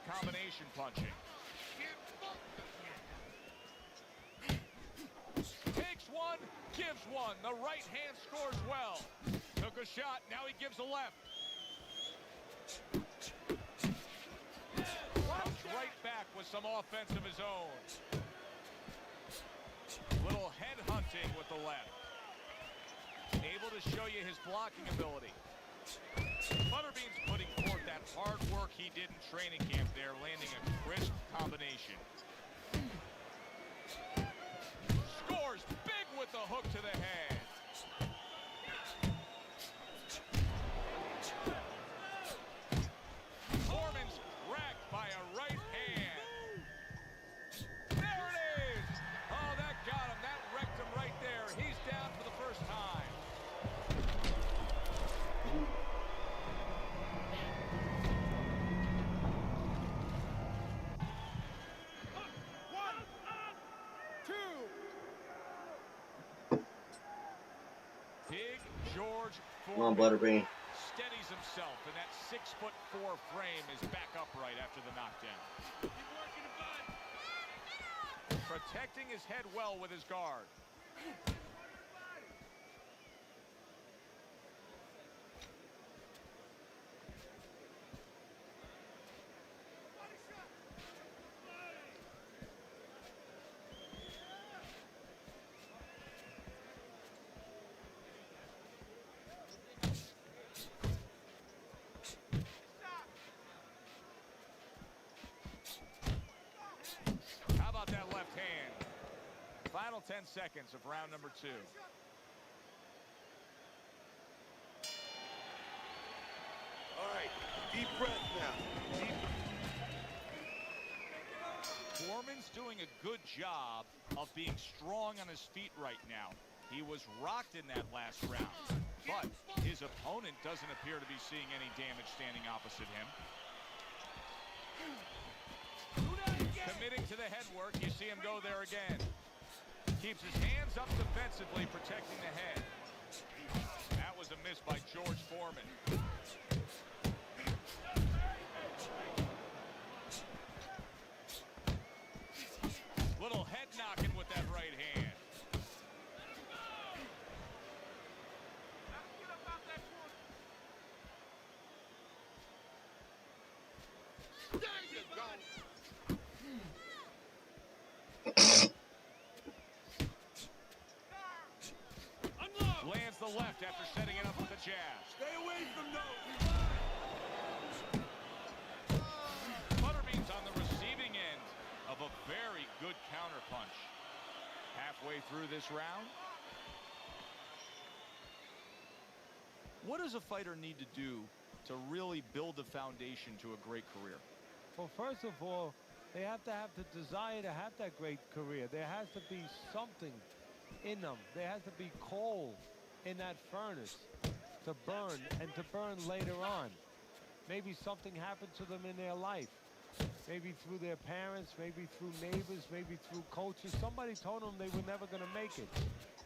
Speaker 3: combination punching. Takes one, gives one. The right hand scores well. Took a shot, now he gives a left. Comes right back with some offense of his own. Little head hunting with the left. Able to show you his blocking ability. Butterbean's putting forth that hard work he did in training camp there, landing a crisp combination. Scores big with the hook to the head. Foreman's cracked by a right hand. There it is! Oh, that got him. That wrecked him right there. He's down for the first time. Big George
Speaker 1: Come on,
Speaker 3: Foreman
Speaker 1: Butterbean.
Speaker 3: steadies himself, and that 6'4" frame is back upright after the knockdown. Protecting his head well with his guard. How about that left hand? Final 10 seconds of round number 2.
Speaker 6: All right, deep breath now.
Speaker 3: Foreman's doing a good job of being strong on his feet right now. He was rocked in that last round, but his opponent doesn't appear to be seeing any damage standing opposite him. Committing to the head work, you see him go there again. Keeps his hands up defensively, protecting the head. That was a miss by George Foreman. Little head knocking with that right hand.
Speaker 5: There you go.
Speaker 3: Lands the left after setting it up with a jab.
Speaker 6: Stay away from those.
Speaker 3: Butterbean's on the receiving end of a very good counterpunch. Halfway through this round. What does a fighter need to do to really build the foundation to a great career?
Speaker 4: Well, first of all, they have to have the desire to have that great career. There has to be something in them. There has to be coal in that furnace to burn, and to burn later on. Maybe something happened to them in their life. Maybe through their parents, maybe through neighbors, maybe through coaches. Somebody told them they were never going to make it.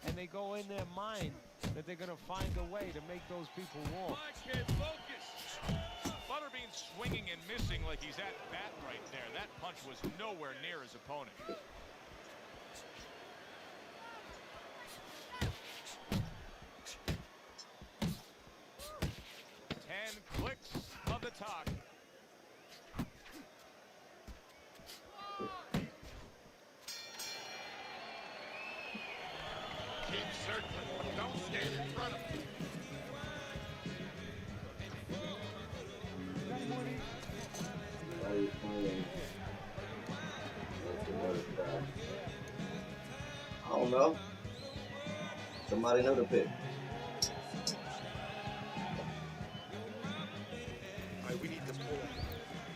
Speaker 4: And they go in their mind that they're going to find a way to make those people walk.
Speaker 6: I can't focus.
Speaker 3: Butterbean swinging and missing like he's at bat right there. That punch was nowhere near his opponent. Clicks of the talk.
Speaker 5: Keep circling. Don't stand in front of him.
Speaker 1: I don't know. Somebody know the pick.
Speaker 6: We need to pull.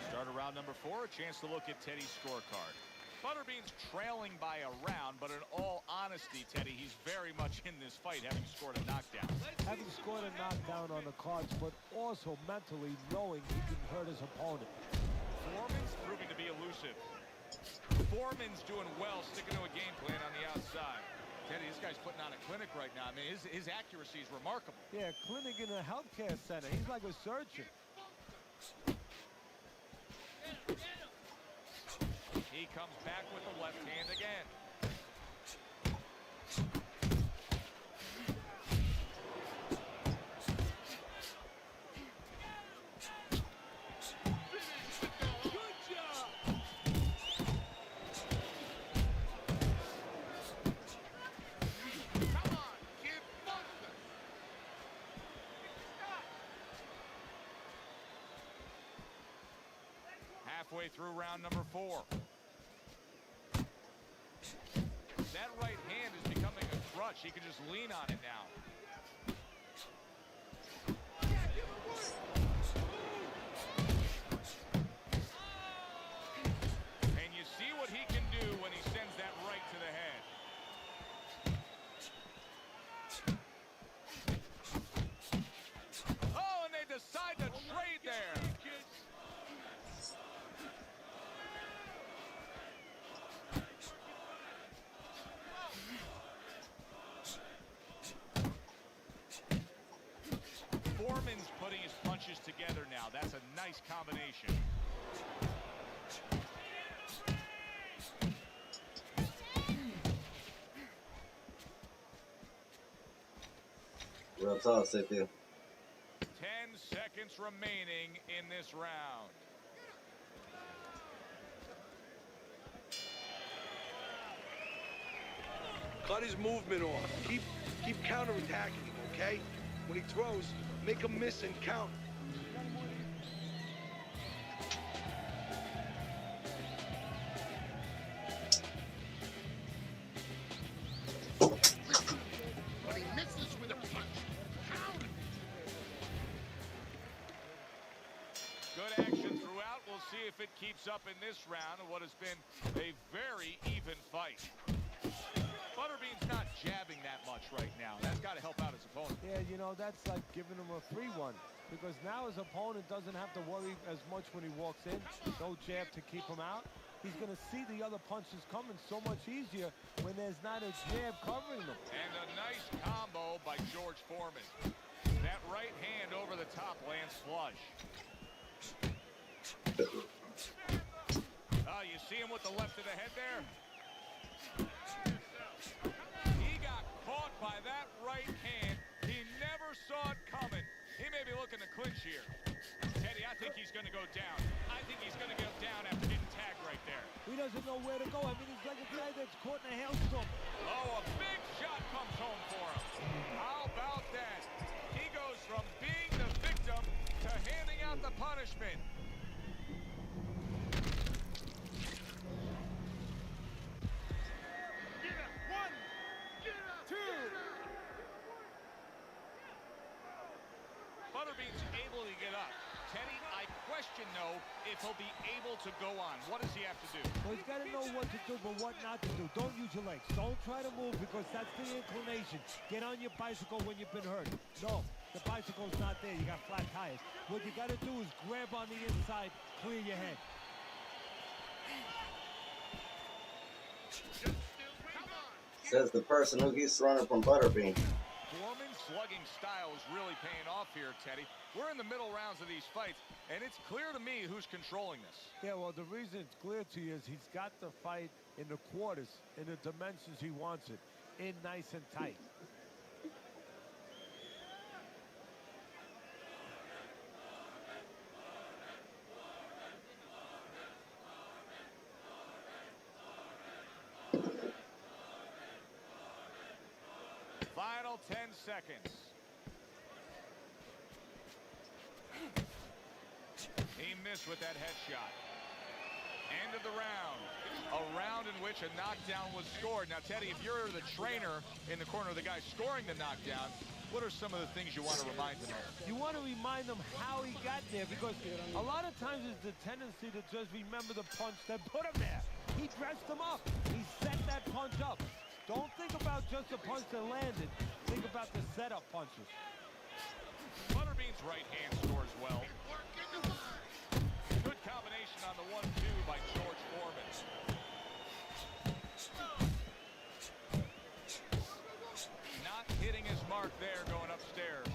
Speaker 3: Start of round number 4, a chance to look at Teddy's scorecard. Butterbean's trailing by a round, but in all honesty, Teddy, he's very much in this fight, having scored a knockdown.
Speaker 4: Having scored a knockdown on the cards, but also mentally knowing he can hurt his opponent.
Speaker 3: Foreman's proving to be elusive. Foreman's doing well, sticking to a game plan on the outside. Teddy, this guy's putting on a clinic right now. I mean, his accuracy is remarkable.
Speaker 4: Yeah, clinic in a healthcare center. He's like a surgeon.
Speaker 5: Get him.
Speaker 3: He comes back with the left hand again. Halfway through round number 4. That right hand is becoming a crutch. He can just lean on it now. And you see what he can do when he sends that right to the head. Oh, and they decide to trade there. Foreman's putting his punches together now. That's a nice combination.
Speaker 1: Real talk, Cynthia.
Speaker 3: 10 seconds remaining in this round.
Speaker 6: Cut his movement off. Keep counterattacking him, okay? When he throws, make him miss and count.
Speaker 5: But he misses with a punch. Count it.
Speaker 3: Good action throughout. We'll see if it keeps up in this round of what has been a very even fight. Butterbean's not jabbing that much right now. That's got to help out his opponent.
Speaker 4: Yeah, you know, that's like giving him a free one. Because now his opponent doesn't have to worry as much when he walks in. No jab to keep him out. He's going to see the other punches coming so much easier when there's not a jab covering them.
Speaker 3: And a nice combo by George Foreman. That right hand over the top lands flush. You see him with the left of the head there? He got caught by that right hand. He never saw it coming. He may be looking to clinch here. Teddy, I think he's going to go down. I think he's going to go down after getting tagged right there.
Speaker 4: He doesn't know where to go. I mean, he's like a guy that's caught in a hailstorm.
Speaker 3: Oh, a big shot comes home for him. How about that? He goes from being the victim to handing out the punishment. Butterbean's able to get up. Teddy, I question, though, if he'll be able to go on. What does he have to do?
Speaker 4: Well, he's got to know what to do, but what not to do. Don't use your legs. Don't try to move because that's the inclination. Get on your bicycle when you've been hurt. No, the bicycle's not there. You got flat tires. What you got to do is grab on the inside, clear your head.
Speaker 1: Says the person who keeps running from Butterbean.
Speaker 3: Foreman's slugging style is really paying off here, Teddy. We're in the middle rounds of these fights, and it's clear to me who's controlling this.
Speaker 4: Yeah, well, the reason it's clear to you is he's got the fight in the quarters, in the dimensions he wants it, in nice and tight.
Speaker 3: Final 10 seconds. He missed with that headshot. End of the round. A round in which a knockdown was scored. Now, Teddy, if you're the trainer in the corner of the guy scoring the knockdown, what are some of the things you want to remind him of?
Speaker 4: You want to remind him how he got there because a lot of times it's the tendency to just remember the punch that put him there. He dressed him up. He set that punch up. Don't think about just the punch that landed. Think about the setup punches.
Speaker 3: Butterbean's right hand scores well. Good combination on the 1-2 by George Foreman. Not hitting his mark there going upstairs.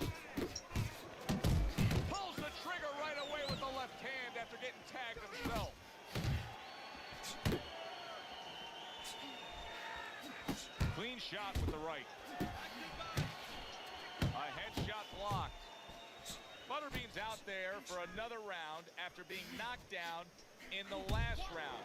Speaker 3: Pulls the trigger right away with the left hand after getting tagged himself. Clean shot with the right. A headshot blocked. Butterbean's out there for another round after being knocked down in the last round.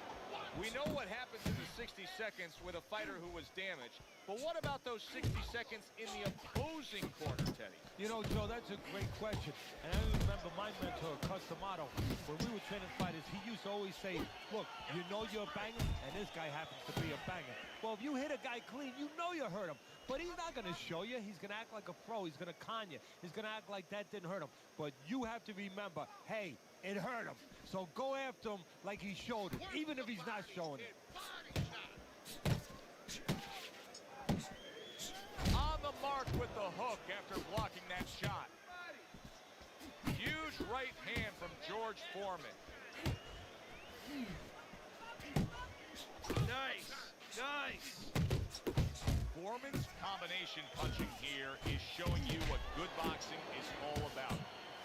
Speaker 3: We know what happens in the 60 seconds with a fighter who was damaged, but what about those 60 seconds in the opposing corner, Teddy?
Speaker 4: You know, Joe, that's a great question. And I remember my mentor, Cus D'Amato, when we were training fighters, he used to always say, look, you know you're a banger, and this guy happens to be a banger. Well, if you hit a guy clean, you know you hurt him. But he's not going to show you. He's going to act like a pro. He's going to con you. He's going to act like that didn't hurt him. But you have to remember, hey, it hurt him. So go after him like he showed it, even if he's not showing it.
Speaker 3: On the mark with the hook after blocking that shot. Huge right hand from George Foreman.
Speaker 6: Nice, nice.
Speaker 3: Foreman's combination punching here is showing you what good boxing is all about.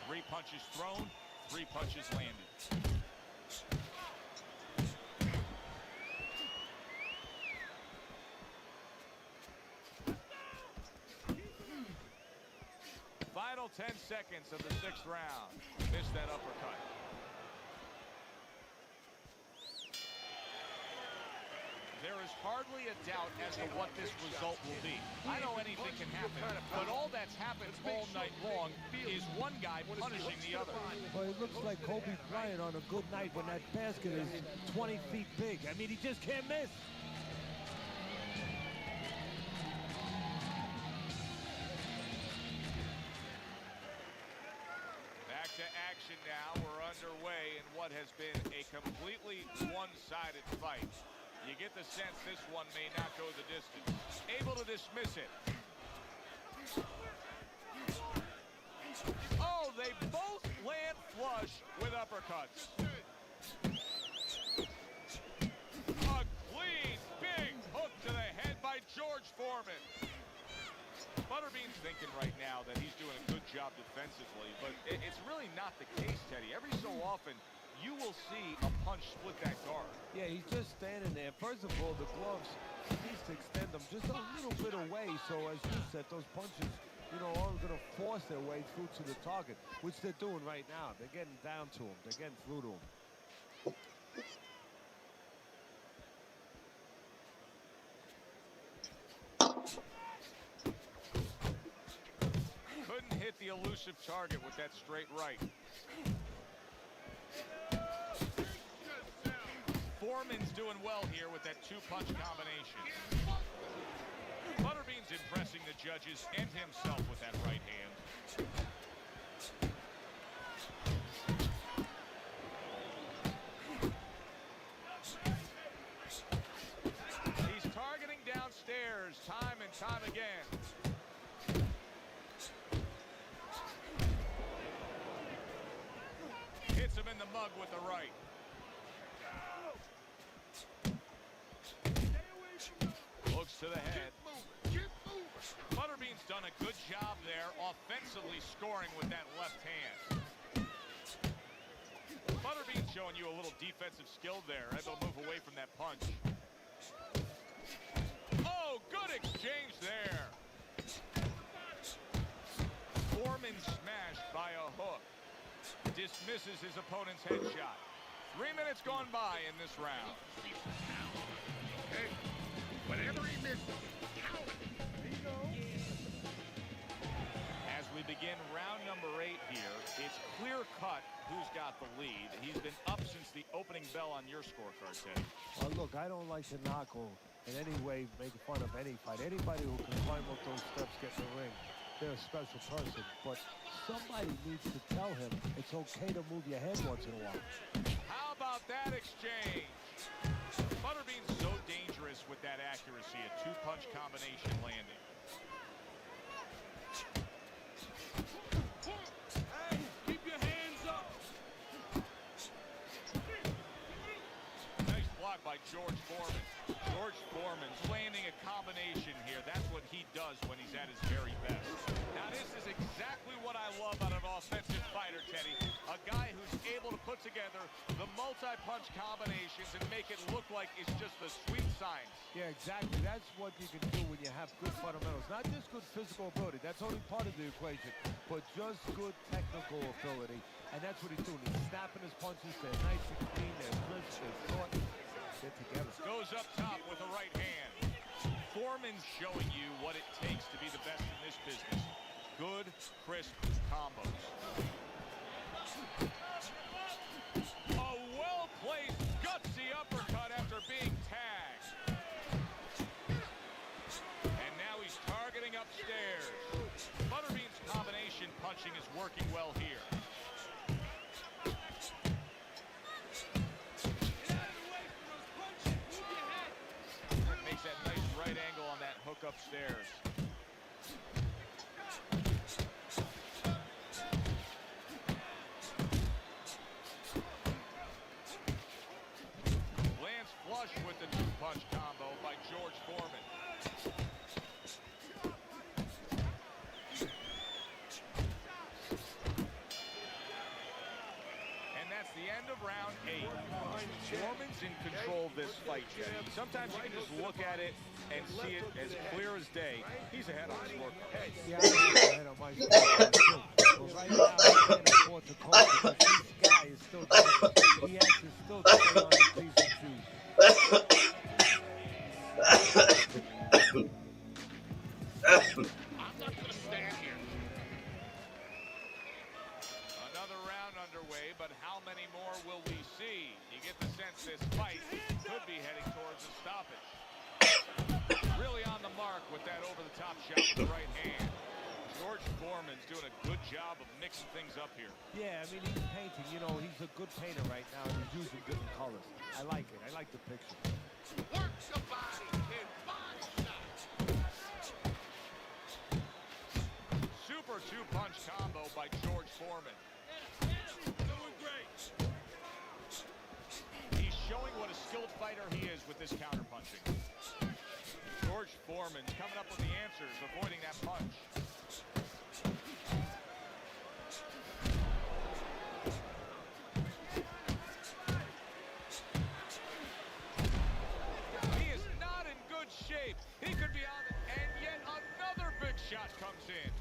Speaker 3: 3 punches thrown, 3 punches landed. Final 10 seconds of the 6th round. Missed that uppercut. There is hardly a doubt as to what this result will be. I know anything can happen, but all that's happened all night long is one guy punishing the other.
Speaker 4: Well, it looks like Kobe Bryant on a good night when that basket is 20 feet big. I mean, he just can't miss.
Speaker 3: Back to action now. We're underway in what has been a completely one-sided fight. You get the sense this one may not go the distance. Able to dismiss it. Oh, they both land flush with uppercuts. A clean, big hook to the head by George Foreman. Butterbean's thinking right now that he's doing a good job defensively, but it's really not the case, Teddy. Every so often, you will see a punch split that guard.
Speaker 4: Yeah, he's just standing there. First of all, the gloves, he needs to extend them just a little bit away. So as you said, those punches, you know, are going to force their way through to the target, which they're doing right now. They're getting down to him. They're getting through to him.
Speaker 3: Couldn't hit the elusive target with that straight right. Foreman's doing well here with that 2-punch combination. Butterbean's impressing the judges and himself with that right hand. He's targeting downstairs time and time again. Hits him in the mug with the right. Looks to the head. Butterbean's done a good job there offensively scoring with that left hand. Butterbean's showing you a little defensive skill there, able to move away from that punch. Oh, good exchange there. Foreman smashed by a hook. Dismisses his opponent's headshot. 3 minutes gone by in this round.
Speaker 5: Hey, whatever he misses, count it.
Speaker 3: As we begin round number 8 here, it's clear cut who's got the lead. He's been up since the opening bell on your scorecard, Teddy.
Speaker 4: Well, look, I don't like to knock or in any way make fun of any fight. Anybody who can climb up those steps, get in the ring, they're a special person. But somebody needs to tell him it's okay to move your head once in a while.
Speaker 3: How about that exchange? Butterbean's so dangerous with that accuracy, a 2-punch combination landing.
Speaker 6: Hey, keep your hands up.
Speaker 3: Nice block by George Foreman. George Foreman's landing a combination here. That's what he does when he's at his very best. Now, this is exactly what I love out of an offensive fighter, Teddy. A guy who's able to put together the multi-punch combinations and make it look like it's just the sweet science.
Speaker 4: Yeah, exactly. That's what you can do when you have good fundamentals. Not just good physical ability. That's only part of the equation. But just good technical ability. And that's what he's doing. He's snapping his punches. They're nice and clean. They're crisp. They're short. They're together.
Speaker 3: Goes up top with a right hand. Foreman's showing you what it takes to be the best in this business. Good, crisp combos. A well-placed, gutsy uppercut after being tagged. And now he's targeting upstairs. Butterbean's combination punching is working well here. Makes that nice right angle on that hook upstairs. Lands flush with the two-punch combo by George Foreman. And that's the end of round 8. Foreman's in control of this fight, Jay. Sometimes you can just look at it and see it as clear as day. He's ahead on his workout.
Speaker 4: Yeah, I'm ahead on my scorecard, too. But right now, I can't afford to call because this guy is still dangerous. He has to still stay on his P's and Q's.
Speaker 5: I'm not gonna stand here.
Speaker 3: Another round underway, but how many more will we see? You get the sense this fight could be heading towards a stoppage. Really on the mark with that over-the-top shot with the right hand. George Foreman's doing a good job of mixing things up here.
Speaker 4: Yeah, I mean, he's painting. You know, he's a good painter right now, and he's using different colors. I like it. I like the picture.
Speaker 5: Work the body, kid. Body shot.
Speaker 3: Super two-punch combo by George Foreman.
Speaker 5: Doing great.
Speaker 3: He's showing what a skilled fighter he is with this counterpunching. George Foreman's coming up with the answers, avoiding that punch. He is not in good shape. He could be on, and yet another big shot comes in.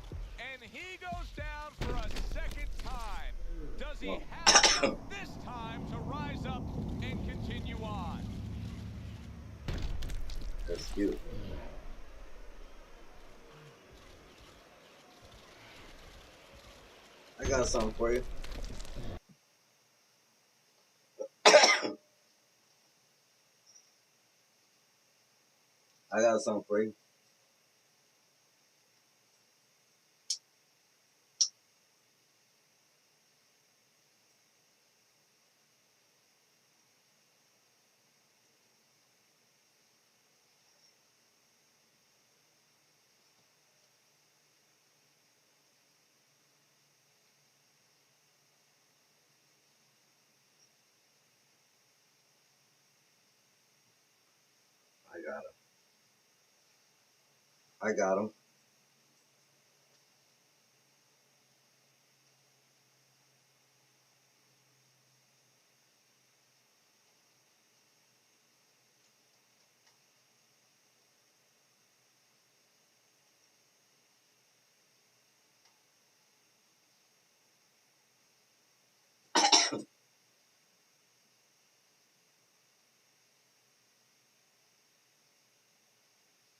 Speaker 3: And he goes down for a second time. Does he have enough this time to rise up and continue on?
Speaker 1: That's cute. I got something for you. I got something for you. I got him. I got him.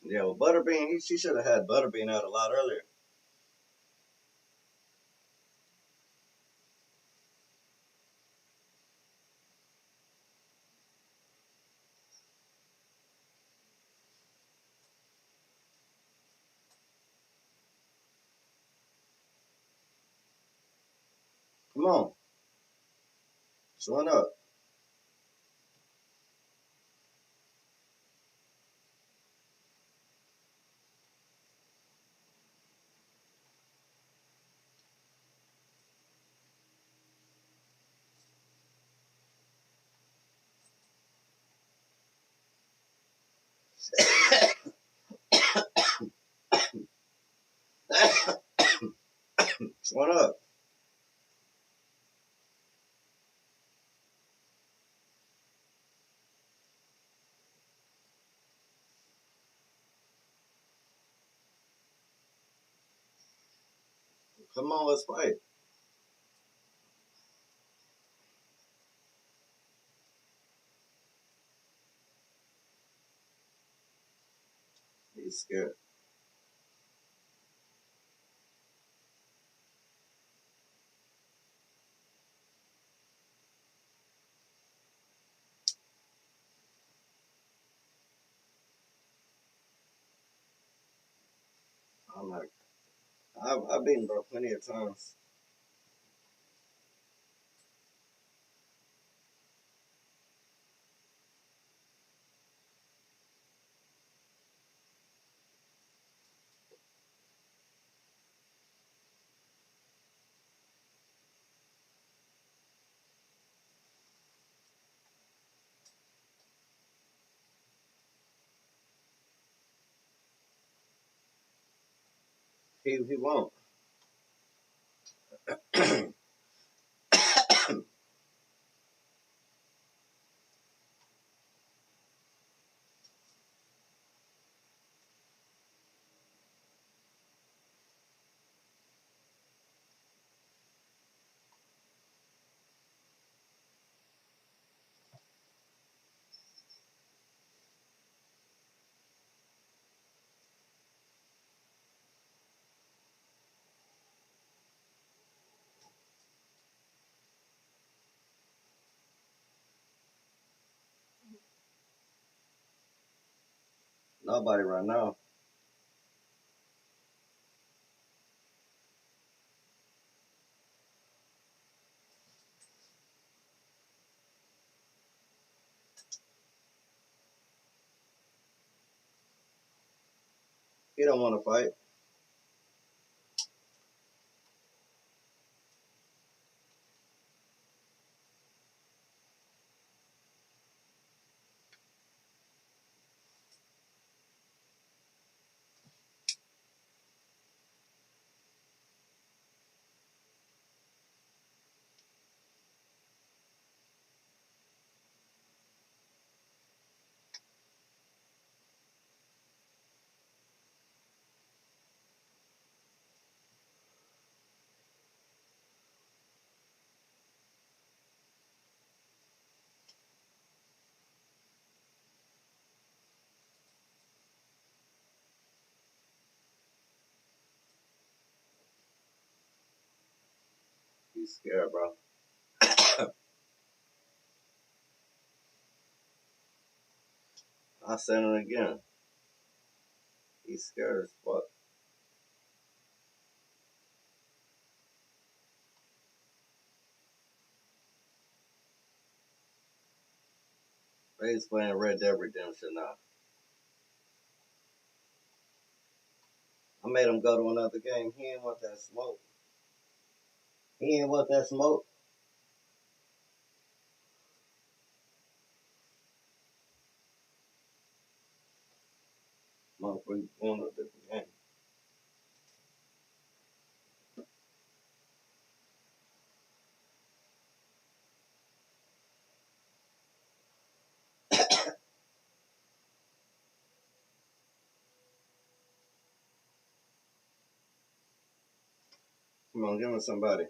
Speaker 1: Yeah, well, Butterbean, she should have had Butterbean out a lot earlier. Come on. Join up. What up? Come on, let's fight. He's scared. I'm like, I've beaten bro plenty of times. He won't. Nobody right now. He don't want to fight. He's scared, bro. I said it again. He's scared as fuck. He's playing Red Dead Redemption now. I made him go to another game. He ain't want that smoke. He ain't want that smoke. Motherfucker going to a different game. Come on, give him somebody.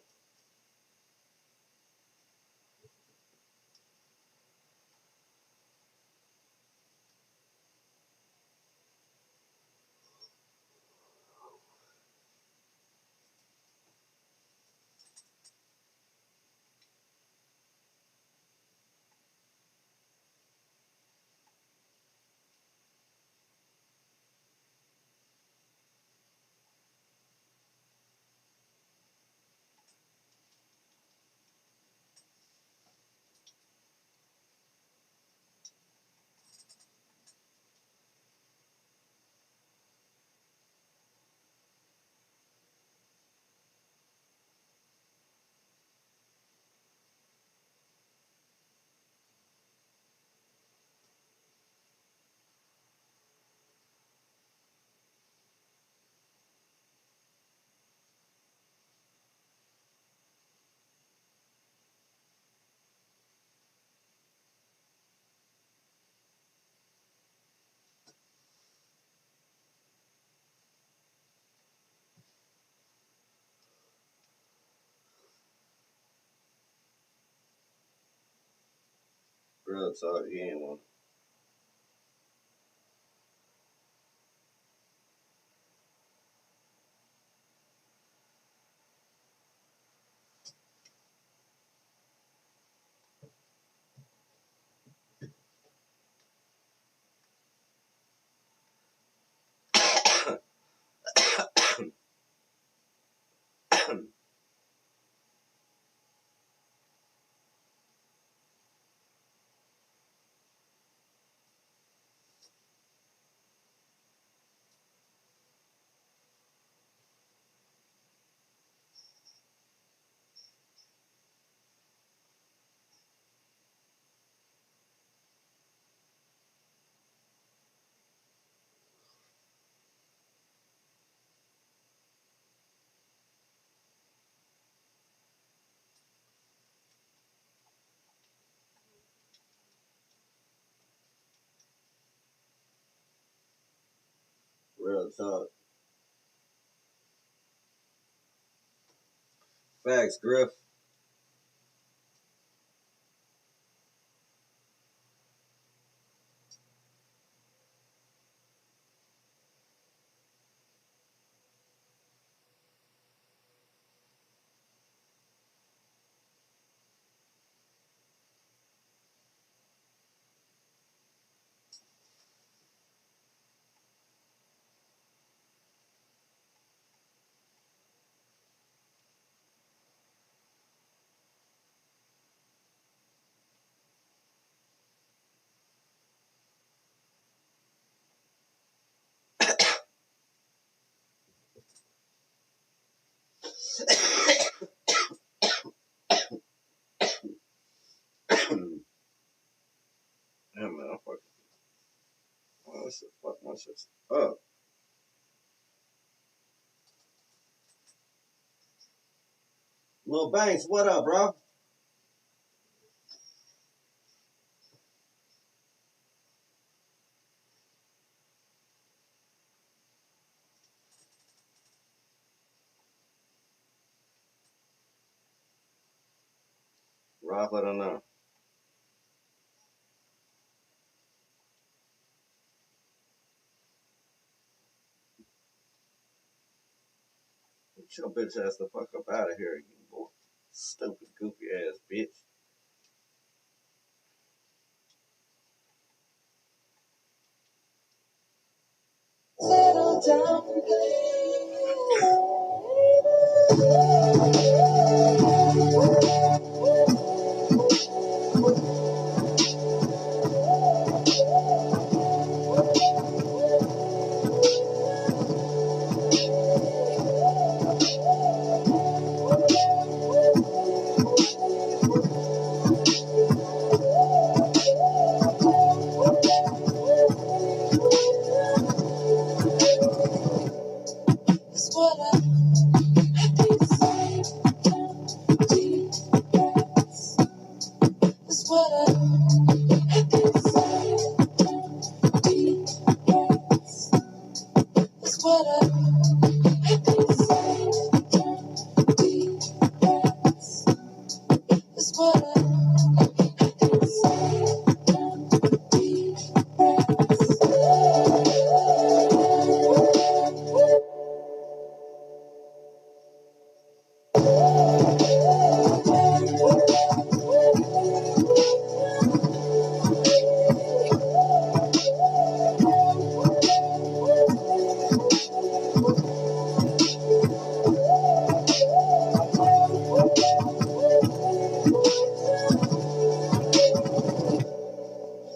Speaker 1: Real talk, he ain't one. Real talk. Facts, Griff. Damn, man, I'm fucking. Oh, that shit, fuck my shit up. Lil Banks, what up, bro? Rob, I don't know. Get your bitch ass the fuck up out of here, you boy. Stupid, goofy ass bitch.
Speaker 11: Settle down, That's what I decide. Deep breaths. That's what I decide. Deep breaths. That's what I decide. Deep breaths. That's what I decide. Deep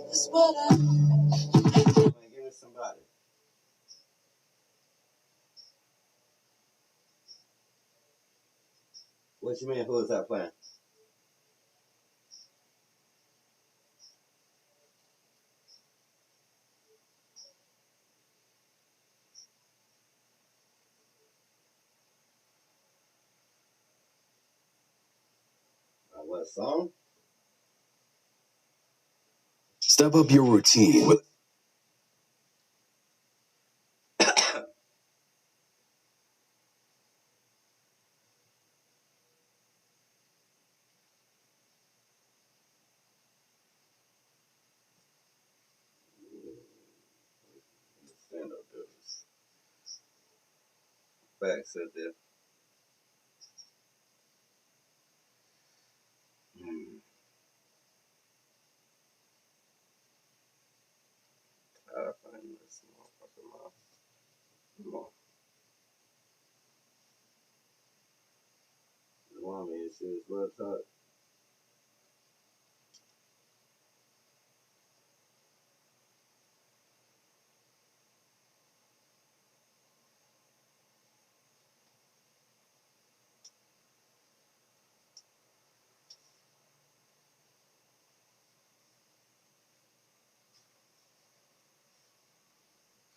Speaker 11: That's what I
Speaker 1: Give me somebody. What you mean, who is that playing? What song?
Speaker 10: Step up your routine with
Speaker 1: Facts out there. I'll find this motherfucker mouth. Come on. You want me to see his website?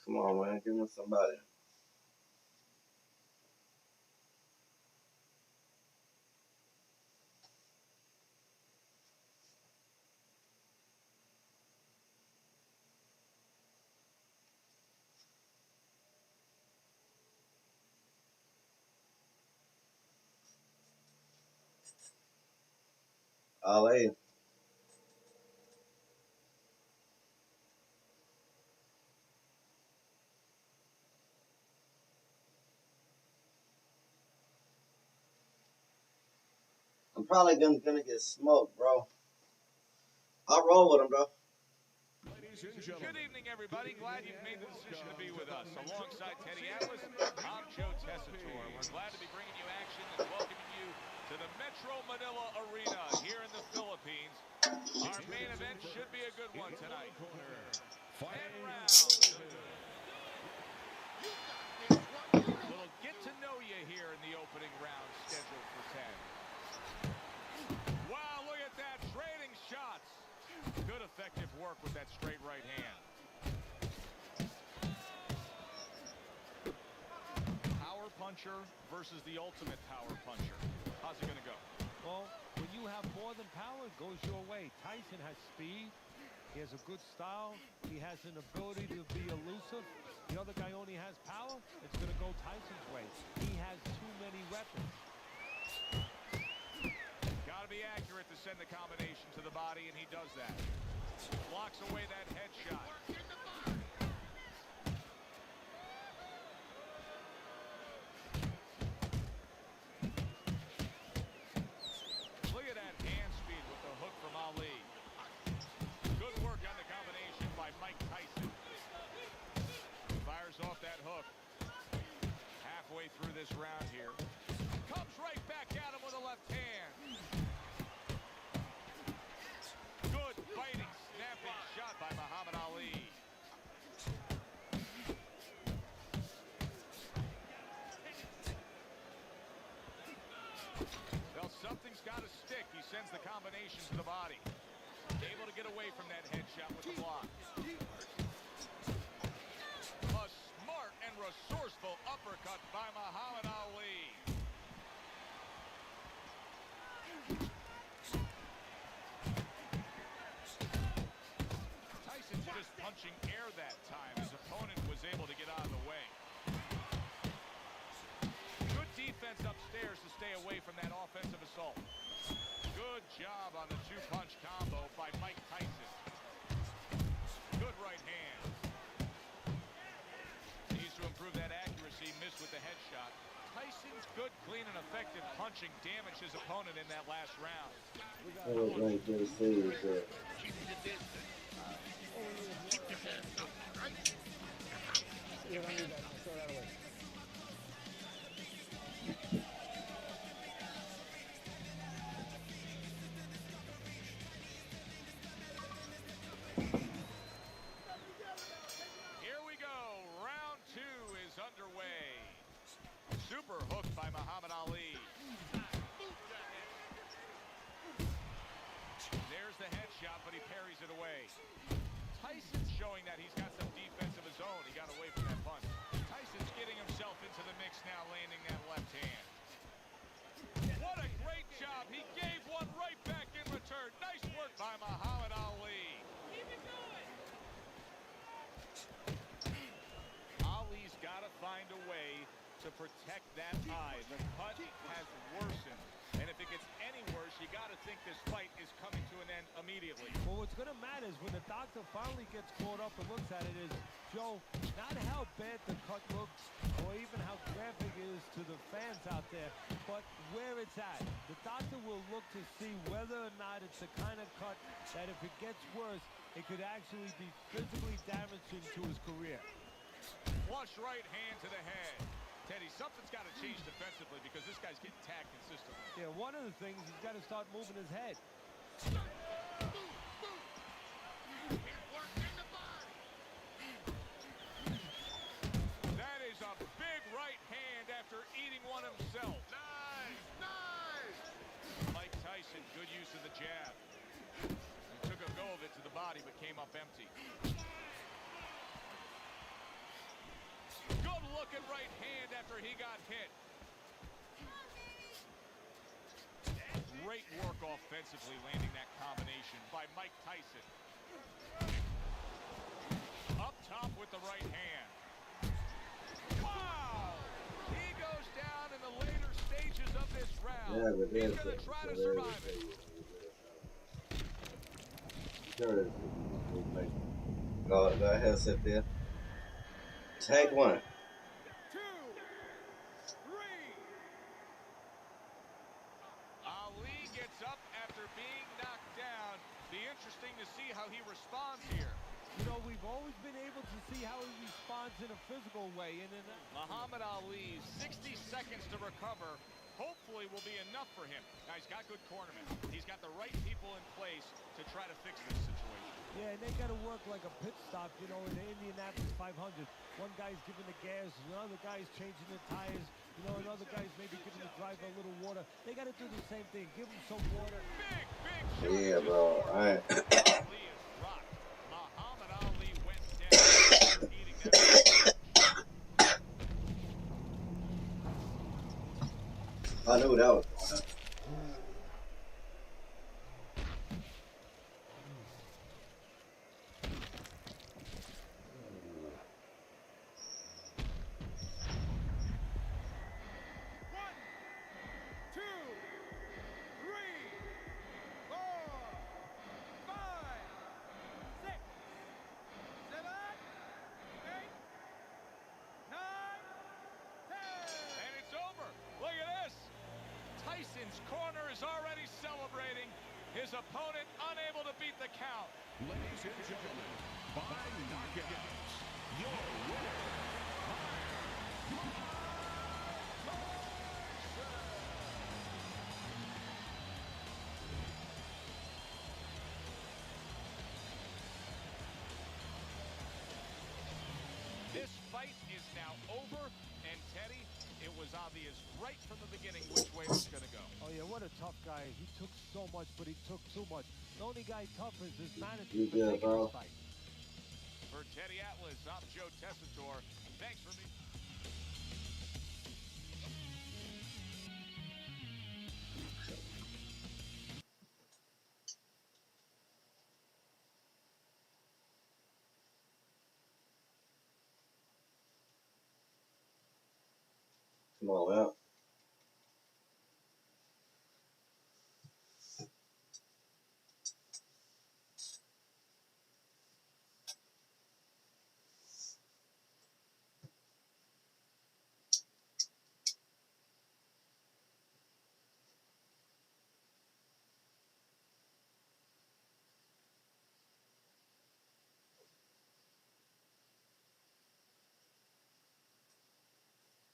Speaker 1: Come on, man. Give me somebody. Ali. I'm probably gonna get smoked, bro. I'll roll with him, bro.
Speaker 3: Good evening, everybody. Glad you've made the decision to be with us. Alongside Teddy Atlas, I'm Joe Tessitore. We're glad to be bringing you action and welcoming you to the Metro Manila Arena here in the Philippines. Our main event should be a good one tonight. 10 rounds. Little get to know you here in the opening round scheduled for 10. Wow, look at that. Trading shots. Good effective work with that straight right hand. Power puncher versus the ultimate power puncher. How's it going to go?
Speaker 4: Well, when you have more than power, it goes your way. Tyson has speed. He has a good style. He has an ability to be elusive. The other guy only has power. It's going to go Tyson's way. He has too many weapons.
Speaker 3: Got to be accurate to send the combination to the body, and he does that. Blocks away that headshot. Look at that hand speed with the hook from Ali. Good work on the combination by Mike Tyson. Fires off that hook. Halfway through this round here. Comes right back at him with a left hand. Good fighting, snapping shot by Muhammad Ali. Well, something's got to stick. He sends the combination to the body. Able to get away from that headshot with the block. A smart and resourceful uppercut by Muhammad Ali. Tyson's just punching air that time. His opponent was able to get out of the way. Good defense upstairs to stay away from that offensive assault. Good job on the two-punch combo by Mike Tyson. Good right hand. Needs to improve that accuracy. Missed with the headshot. Tyson's good, clean, and effective punching damaged his opponent in that last round. Here we go. Round 2 is underway. Super hook by Muhammad Ali. There's the headshot, but he parries it away. Tyson's showing that he's got some defense of his own. He got away from that punch. Tyson's getting himself into the mix now, landing that left hand. What a great job. He gave one right back in return. Nice work by Muhammad Ali. Keep it going. Ali's got to find a way to protect that eye. The cut has worsened. And if it gets any worse, you got to think this fight is coming to an end immediately.
Speaker 4: Well, what's going to matter is when the doctor finally gets caught up and looks at it is, Joe, not how bad the cut looks or even how graphic it is fans out there, but where it's at. The doctor will look to see whether or not it's the kind of cut that if it gets worse, it could actually be physically damaging to his career.
Speaker 3: Flush right hand to the head. Teddy, something's got to change defensively because this guy's getting tagged consistently.
Speaker 4: Yeah, one of the things, he's got to start moving his head.
Speaker 3: That is a big right hand after eating one himself.
Speaker 5: Nice, nice.
Speaker 3: Mike Tyson, good use of the jab. He took a go of it to the body, but came up empty. Good looking right hand after he got hit. Great work offensively landing that combination by Mike Tyson. Up top with the right hand. Wow! He goes down in the later stages of this round.
Speaker 1: Yeah, but
Speaker 3: He's going to try to survive it.
Speaker 1: Go ahead, sit there. Take one.
Speaker 3: 2, 3. Ali gets up after being knocked down. Be interesting to see how he responds here.
Speaker 4: You know, we've always been able to see how he responds in a physical way. And
Speaker 3: Muhammad Ali, 60 seconds to recover. Hopefully will be enough for him. Now, he's got good cornermen. He's got the right people in place to try to fix this situation.
Speaker 4: yeah, and they got to work like a pit stop, you know, in the Indianapolis 500. One guy's giving the gas, another guy's changing the tires, you know, another guy's maybe giving the driver a little water. They got to do the same thing. Give him some water.
Speaker 3: Big
Speaker 1: Yeah, bro. All right.
Speaker 3: Ali is rocked. Muhammad Ali went down after eating that.
Speaker 1: I knew that was going on.
Speaker 3: Tyson's corner is already celebrating. His opponent unable to beat the count.
Speaker 9: Ladies and gentlemen, by knockout, your winner,
Speaker 3: This fight is now over, and Teddy, it was obvious right from the beginning which way it was going to go.
Speaker 4: Oh, yeah, what a tough guy. He took so much, but he took too much. The only guy tough is his manager
Speaker 1: You
Speaker 4: for
Speaker 1: good,
Speaker 4: taking
Speaker 1: bro?
Speaker 4: this fight.
Speaker 3: For Teddy Atlas, I'm Joe Tessitore. Thanks for me.
Speaker 1: Come on out.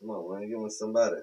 Speaker 1: Come on, man. Give me somebody.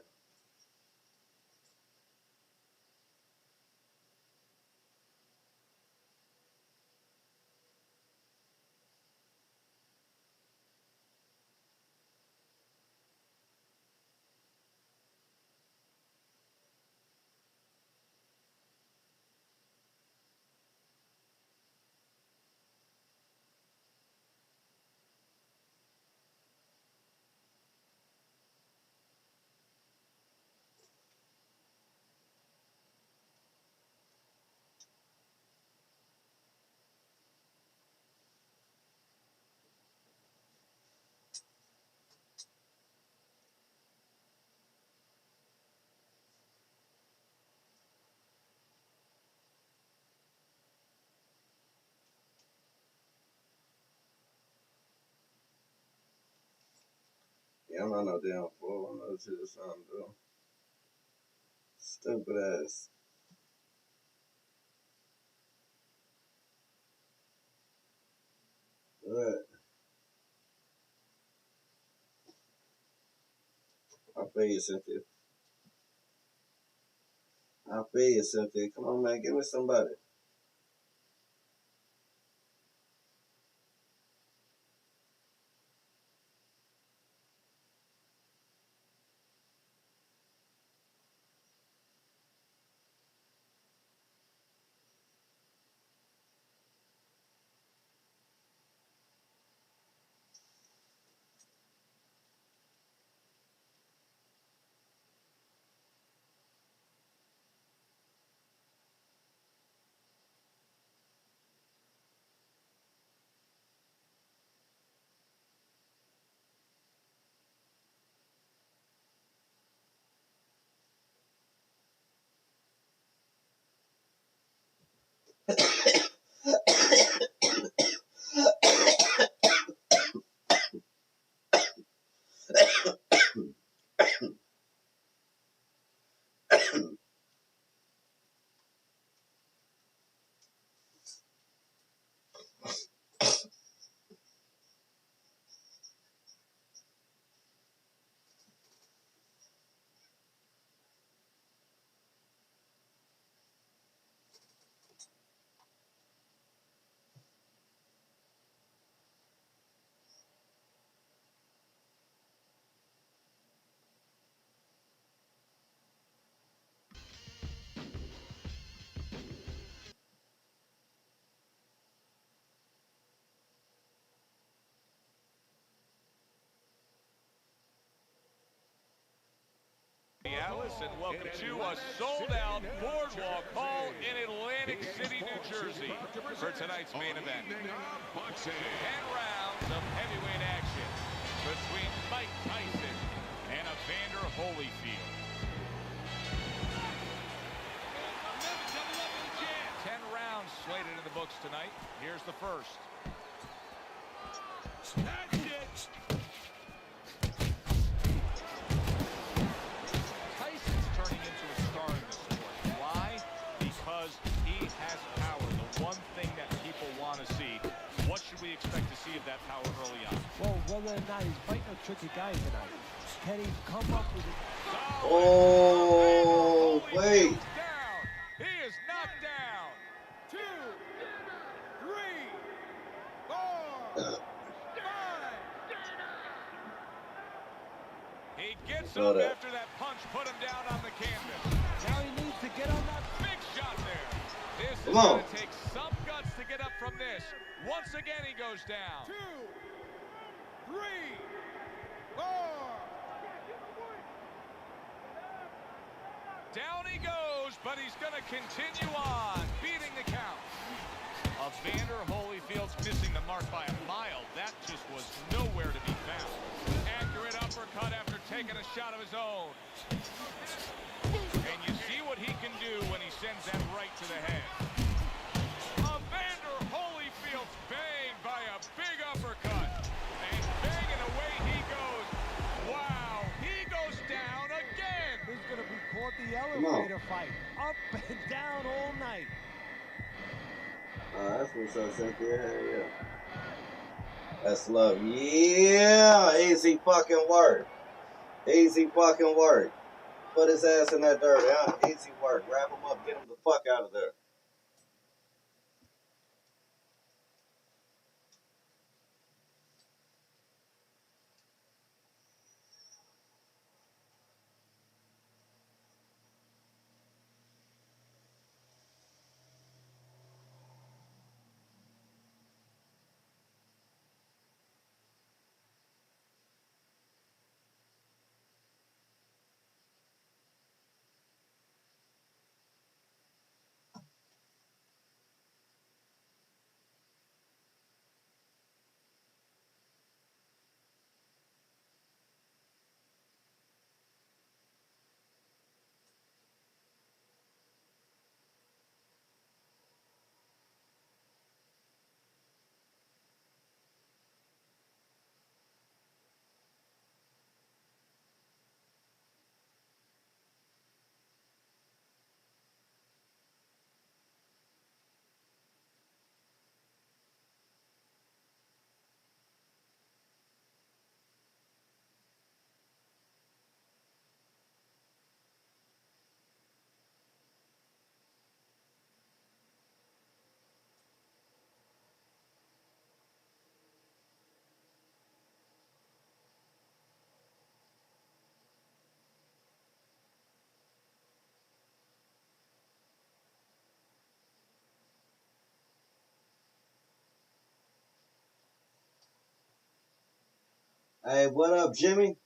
Speaker 1: Yeah, I'm not no damn fool. I'm not shit something, though. Stupid ass. What? I feel you, Cynthia. I feel you, Cynthia. Come on, man. Give me somebody.
Speaker 3: Alice, and welcome to a sold-out Boardwalk Hall in Atlantic City, New Jersey for tonight's main event. 10 rounds of heavyweight action between Mike Tyson and Evander Holyfield. 10 rounds slated in the books tonight. Here's the first. That's it. Tyson's turning into a star in this sport. Why? Because he has power, the one thing that people want to see. What should we expect to see of that power early on?
Speaker 4: Well, whether or not he's fighting a tricky guy tonight, can he come up with it?
Speaker 1: Oh, wait.
Speaker 3: He is knocked down. 2, 3, 4, 5. He gets up after that punch, put him down on the canvas.
Speaker 4: Now he needs to get on that
Speaker 3: big shot there. This is going to take some guts to get up from this. Once again, he goes down. 2, 3, 4. Down he goes, but he's going to continue on, beating the count. Evander Holyfield's missing the mark by a mile. That just was nowhere to be found. Accurate uppercut after taking a shot of his own. And you see what he can do when he sends that right to the head. Evander Holyfield's banged by a big uppercut. And banging away he goes. Wow, he goes down again.
Speaker 4: This is going to be called the elevator fight. Up and down all night.
Speaker 1: That's what's up, Cynthia. Yeah. That's love. Yeah, easy fucking work. Easy fucking work. Put his ass in that dirt. Yeah, easy work. Wrap him up. Get him the fuck out of there. Hey, what up, Jimmy?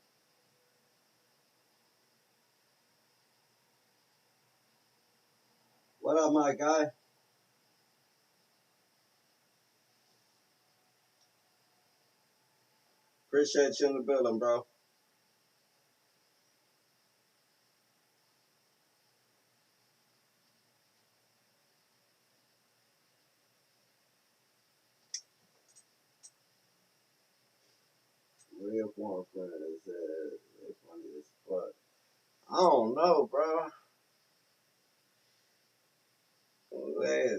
Speaker 1: What up, my guy? Appreciate you in the building, bro. Real one friend is funny as fuck. I don't know, bro.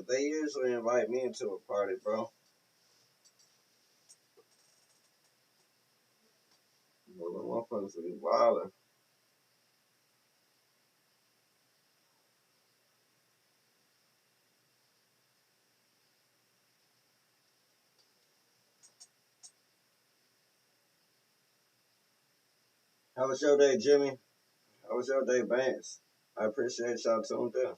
Speaker 1: They usually invite me into a party, bro. Well, the motherfuckers be wildin'. How was your day, Jimmy? How was your day, Vance? I appreciate y'all tuned in.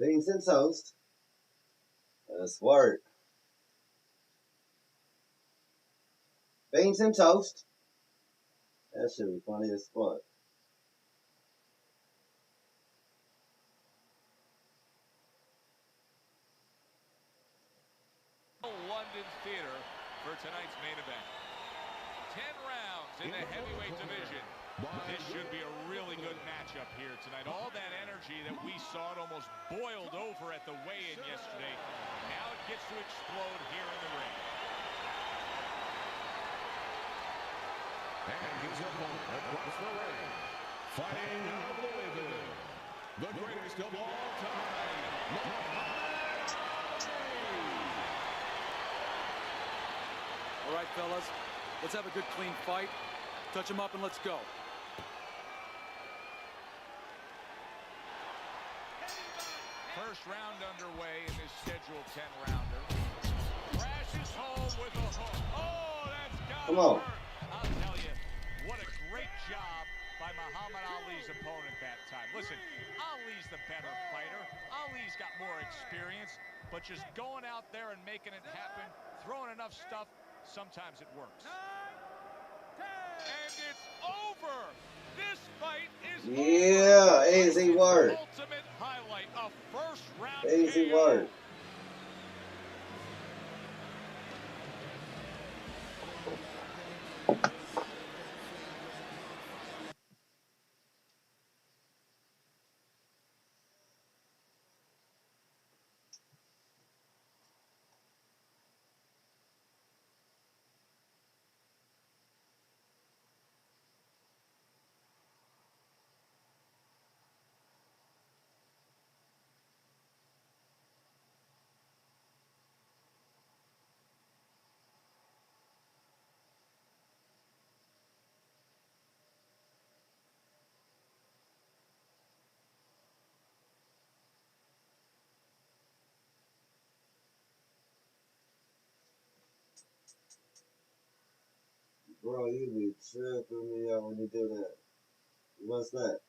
Speaker 1: Beans and toast. That's word. Beans and toast. That should be funny as fuck.
Speaker 3: London Theater for tonight's main event. 10 rounds in the heavyweight division. This should be a really good matchup here tonight. All that energy that we saw, it almost boiled over at the weigh-in yesterday. Now it gets to explode here in the ring.
Speaker 9: And his opponent across the ring, fighting out of Louisville, the greatest of all time, Muhammad Ali.
Speaker 8: All right, fellas, let's have a good, clean fight. Touch him up and let's go.
Speaker 3: First round underway in this scheduled 10-rounder. Crashes home with a hook. Oh, that's got
Speaker 1: Come on.
Speaker 3: I'll tell you, what a great job by Muhammad Ali's opponent that time. Listen, Ali's the better fighter. Ali's got more experience, but just going out there and making it happen, throwing enough stuff, sometimes it works. And it's over. This fight is
Speaker 1: Yeah, easy word.
Speaker 3: ultimate highlight, a first round
Speaker 1: Easy
Speaker 3: KO.
Speaker 1: word. Bro, you be tripping me out when you do that. What's that?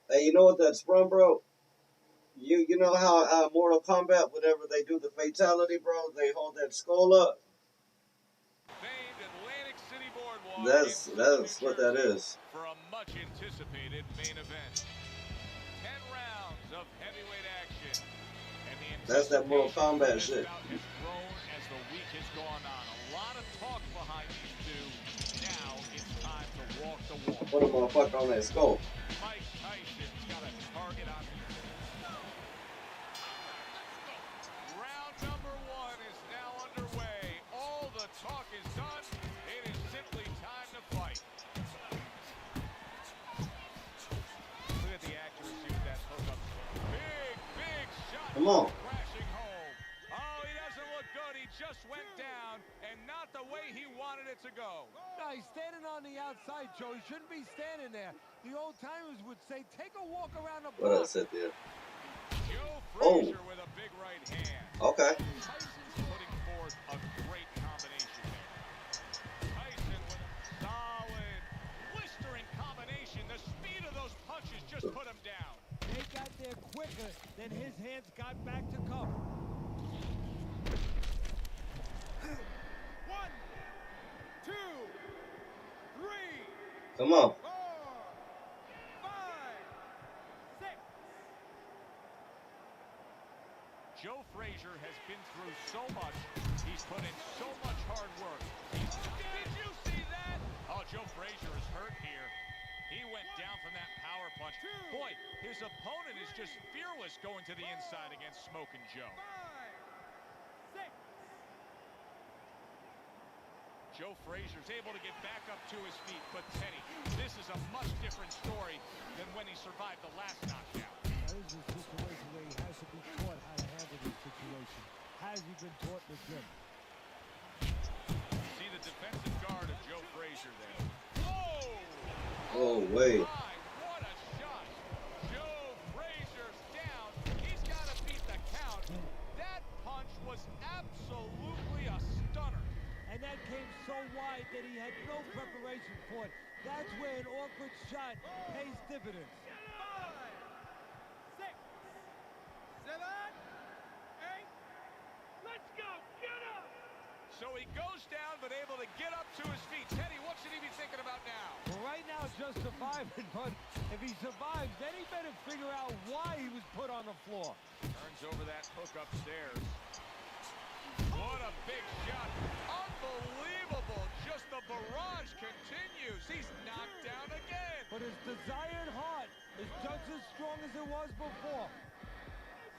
Speaker 1: Hey, you know what that's from, bro? You know how Mortal Kombat, whenever they do the fatality, bro, they hold that skull up.
Speaker 3: Famed Atlantic City Boardwalk
Speaker 1: That's what that is.
Speaker 3: for a much anticipated main event. 10 rounds of heavyweight action. And the
Speaker 1: That's that Mortal
Speaker 3: anticipation for
Speaker 1: Kombat
Speaker 3: this
Speaker 1: shit.
Speaker 3: bout has grown as the week has gone on. A lot of talk behind these two. Now it's time to walk the walk.
Speaker 1: Put a motherfucker on that skull.
Speaker 3: Mike Tyson's got a target on him. Round number 1 is now underway. All the talk is done. It is simply time to fight. Look at the accuracy with that hookup. Big shot.
Speaker 1: Come on.
Speaker 3: Crashing home. Oh, he doesn't look good. He just went down, and not the way he wanted it to go.
Speaker 4: No, he's standing on the outside, Joe. He shouldn't be standing there. The old timers would say, take a walk around the
Speaker 1: What
Speaker 4: block.
Speaker 1: else said there?
Speaker 3: Joe Frazier with a big right hand.
Speaker 1: Okay.
Speaker 3: Tyson's putting forth a great combination there. Tyson with a solid, blistering combination. The speed of those punches just put him down.
Speaker 4: They got there quicker than his hands got back to cover.
Speaker 6: 1, 2, 3,
Speaker 1: Come on.
Speaker 6: 4, 5, 6.
Speaker 3: Joe Frazier has been through so much. He's put in so much hard work. Did you see that? Oh, Joe Frazier is hurt here. He went down from that power punch. Boy, his opponent is just fearless going to the inside against Smokin' Joe.
Speaker 6: 5, 6.
Speaker 3: Joe Frazier's able to get back up to his feet, but Teddy, this is a much different story than when he survived the last knockout.
Speaker 4: That is a situation where he has to be taught how to handle this situation. Has he been taught in the gym?
Speaker 3: See the defensive guard of Joe Frazier there. Whoa!
Speaker 1: Oh, wait.
Speaker 3: My, what a shot. Joe Frazier's down. He's got to beat the count. That punch was absolutely a stunner.
Speaker 4: And that came so wide that he had no preparation for it. That's where an awkward shot pays dividends.
Speaker 6: 5, 6, 7, 8. Let's go. Get up.
Speaker 3: So he goes down, but able to get up to his feet. Teddy, what should he be thinking about now?
Speaker 4: Well, right now, just surviving, but if he survives, then he better figure out why he was put on the floor.
Speaker 3: Turns over that hook upstairs. What a big shot. Unbelievable. Just the barrage continues. He's knocked down again.
Speaker 4: But his desired heart is just as strong as it was before.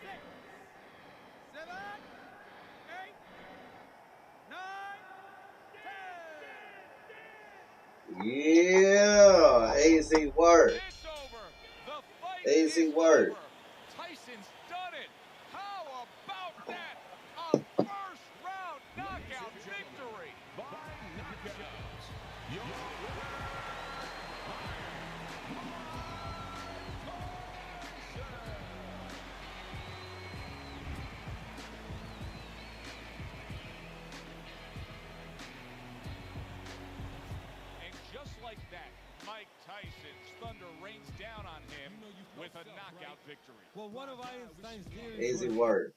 Speaker 6: 6, 7, 8, 9, 10.
Speaker 1: Yeah. AZ word.
Speaker 3: It's over. The fight
Speaker 1: AZ
Speaker 3: is
Speaker 1: word.
Speaker 3: over. Tyson's done it. How about that? A first round knockout victory.
Speaker 9: By knockouts, your winner,
Speaker 3: And just like that, Mike Tyson's thunder rains down on him with a knockout victory.
Speaker 4: Well, one of Einstein's theories
Speaker 1: AZ
Speaker 4: was
Speaker 1: word.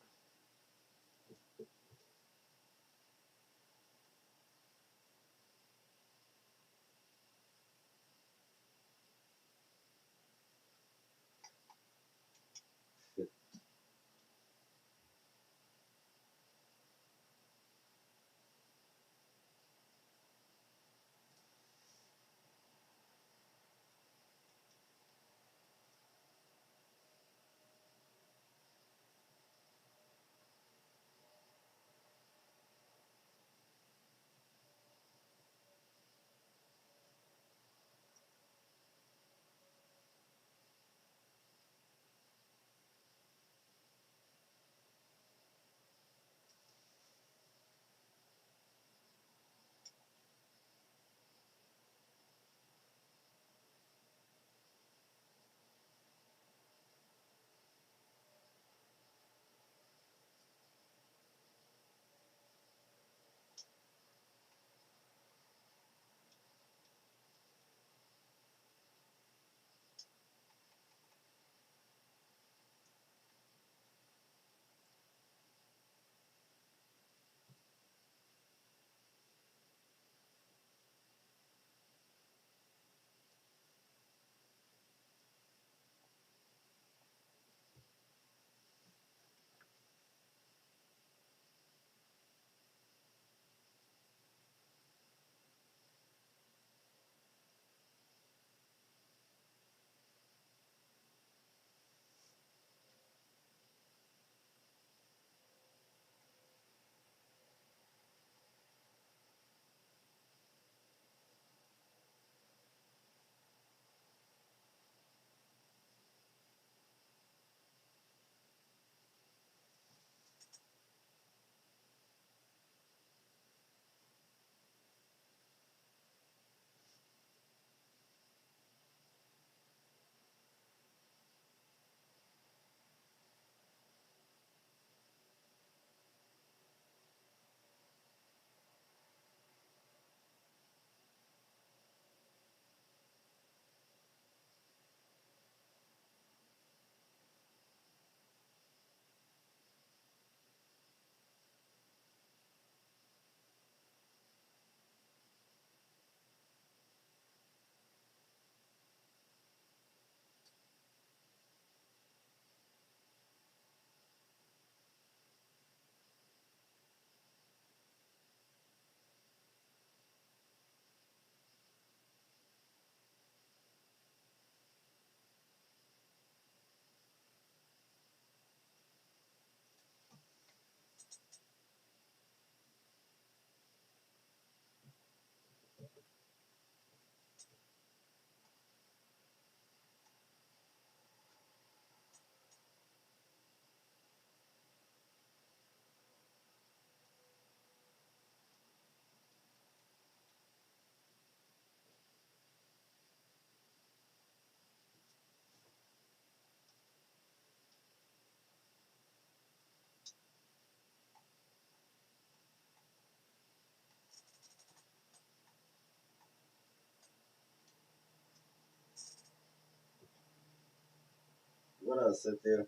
Speaker 1: What else, Cynthia?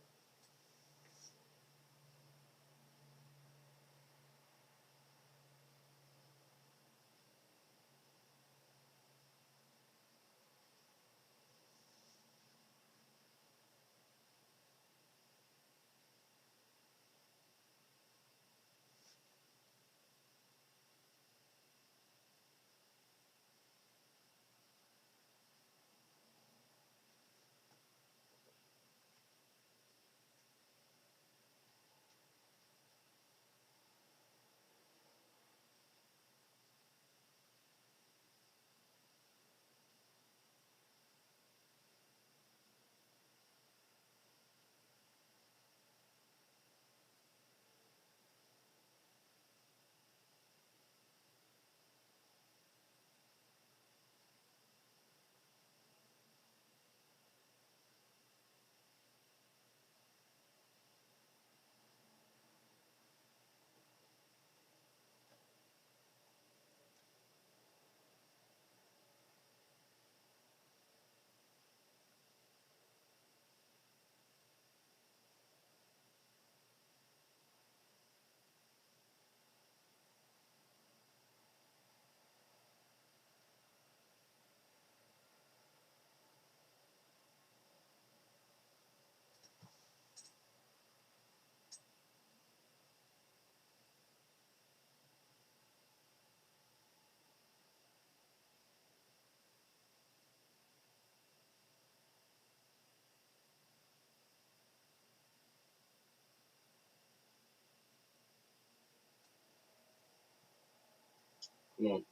Speaker 1: Come on.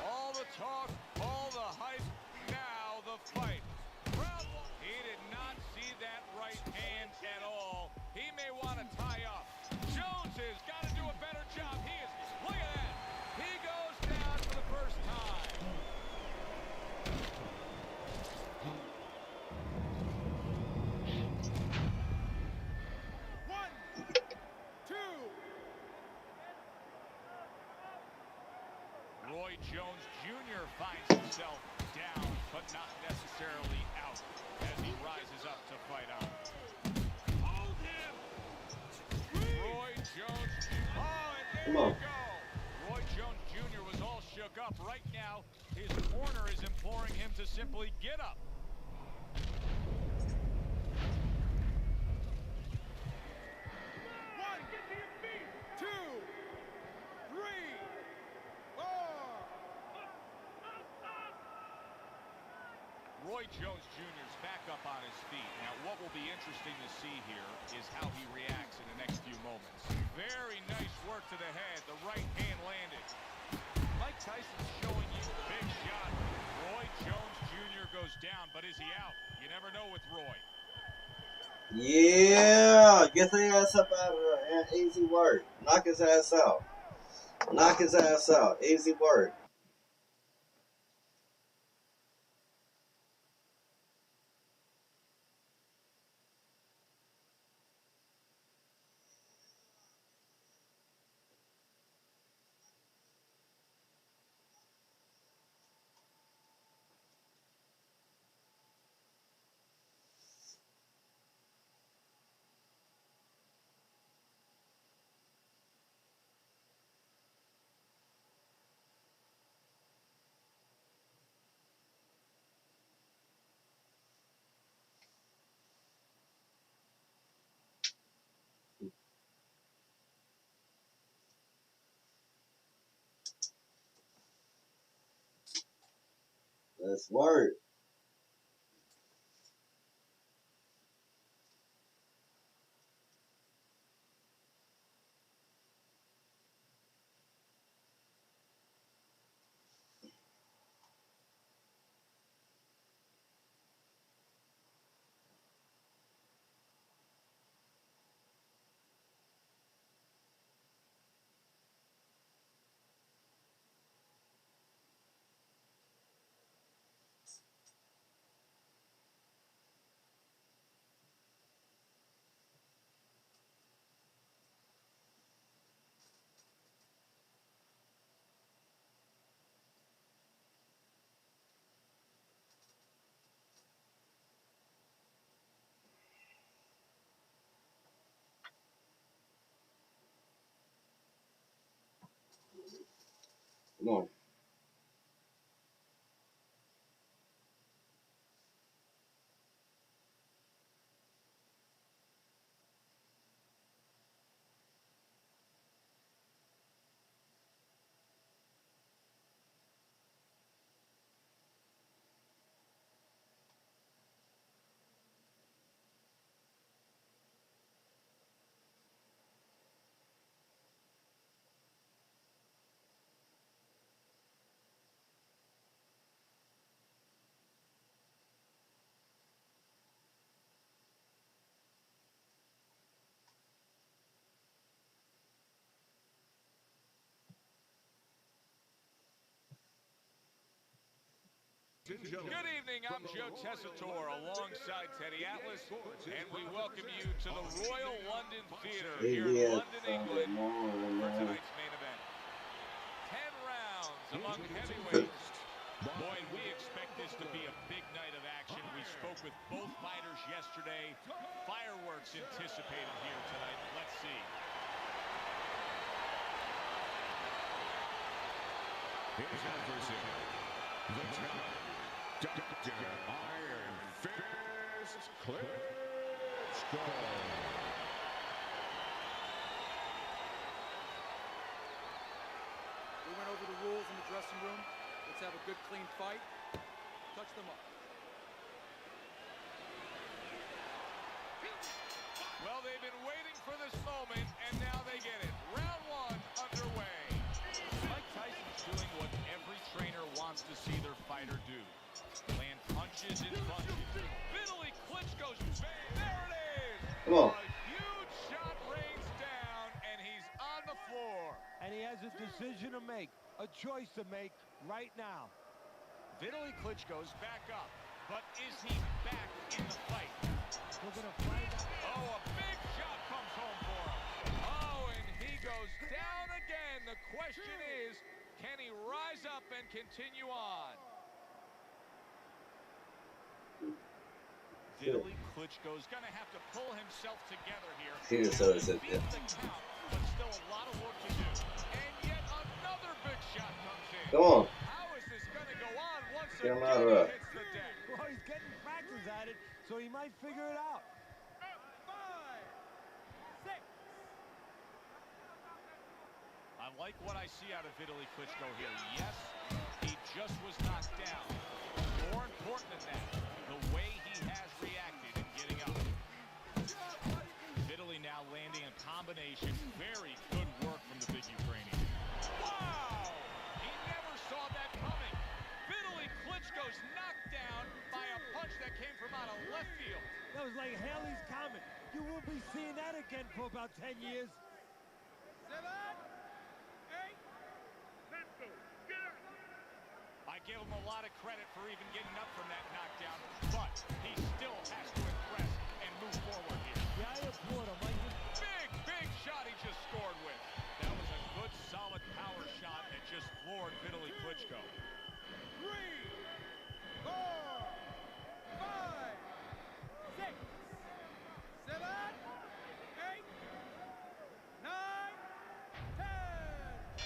Speaker 3: All the talk, all the hype, now the fight. Round one. He did not see that right hand at all. He may want to tie up. Jones has got to do a better job. He is, look at that. He goes down for the first time. One, two. Roy Jones Jr. finds himself down, but not necessarily out as he rises up to fight on. Hold him! Roy Jones Jr. Oh, and there
Speaker 1: Come
Speaker 3: you
Speaker 1: on.
Speaker 3: go. Roy Jones Jr. was all shook up. Right now, his corner is imploring him to simply get up. One, get to your feet. 2, 3, 4. Roy Jones Jr. is back up on his feet. Now, what will be interesting to see here is how he reacts in the next few moments. Very nice work to the head. The right hand landed. Mike Tyson's showing you big shot. Roy Jones Jr. goes down, but is he out? You never know with Roy.
Speaker 1: Yeah, get the ass up out of there. Easy work. Knock his ass out. Knock his ass out. Easy work. Let's work. Come on.
Speaker 3: Good evening, I'm Joe Tessitore alongside Teddy Atlas, and we welcome you to the Royal London Theatre here in London, England for tonight's main event. 10 rounds among heavyweights. Boy, we expect this to be a big night of action. We spoke with both fighters yesterday. Fireworks anticipated here tonight. Let's see.
Speaker 9: His adversary, the champ, Dr. Iron Fist Klitschko.
Speaker 8: We went over the rules in the dressing room. Let's have a good, clean fight. Touch them up.
Speaker 3: Well, they've been waiting for this moment, and now they get it. Round one underway. Mike Tyson's doing what every trainer wants to see their fighter do. Land punches and punches. Vitaly Klitschko's there it is.
Speaker 1: Come on.
Speaker 3: A huge shot rains down, and he's on the floor.
Speaker 4: And he has a decision to make, a choice to make right now.
Speaker 3: Vitaly Klitschko's back up, but is he back in the fight?
Speaker 4: We're going to find out.
Speaker 3: Oh, a big shot comes home for him. Oh, and he goes down again. The question is, can he rise up and continue on? Vitaly Klitschko's going to have to pull himself together here.
Speaker 1: He was so
Speaker 3: Beat the count, but still a lot of work to do. And yet another big shot comes in.
Speaker 1: Come on.
Speaker 3: How is this going to go on once
Speaker 1: Get him
Speaker 3: again
Speaker 1: out of
Speaker 3: he
Speaker 1: there.
Speaker 3: hits the deck?
Speaker 4: Well, he's getting practice at it, so he might figure it out.
Speaker 8: 5, 6.
Speaker 3: I like what I see out of Vitaly Klitschko here. Yes, he just was knocked down. More important than that, the way he has reacted and getting up. Vitaly now landing a combination. Very good work from the big Ukrainian. Wow! He never saw that coming. Vitaly Klitschko's knocked down by a punch that came from out of left field.
Speaker 4: That was like Haley's Comet. You won't be seeing that again for about 10 years.
Speaker 8: 7, 8. Let's go. Get up.
Speaker 3: I give him a lot of credit for even getting up from that knockdown, but he still has to impress and move forward here.
Speaker 4: Yeah, I applaud him.
Speaker 3: Big shot he just scored with. That was a good, solid power shot that just floored Vitaly Klitschko.
Speaker 8: 3, 4, 5, 6, 7, 8, 9, 10.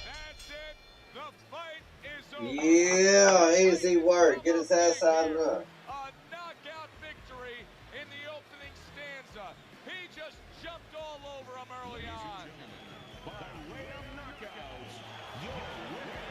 Speaker 3: That's it. The fight is over.
Speaker 1: Yeah, easy work. Get his ass out of there.
Speaker 3: A knockout victory in the opening stanza. He just jumped all over him early on.
Speaker 9: By way of knockouts, your winner,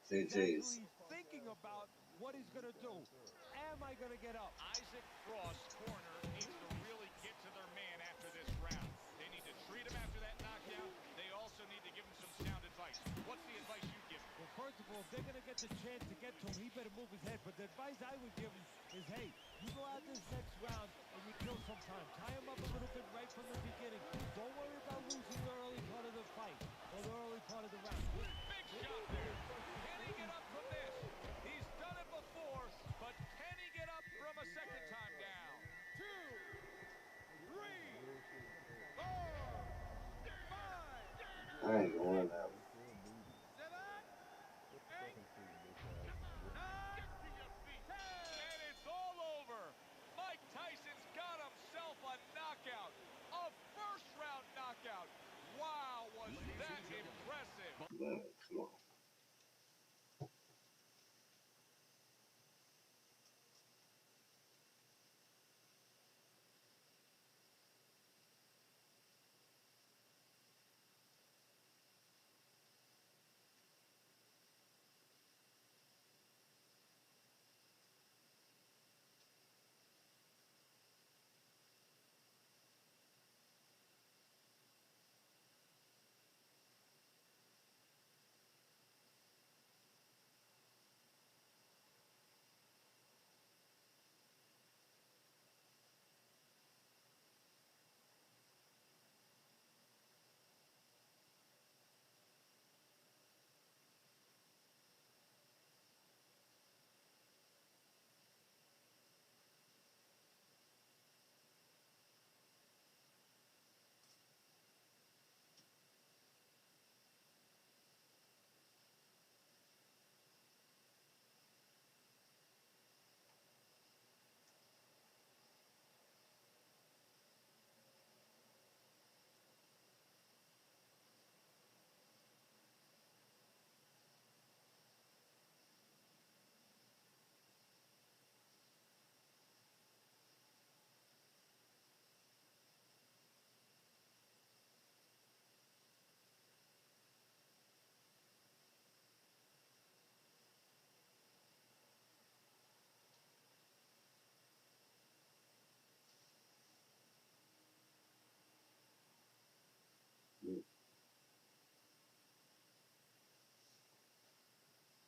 Speaker 1: GG's.
Speaker 4: He's thinking about what he's going to do. Am I going to get up?
Speaker 3: Isaac Frost corner needs to really get to their man after this round. They need to treat him after that knockdown. They also need to give him some sound advice. What's the advice you give him?
Speaker 4: Well, first of all, if they're going to get the chance to get to him, he better move his head. But the advice I would give him is, hey, you go out this next round and you kill some time. Tie him up a little bit right from the beginning. Don't worry about losing the early part of the fight or the early part of the round.
Speaker 3: Big shot there. Can he get up from this? He's done it before, but can he get up from a second time down? 2, 3, 4, 5.
Speaker 1: I ain't going that one.
Speaker 3: And it's all over. Mike Tyson's got himself a knockout. A first-round knockout. Wow, was that impressive.
Speaker 1: Man, come on.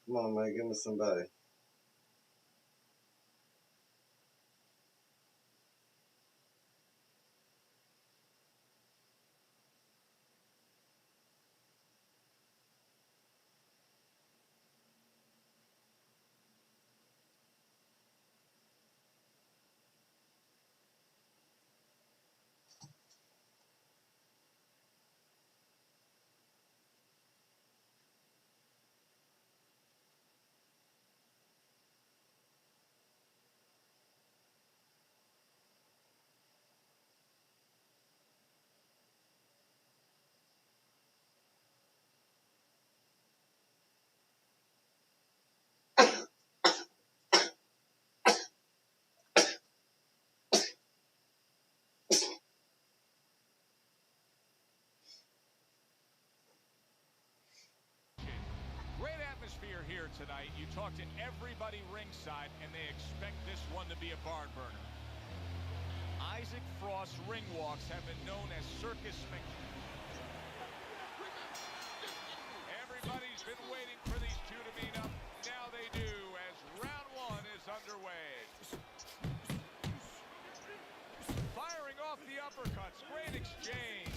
Speaker 1: Come on, man, give me somebody.
Speaker 3: Great atmosphere here tonight. You talk to everybody ringside, and they expect this one to be a barn burner. Isaac Frost's ring walks have been known as circus spectacles. Everybody's been waiting for these two to meet up. Now they do, as round one is underway. Firing off the uppercuts. Great exchange.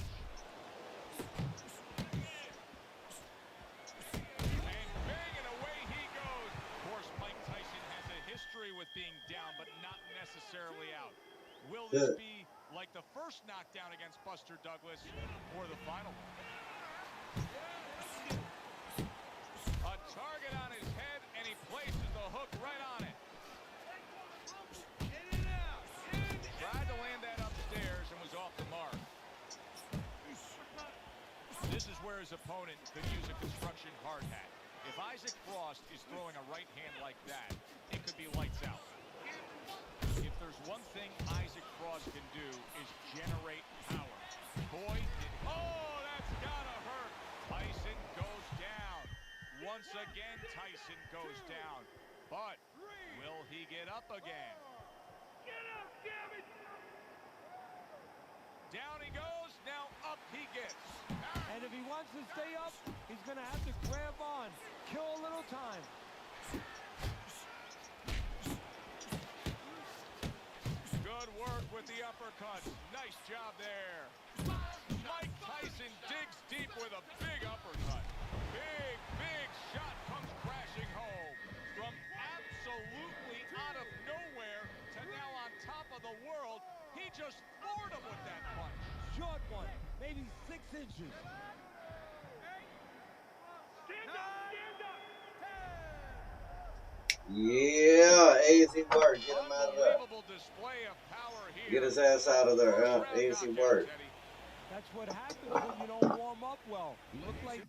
Speaker 3: With being down, but not necessarily out. Will this be like the first knockdown against Buster Douglas or the final one? A target on his head, and he places the hook right on it. Tried to land that upstairs and was off the mark. This is where his opponent could use a construction hard hat. If Isaac Frost is throwing a right hand like that, it could be lights out. If there's one thing Isaac Frost can do is generate power. Boy, oh, that's gotta hurt. Tyson goes down. Once Once again, Tyson goes down. But will he get up again? Get up, damn it! Down he goes, now up he gets.
Speaker 4: And if he wants to stay up, he's going to have to grab on. Kill a little time.
Speaker 3: Good work with the uppercuts. Nice job there. Mike Tyson digs deep with a big uppercut. Big, big shot comes crashing home. From absolutely out of nowhere to now on top of the world, he just floored him with that punch.
Speaker 4: Short one, maybe 6 inches.
Speaker 1: Yeah, easy work. Get him out of there. Get his ass out of there, huh? Easy work.
Speaker 4: That's what happens when you don't warm up well. Look like...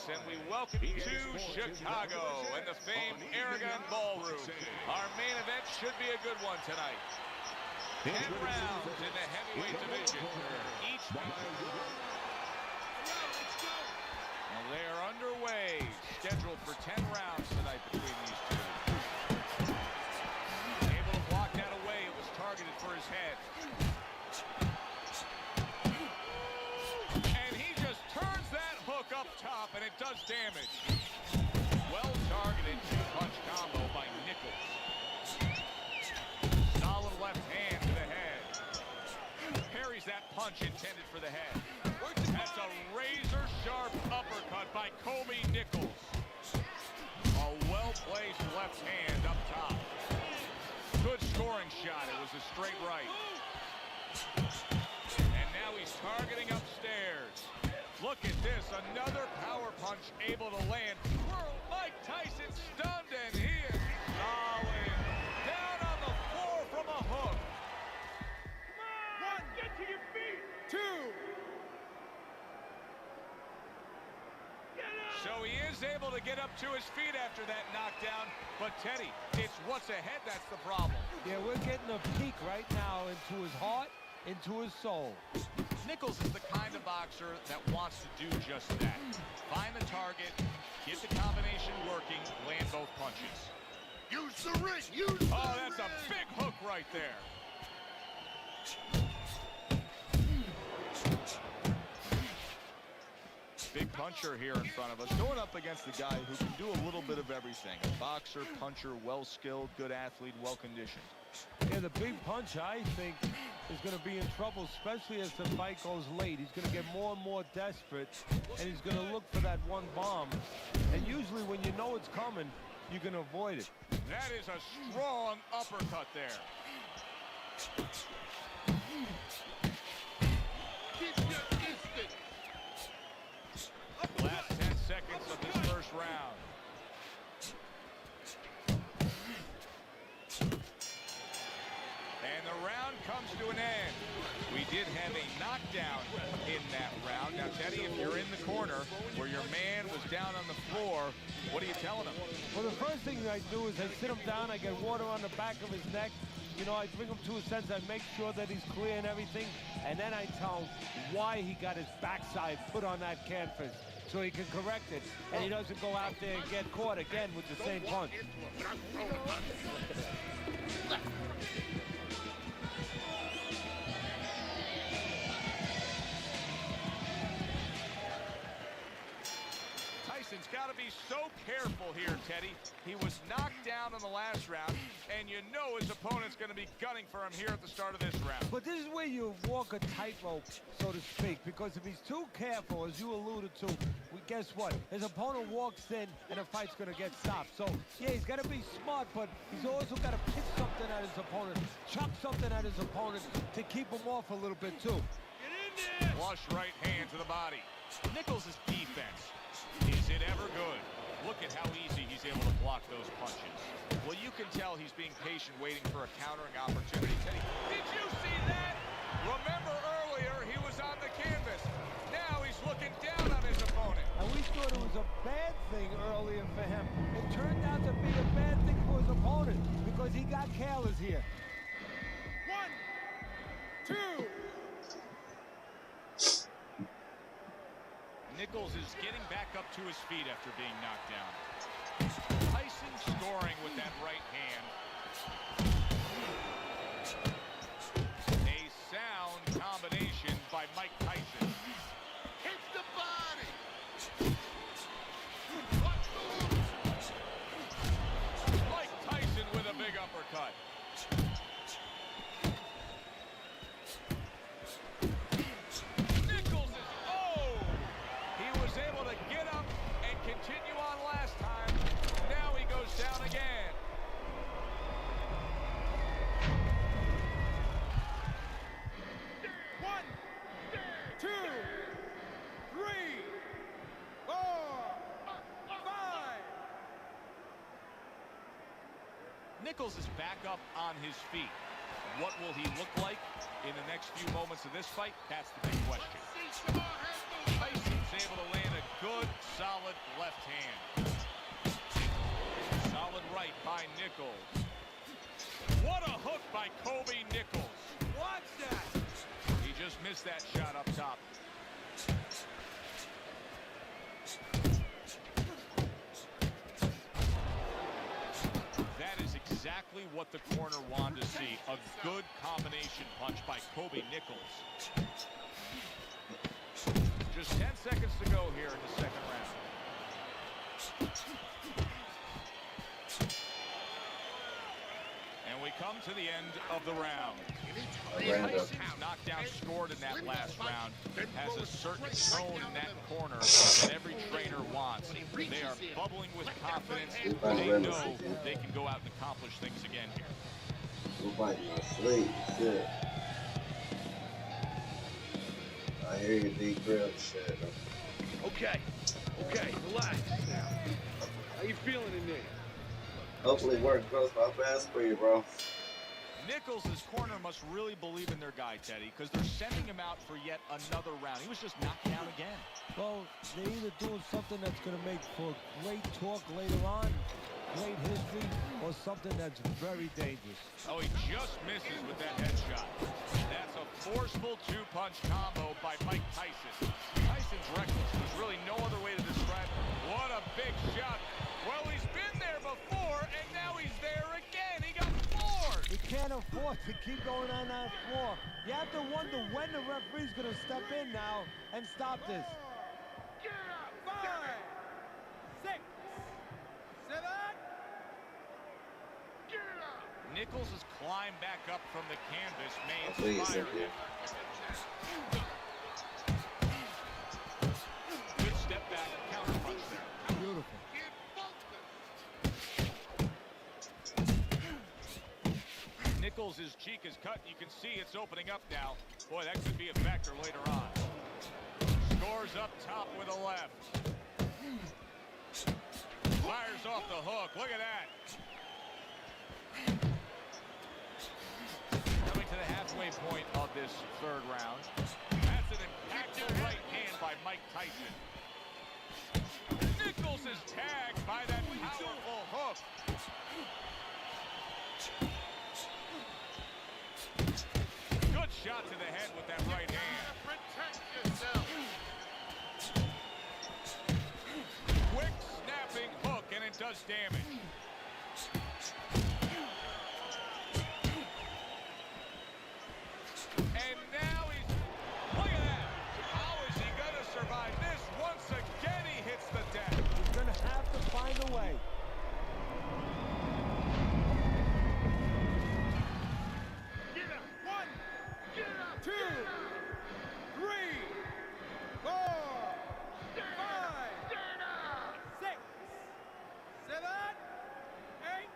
Speaker 3: And we welcome you to Chicago and the famed Aragon Ballroom. Our main event should be a good one tonight. 10 rounds in the heavyweight division. Each well, they are underway, scheduled for 10 rounds tonight between these two. Able to block that away. It was targeted for his head. Up top, and it does damage. Well targeted two-punch combo by Nichols. Solid left hand to the head. Parries that punch intended for the head. That's a razor-sharp uppercut by Kobe Nichols. A well-placed left hand up top. Good scoring shot. It was a straight right. And now he's targeting upstairs. Look at this, another power punch able to land. Mike Tyson stunned, and he is solid. Down on the floor from a hook. Come on, get to your feet. 2. So he is able to get up to his feet after that knockdown. But Teddy, it's what's ahead that's the problem.
Speaker 4: Yeah, we're getting a peek right now into his heart, into his soul.
Speaker 3: Nichols is the kind of boxer that wants to do just that. Find the target, get the combination working, land both punches.
Speaker 5: Use the ring! Use the ring!
Speaker 3: Oh, that's a big hook right there. puncher here in front of us, going up against a guy who can do a little bit of everything. A boxer, puncher, well-skilled, good athlete, well-conditioned.
Speaker 4: Yeah, the big puncher, I think, is going to be in trouble, especially as the fight goes late. He's going to get more and more desperate, and he's going to look for that one bomb. And usually when you know it's coming, you can avoid it.
Speaker 3: That is a strong uppercut there.
Speaker 5: Keep your distance.
Speaker 3: Last 10 seconds of this first round. And the round comes to an end. We did have a knockdown in that round. Now, Teddy, if you're in the corner where your man was down on the floor, what are you telling him?
Speaker 4: Well, the first thing I do is I sit him down, I get water on the back of his neck. You know, I bring him to a sense, I make sure that he's clear and everything, and then I tell him why he got his backside put on that canvas, so he can correct it, and he doesn't go out there and get caught again with the same punch.
Speaker 3: Tyson's got to be so careful here, Teddy. He was knocked down in the last round, and you know his opponent's going to be gunning for him here at the start of this round.
Speaker 4: But this is where you walk a tightrope, so to speak, because if he's too careful, as you alluded to, guess what? His opponent walks in, and the fight's going to get stopped. So, yeah, he's got to be smart, but he's also got to pitch something at his opponent, chuck something at his opponent to keep him off a little bit, too.
Speaker 3: Get in there! Flush right hand to the body. Nichols' defense. Is it ever good? Look at how easy he's able to block those punches. Well, you can tell he's being patient, waiting for a countering opportunity. Teddy, did you see that? Remember earlier, he was on the canvas. Now he's looking down on his opponent.
Speaker 4: And we thought it was a bad thing earlier for him. It turned out to be a bad thing for his opponent because he got careless here.
Speaker 3: 1, 2. Nichols is getting back up to his feet after being knocked down. Tyson scoring with that right hand. A sound combination by Mike Tyson.
Speaker 5: Hit the body.
Speaker 3: Mike Tyson with a big uppercut. Nichols is, he was able to get up and continue on last time. Now he goes down again. Nichols is back up on his feet. What will he look like in the next few moments of this fight? That's the big question. Tyson's able to land a good, solid left hand. Solid right by Nichols. What a hook by Kobe Nichols. Watch that. He just missed that shot up top. That is exactly what the corner wanted to see. A good combination punch by Kobe Nichols. Just 10 seconds to go here in the second round. And we come to the end of the round. Tyson's knockdown scored in that last round has a certain tone in that corner that every trainer wants. They are bubbling with confidence. They know they can go out and accomplish things again here.
Speaker 1: Sleep, shit. I hear you, deep grill shit.
Speaker 6: Okay, relax now. How you feeling in there?
Speaker 1: Hopefully work goes my best for you, bro.
Speaker 3: Nichols' corner must really believe in their guy, Teddy, because they're sending him out for yet another round. He was just knocked down again.
Speaker 4: Well, they're either doing something that's going to make for great talk later on, great history, or something that's very dangerous.
Speaker 3: Oh, he just misses with that headshot. That's a forceful two-punch combo by Mike Tyson. Tyson's reckless. There's really no other way to describe it. What a big shot. Well, he's been there before, and now he's there again. He got floored.
Speaker 4: You can't afford to keep going on that floor. You have to wonder when the referee's going to step in now and stop this.
Speaker 5: Get up!
Speaker 3: Nichols has climbed back up from the canvas, may
Speaker 1: Please,
Speaker 3: inspire him. Good step back, counter punch there.
Speaker 4: Beautiful.
Speaker 3: Nichols' cheek is cut. You can see it's opening up now. Boy, that could be a factor later on. Scores up top with a left. Fires off the hook. Look at that. Coming to the halfway point of this third round. That's an impactful right hand by Mike Tyson. Nichols is tagged by that powerful hook. Good shot to the head with that right hand.
Speaker 5: Protect yourself.
Speaker 3: Quick snapping hook, and it does damage. And now he's, look at that. How is he going to survive this? Once again, he hits the deck.
Speaker 4: He's going to have to find a way.
Speaker 6: Get up. 1, get up. 2, 3, 4, 5, 6, 7, 8.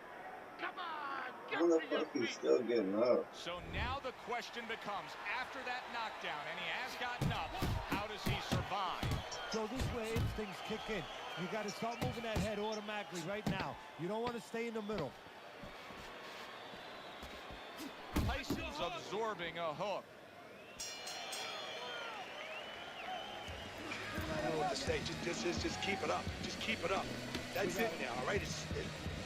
Speaker 5: Come on,
Speaker 1: How the fuck he's still getting up?
Speaker 3: So now the question becomes, after that knockdown, and he has gotten up, how does he survive?
Speaker 4: So this way instincts kick in. You got to start moving that head automatically right now. You don't want to stay in the middle.
Speaker 3: Tyson's absorbing a hook.
Speaker 6: At the stage, just keep it up. Just keep it up. That's it now, all right? It's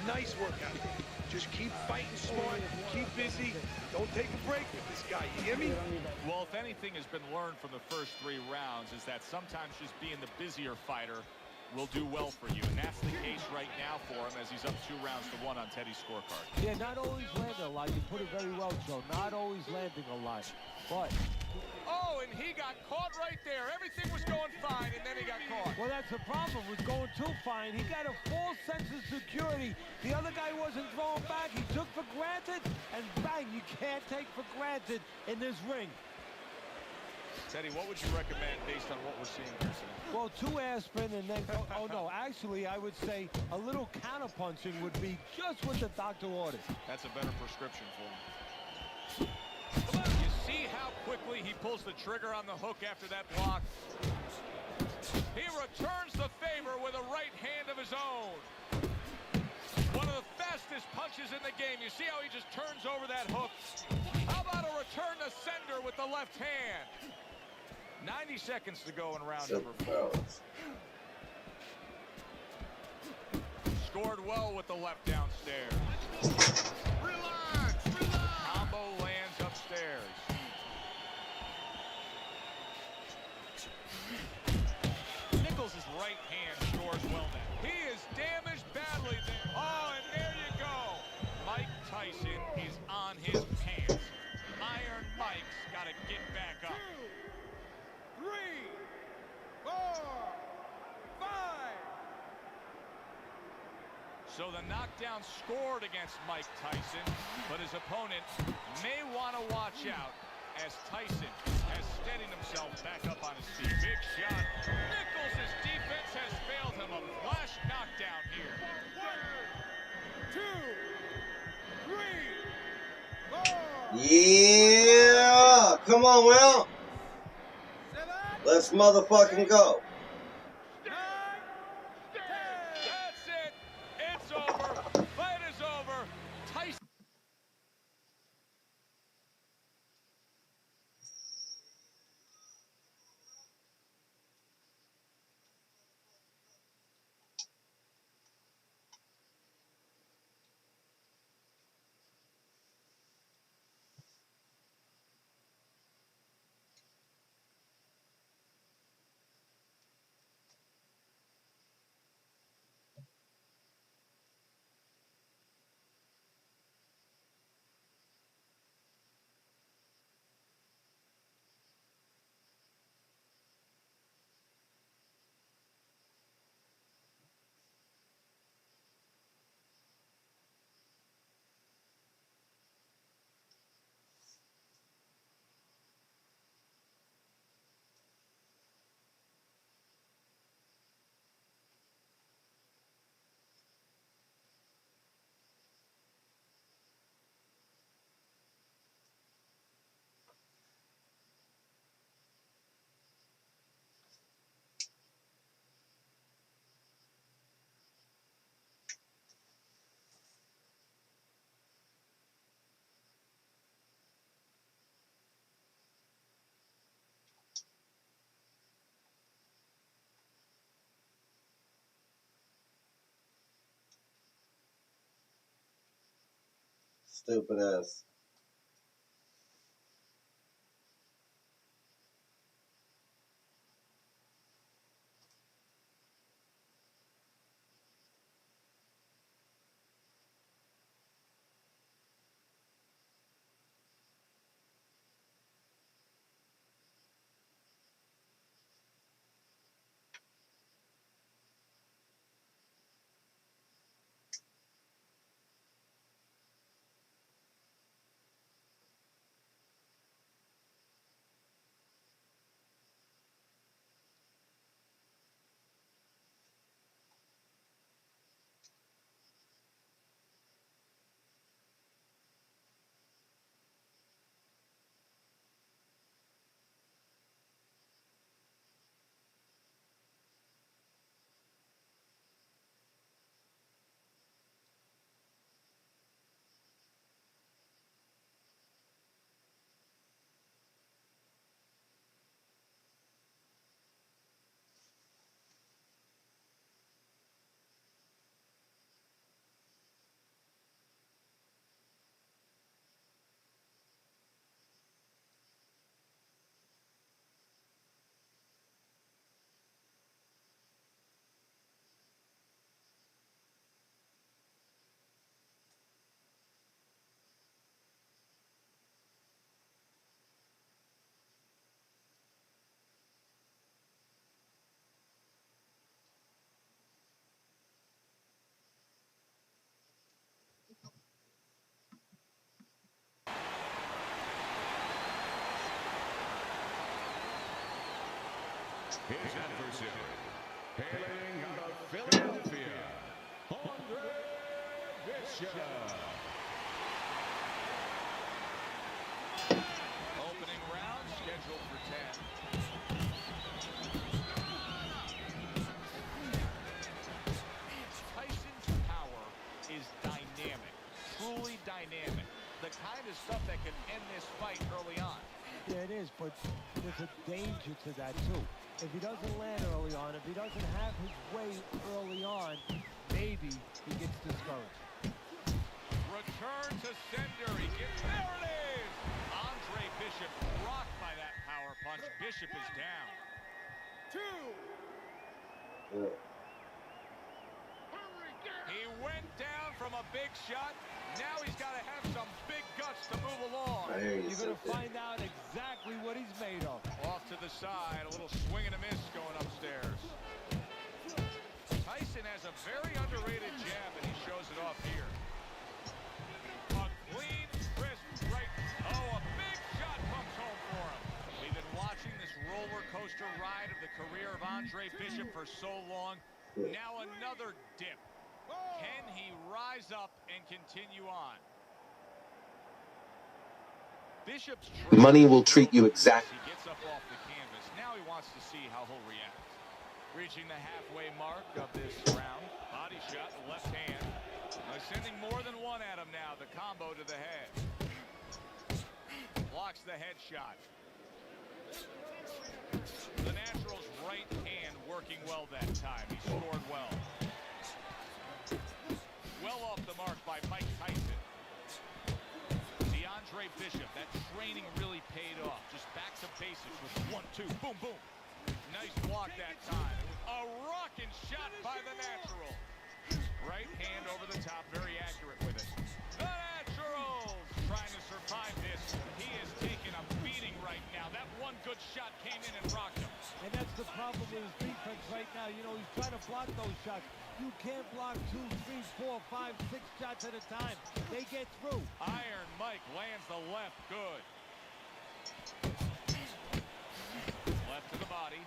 Speaker 6: nice work out there. Just keep fighting smart, keep busy. Don't take a break with this guy, you hear me?
Speaker 3: Well, if anything has been learned from the first 3 rounds is that sometimes just being the busier fighter will do well for you. And that's the case right now for him as he's up 2-1 on Teddy's scorecard.
Speaker 4: Yeah, not always landing a lot. You put it very well, Joe. Not always landing a lot. But
Speaker 3: oh, and he got caught right there. Everything was going fine, and then he got caught.
Speaker 4: well, that's the problem with going too fine. He got a false sense of security. The other guy wasn't throwing back. He took for granted, and bang, you can't take for granted in this ring.
Speaker 3: Teddy, what would you recommend based on what we're seeing here today?
Speaker 4: Well, 2 aspirin and then, oh no, actually I would say a little counterpunching would be just what the doctor ordered.
Speaker 3: That's a better prescription for him. You see how quickly he pulls the trigger on the hook after that block? He returns the favor with a right hand of his own. One of the fastest punches in the game. You see how he just turns over that hook? How about a return to sender with the left hand? 90 seconds to go in round number 4. Scored well with the left downstairs.
Speaker 5: Relax.
Speaker 3: Combo lands upstairs. Nichols' right hand scores well now. He is damaged badly there. Oh, and there you go. Mike Tyson is on his pants. Iron Mike's got to get back up.
Speaker 6: 2, 3, 4, 5.
Speaker 3: So the knockdown scored against Mike Tyson, but his opponent may want to watch out as Tyson has steadied himself back up on his feet. Big shot. Nichols' defense has failed him. A flash knockdown here.
Speaker 6: 1, 2, 3, 4.
Speaker 1: Yeah! Come on, Will. Let's motherfucking go.
Speaker 3: That's it. It's over. Fight is over. Tyson.
Speaker 1: Stupid ass.
Speaker 9: His adversary, hailing out of Philadelphia, Andre Bishop.
Speaker 3: Opening round scheduled for 10. Tyson's power is dynamic, truly dynamic. The kind of stuff that can end this fight early on.
Speaker 4: Yeah, it is, but there's a danger to that, too. If he doesn't land early on, if he doesn't have his way early on, maybe he gets discouraged.
Speaker 3: Return to sender. He gets, there it is! Andre Bishop rocked by that power punch. Bishop is down.
Speaker 1: 2.
Speaker 3: He went down from a big shot. Now he's got to have some big guts to move along.
Speaker 4: You're going to find out exactly what he's made of.
Speaker 3: Off to the side, a little swing and a miss going upstairs. Tyson has a very underrated jab, and he shows it off here. A clean, crisp right. Oh, a big shot comes home for him. We've been watching this roller coaster ride of the career of Andre Bishop for so long. Now another dip. Can he rise up and continue on? Bishop's
Speaker 10: Money will treat you exactly.
Speaker 3: He gets up off the canvas. Now he wants to see how he'll react. Reaching the halfway mark of this round. Body shot, left hand. Sending more than one at him now. The combo to the head. Blocks the head shot. The Natural's right hand working well that time. He scored well. Well off the mark by Mike Tyson. DeAndre Bishop, that training really paid off. Just back to basics with 1-2. Boom, boom. Nice block that time. A rocking shot by the Natural. Right hand over the top, very accurate with it. The Naturals trying to survive this. He is taking a beating right now. That one good shot came in and rocked him.
Speaker 4: And that's the problem with his defense right now. You know, he's trying to block those shots. You can't block 2, 3, 4, 5, 6 shots at a time. They get through.
Speaker 3: Iron Mike lands the left good. Left to the body.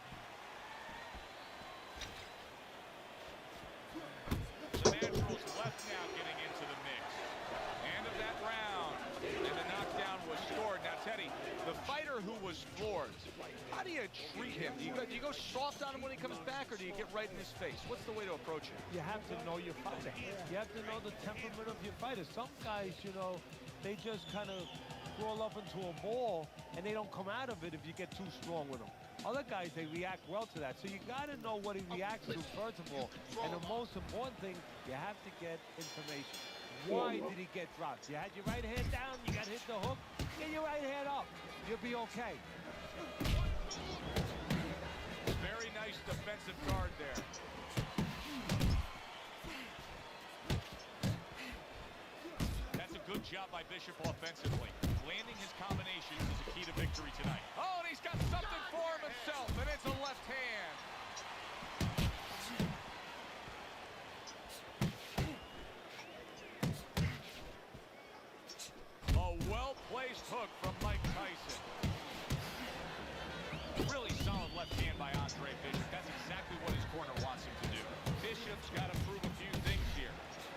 Speaker 3: The Naturals left now getting into the mix. End of that round. And the knockdown was scored. Now, Teddy, the fighter who was floored, how do you treat him? Do you go soft on him when he comes back, or do you get right in his face? What's the way to approach him?
Speaker 4: You have to know your fighter. You have to know the temperament of your fighter. Some guys, you know, they just kind of crawl up into a ball, and they don't come out of it if you get too strong with them. Other guys, they react well to that. So you got to know what he reacts to, first of all. And the most important thing, you have to get information. Why did he get dropped? You had your right hand down, you got hit the hook, get your right hand up. You'll be okay.
Speaker 3: Very nice defensive guard there. That's a good job by Bishop offensively. Landing his combinations is a key to victory tonight. Oh, and he's got something for himself, and it's a left hand. A well-placed hook from Mike Tyson. Really solid left hand by Andre Bishop. That's exactly what his corner wants him to do. Bishop's got to prove a few things here.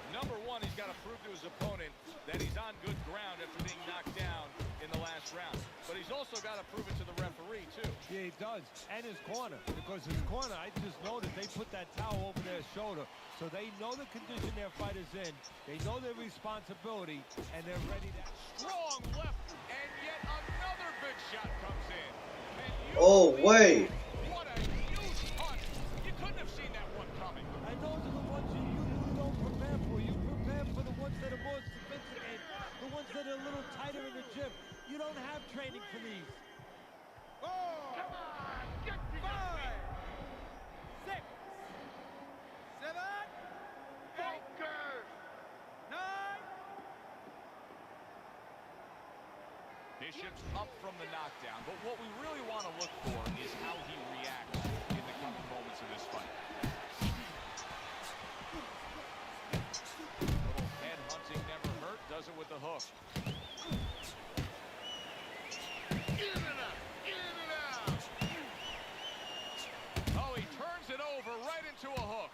Speaker 3: Number one, he's got to prove to his opponent that he's on good ground after being knocked down in the last round. But he's also got to prove it to the referee, too.
Speaker 4: Yeah, he does. And his corner. Because his corner, I just noticed they put that towel over their shoulder. So they know the condition their fighter's in. They know their responsibility. And they're ready to...
Speaker 3: Strong left. And yet another big shot comes in.
Speaker 1: Oh, wait.
Speaker 3: What a huge punch. You couldn't have seen that one coming.
Speaker 4: And those are the ones you usually don't prepare for. You prepare for the ones that are more sophisticated, the ones that are a little tighter in the gym. You don't have training for these.
Speaker 8: 4, 5, 6, 7, 8, 9.
Speaker 3: Bishop's up from the knockdown, but what we really want to look for is how he reacts in the coming moments of this fight. Little head hunting never hurt, does it with the hook.
Speaker 5: In and out, in and out.
Speaker 3: Oh, he turns it over right into a hook.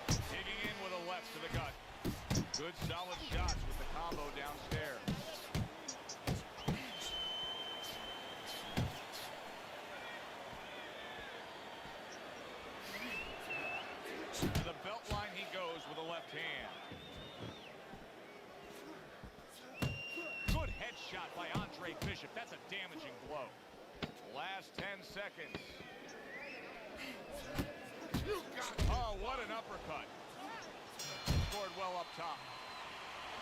Speaker 3: Digging in with a left to the gut. Good solid shots with the combo downstairs. To the belt line he goes with a left hand. Good headshot by Andre Bishop. That's a damaging blow. Last 10 seconds. Oh, what an uppercut. Scored well up top.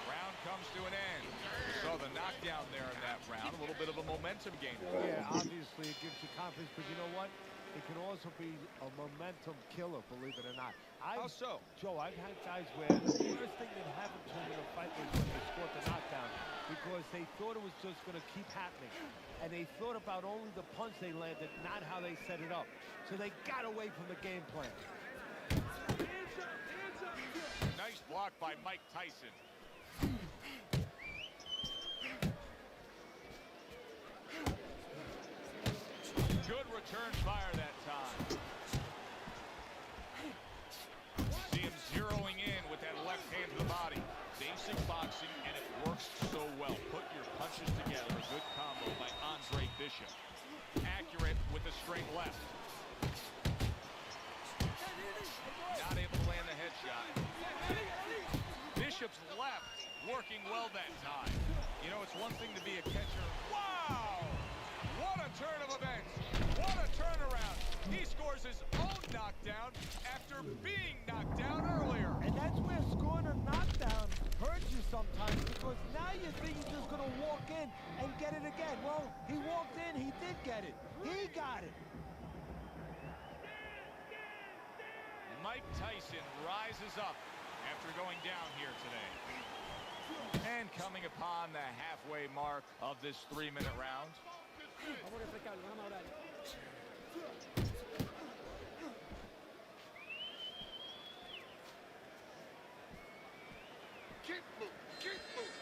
Speaker 3: Round comes to an end. We saw the knockdown there in that round. A little bit of a momentum gain.
Speaker 4: Yeah, obviously it gives you confidence, but you know what? It can also be a momentum killer, believe it or not.
Speaker 3: How so?
Speaker 4: Joe, I've had guys where the first thing that happened to them in a fight was when they scored the knockdown because they thought it was just going to keep happening. And they thought about only the punch they landed, not how they set it up. So they got away from the game plan.
Speaker 3: Nice block by Mike Tyson. Good return fire that time. See him zeroing in with that left hand to the body. Basic boxing, and it works so well. Put your punches together. A good combo by Andre Bishop. Accurate with the straight left. Not able to land the headshot. Bishop's left working well that time. You know, it's one thing to be a catcher. Wow! What a turn of events. What a turnaround. He scores his own knockdown after being knocked down earlier.
Speaker 4: And that's where scoring a knockdown hurts you sometimes because now you think he's just going to walk in and get it again. Well, he walked in, he did get it. He got it.
Speaker 3: Mike Tyson rises up after going down here today. And coming upon the halfway mark of this 3-minute round.
Speaker 5: Keep moving, keep moving.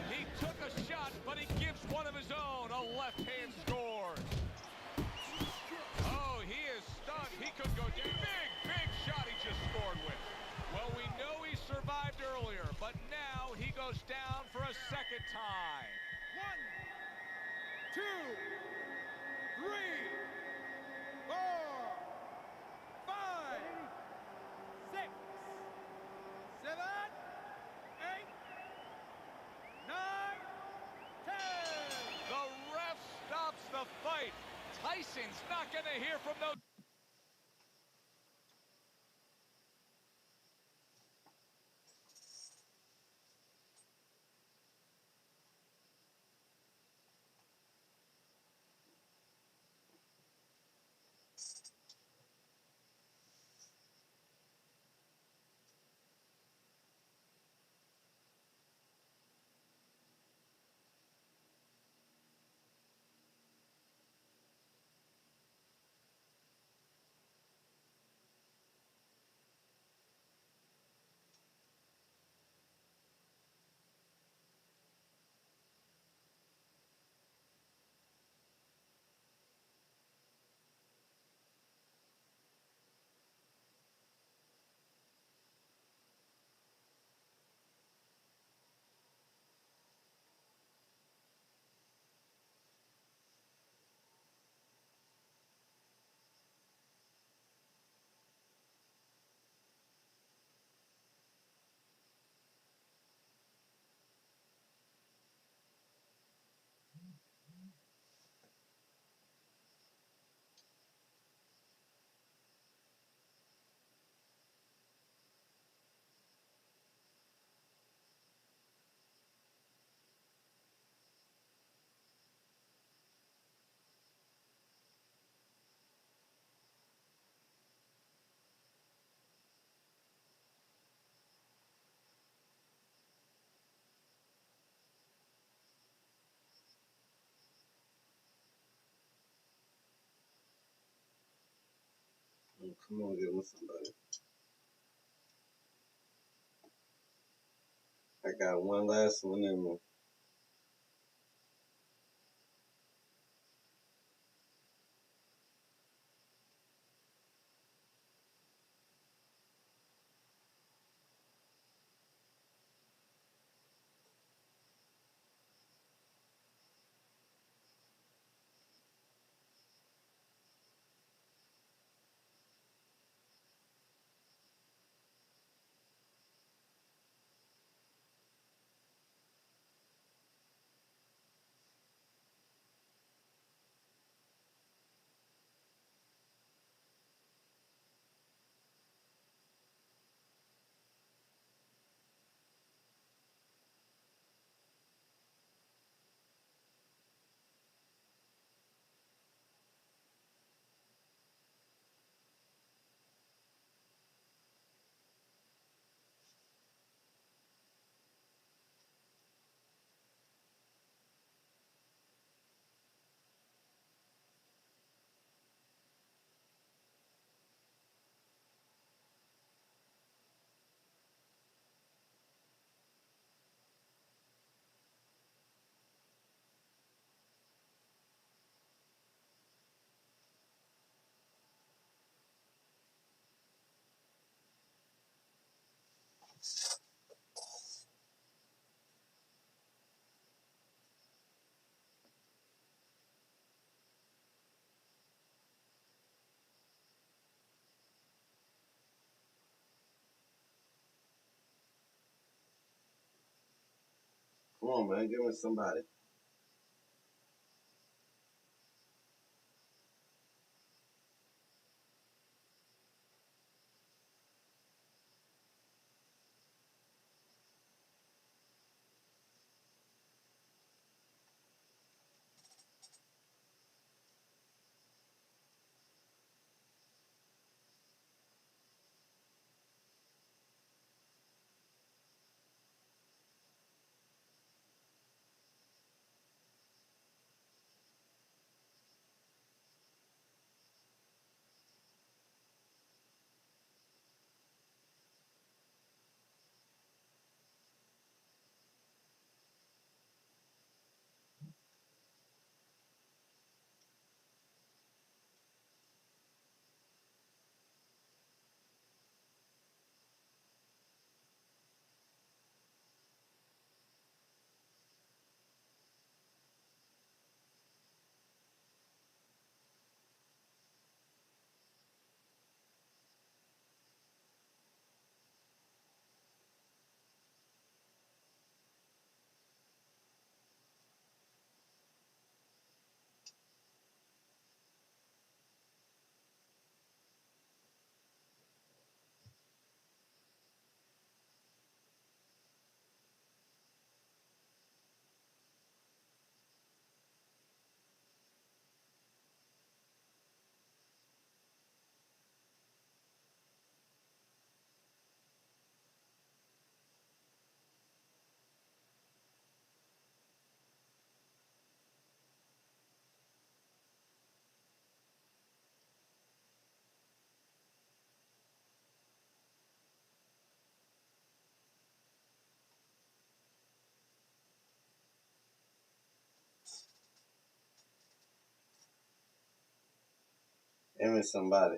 Speaker 3: He took a shot, but he gives one of his own. A left hand scores. Oh, he is stunned. He could go down. Big shot he just scored with. Well, we know he survived earlier, but now he goes down for a second time.
Speaker 8: 1, 2, 3, 4, 5, 6, 7, 8, 9, 10.
Speaker 3: The ref stops the fight. Texans not going to hear from those.
Speaker 1: Oh, come on, give me somebody. I got one last one in me. Come on, man, give me somebody. Give me somebody.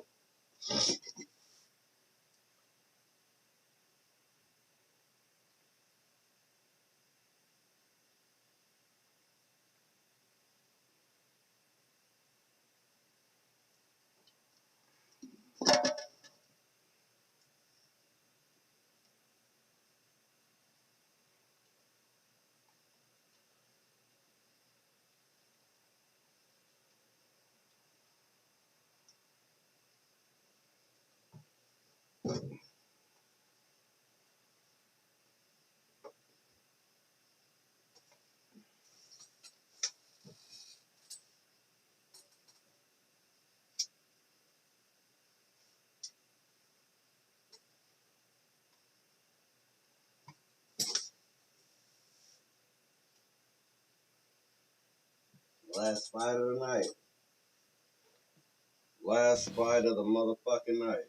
Speaker 1: Last fight of the night. Last fight of the motherfucking night.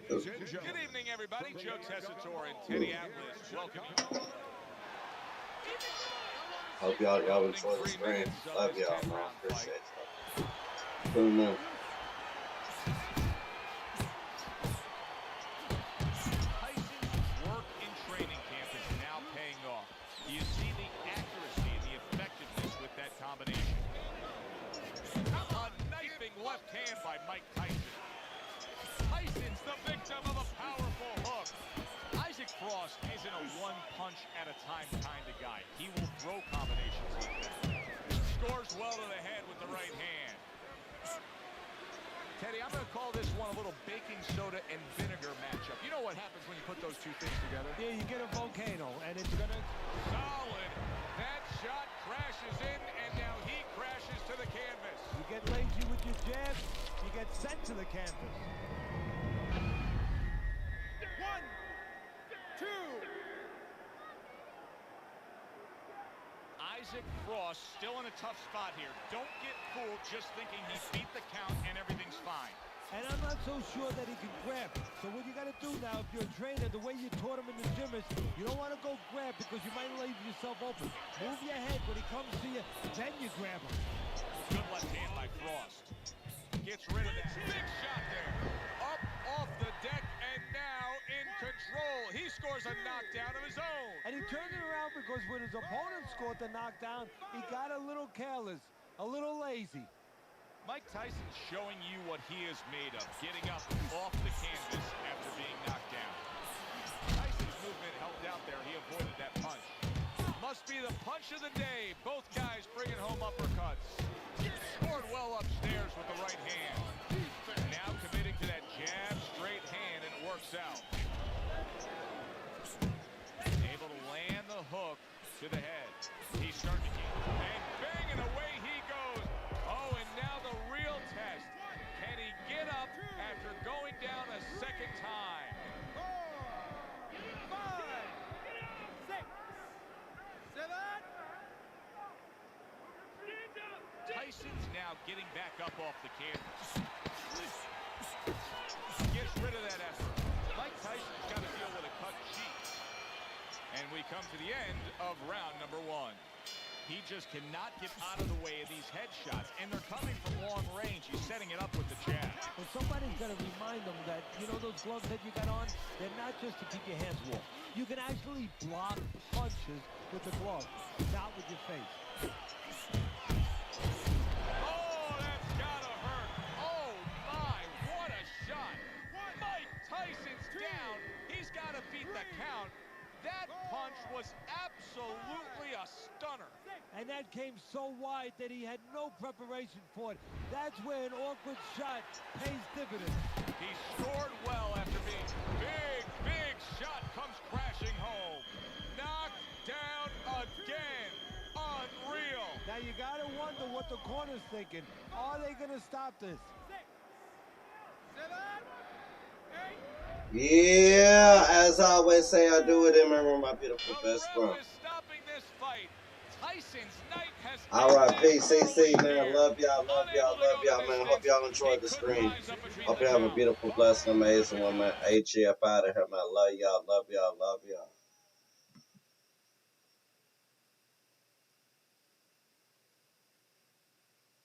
Speaker 3: Good evening, everybody. Joe Tessitore and Teddy Atlas welcome you.
Speaker 1: Hope y'all enjoy the stream. Love y'all, man. Appreciate y'all. Tune in.
Speaker 3: Tyson's work in training camp is now paying off. You see the accuracy and the effectiveness with that combination. A knifing left hand by Mike Tyson. Tyson's the victim of a powerful hook. Isaac Frost isn't a one-punch-at-a-time kind of guy. He will throw combinations like that. Scores well to the head with the right hand. Teddy, I'm going to call this one a little baking soda and vinegar matchup. You know what happens when you put those two things together?
Speaker 4: Yeah, you get a volcano, and it's going to...
Speaker 3: Solid. That shot crashes in, and now he crashes to the canvas.
Speaker 4: You get lazy with your jabs, you get sent to the canvas.
Speaker 3: 1, 2. Isaac Frost still in a tough spot here. Don't get fooled just thinking he beat the count and everything's fine.
Speaker 4: And I'm not so sure that he can grab. So what you got to do now, if you're a trainer, the way you taught him in the gym is you don't want to go grab because you might leave yourself open. Move your head when he comes to you, then you grab him.
Speaker 3: Good left hand by Frost. Gets rid of that. Big shot there. Up off the deck and now in control. He scores a knockdown of his own.
Speaker 4: And he turned it around because when his opponent scored the knockdown, he got a little careless, a little lazy.
Speaker 3: Mike Tyson's showing you what he is made of, getting up off the canvas after being knocked down. Tyson's movement helped out there. He avoided that punch. Must be the punch of the day. Both guys bringing home uppercuts. Scored well upstairs with the right hand. Now committing to that jab, straight hand, and it works out. Able to land the hook to the head. He's starting to get, and bang, and away he goes. Oh, and now the real test. Can he get up after going down a second time? 4, 5, 6, 7. Tyson's now getting back up off the canvas. Gets rid of that effort. Mike Tyson's got to deal with a cut cheek. And we come to the end of round number 1. He just cannot get out of the way of these headshots, and they're coming from long range. He's setting it up with the jab.
Speaker 4: Well, somebody's got to remind them that, you know, those gloves that you got on, they're not just to keep your hands warm. You can actually block punches with the glove, not with your face.
Speaker 3: Oh, that's gotta hurt. Oh, my, what a shot. Mike Tyson's down. He's got to beat the count. That punch was absolutely a stunner.
Speaker 4: And that came so wide that he had no preparation for it. That's where an awkward shot pays dividends.
Speaker 3: He scored well after being big shot comes crashing home. Knocked down again. Unreal.
Speaker 4: Now you got to wonder what the corner's thinking. Are they going to stop this?
Speaker 3: 6, 7, 8.
Speaker 1: Yeah, as I always say, I do it in memory of my beautiful best friend. Alright, PCC, man. Love y'all, man. Hope y'all enjoyed the stream. Hope you have a beautiful, blessed, amazing one, man. HF out of here, man. Love y'all.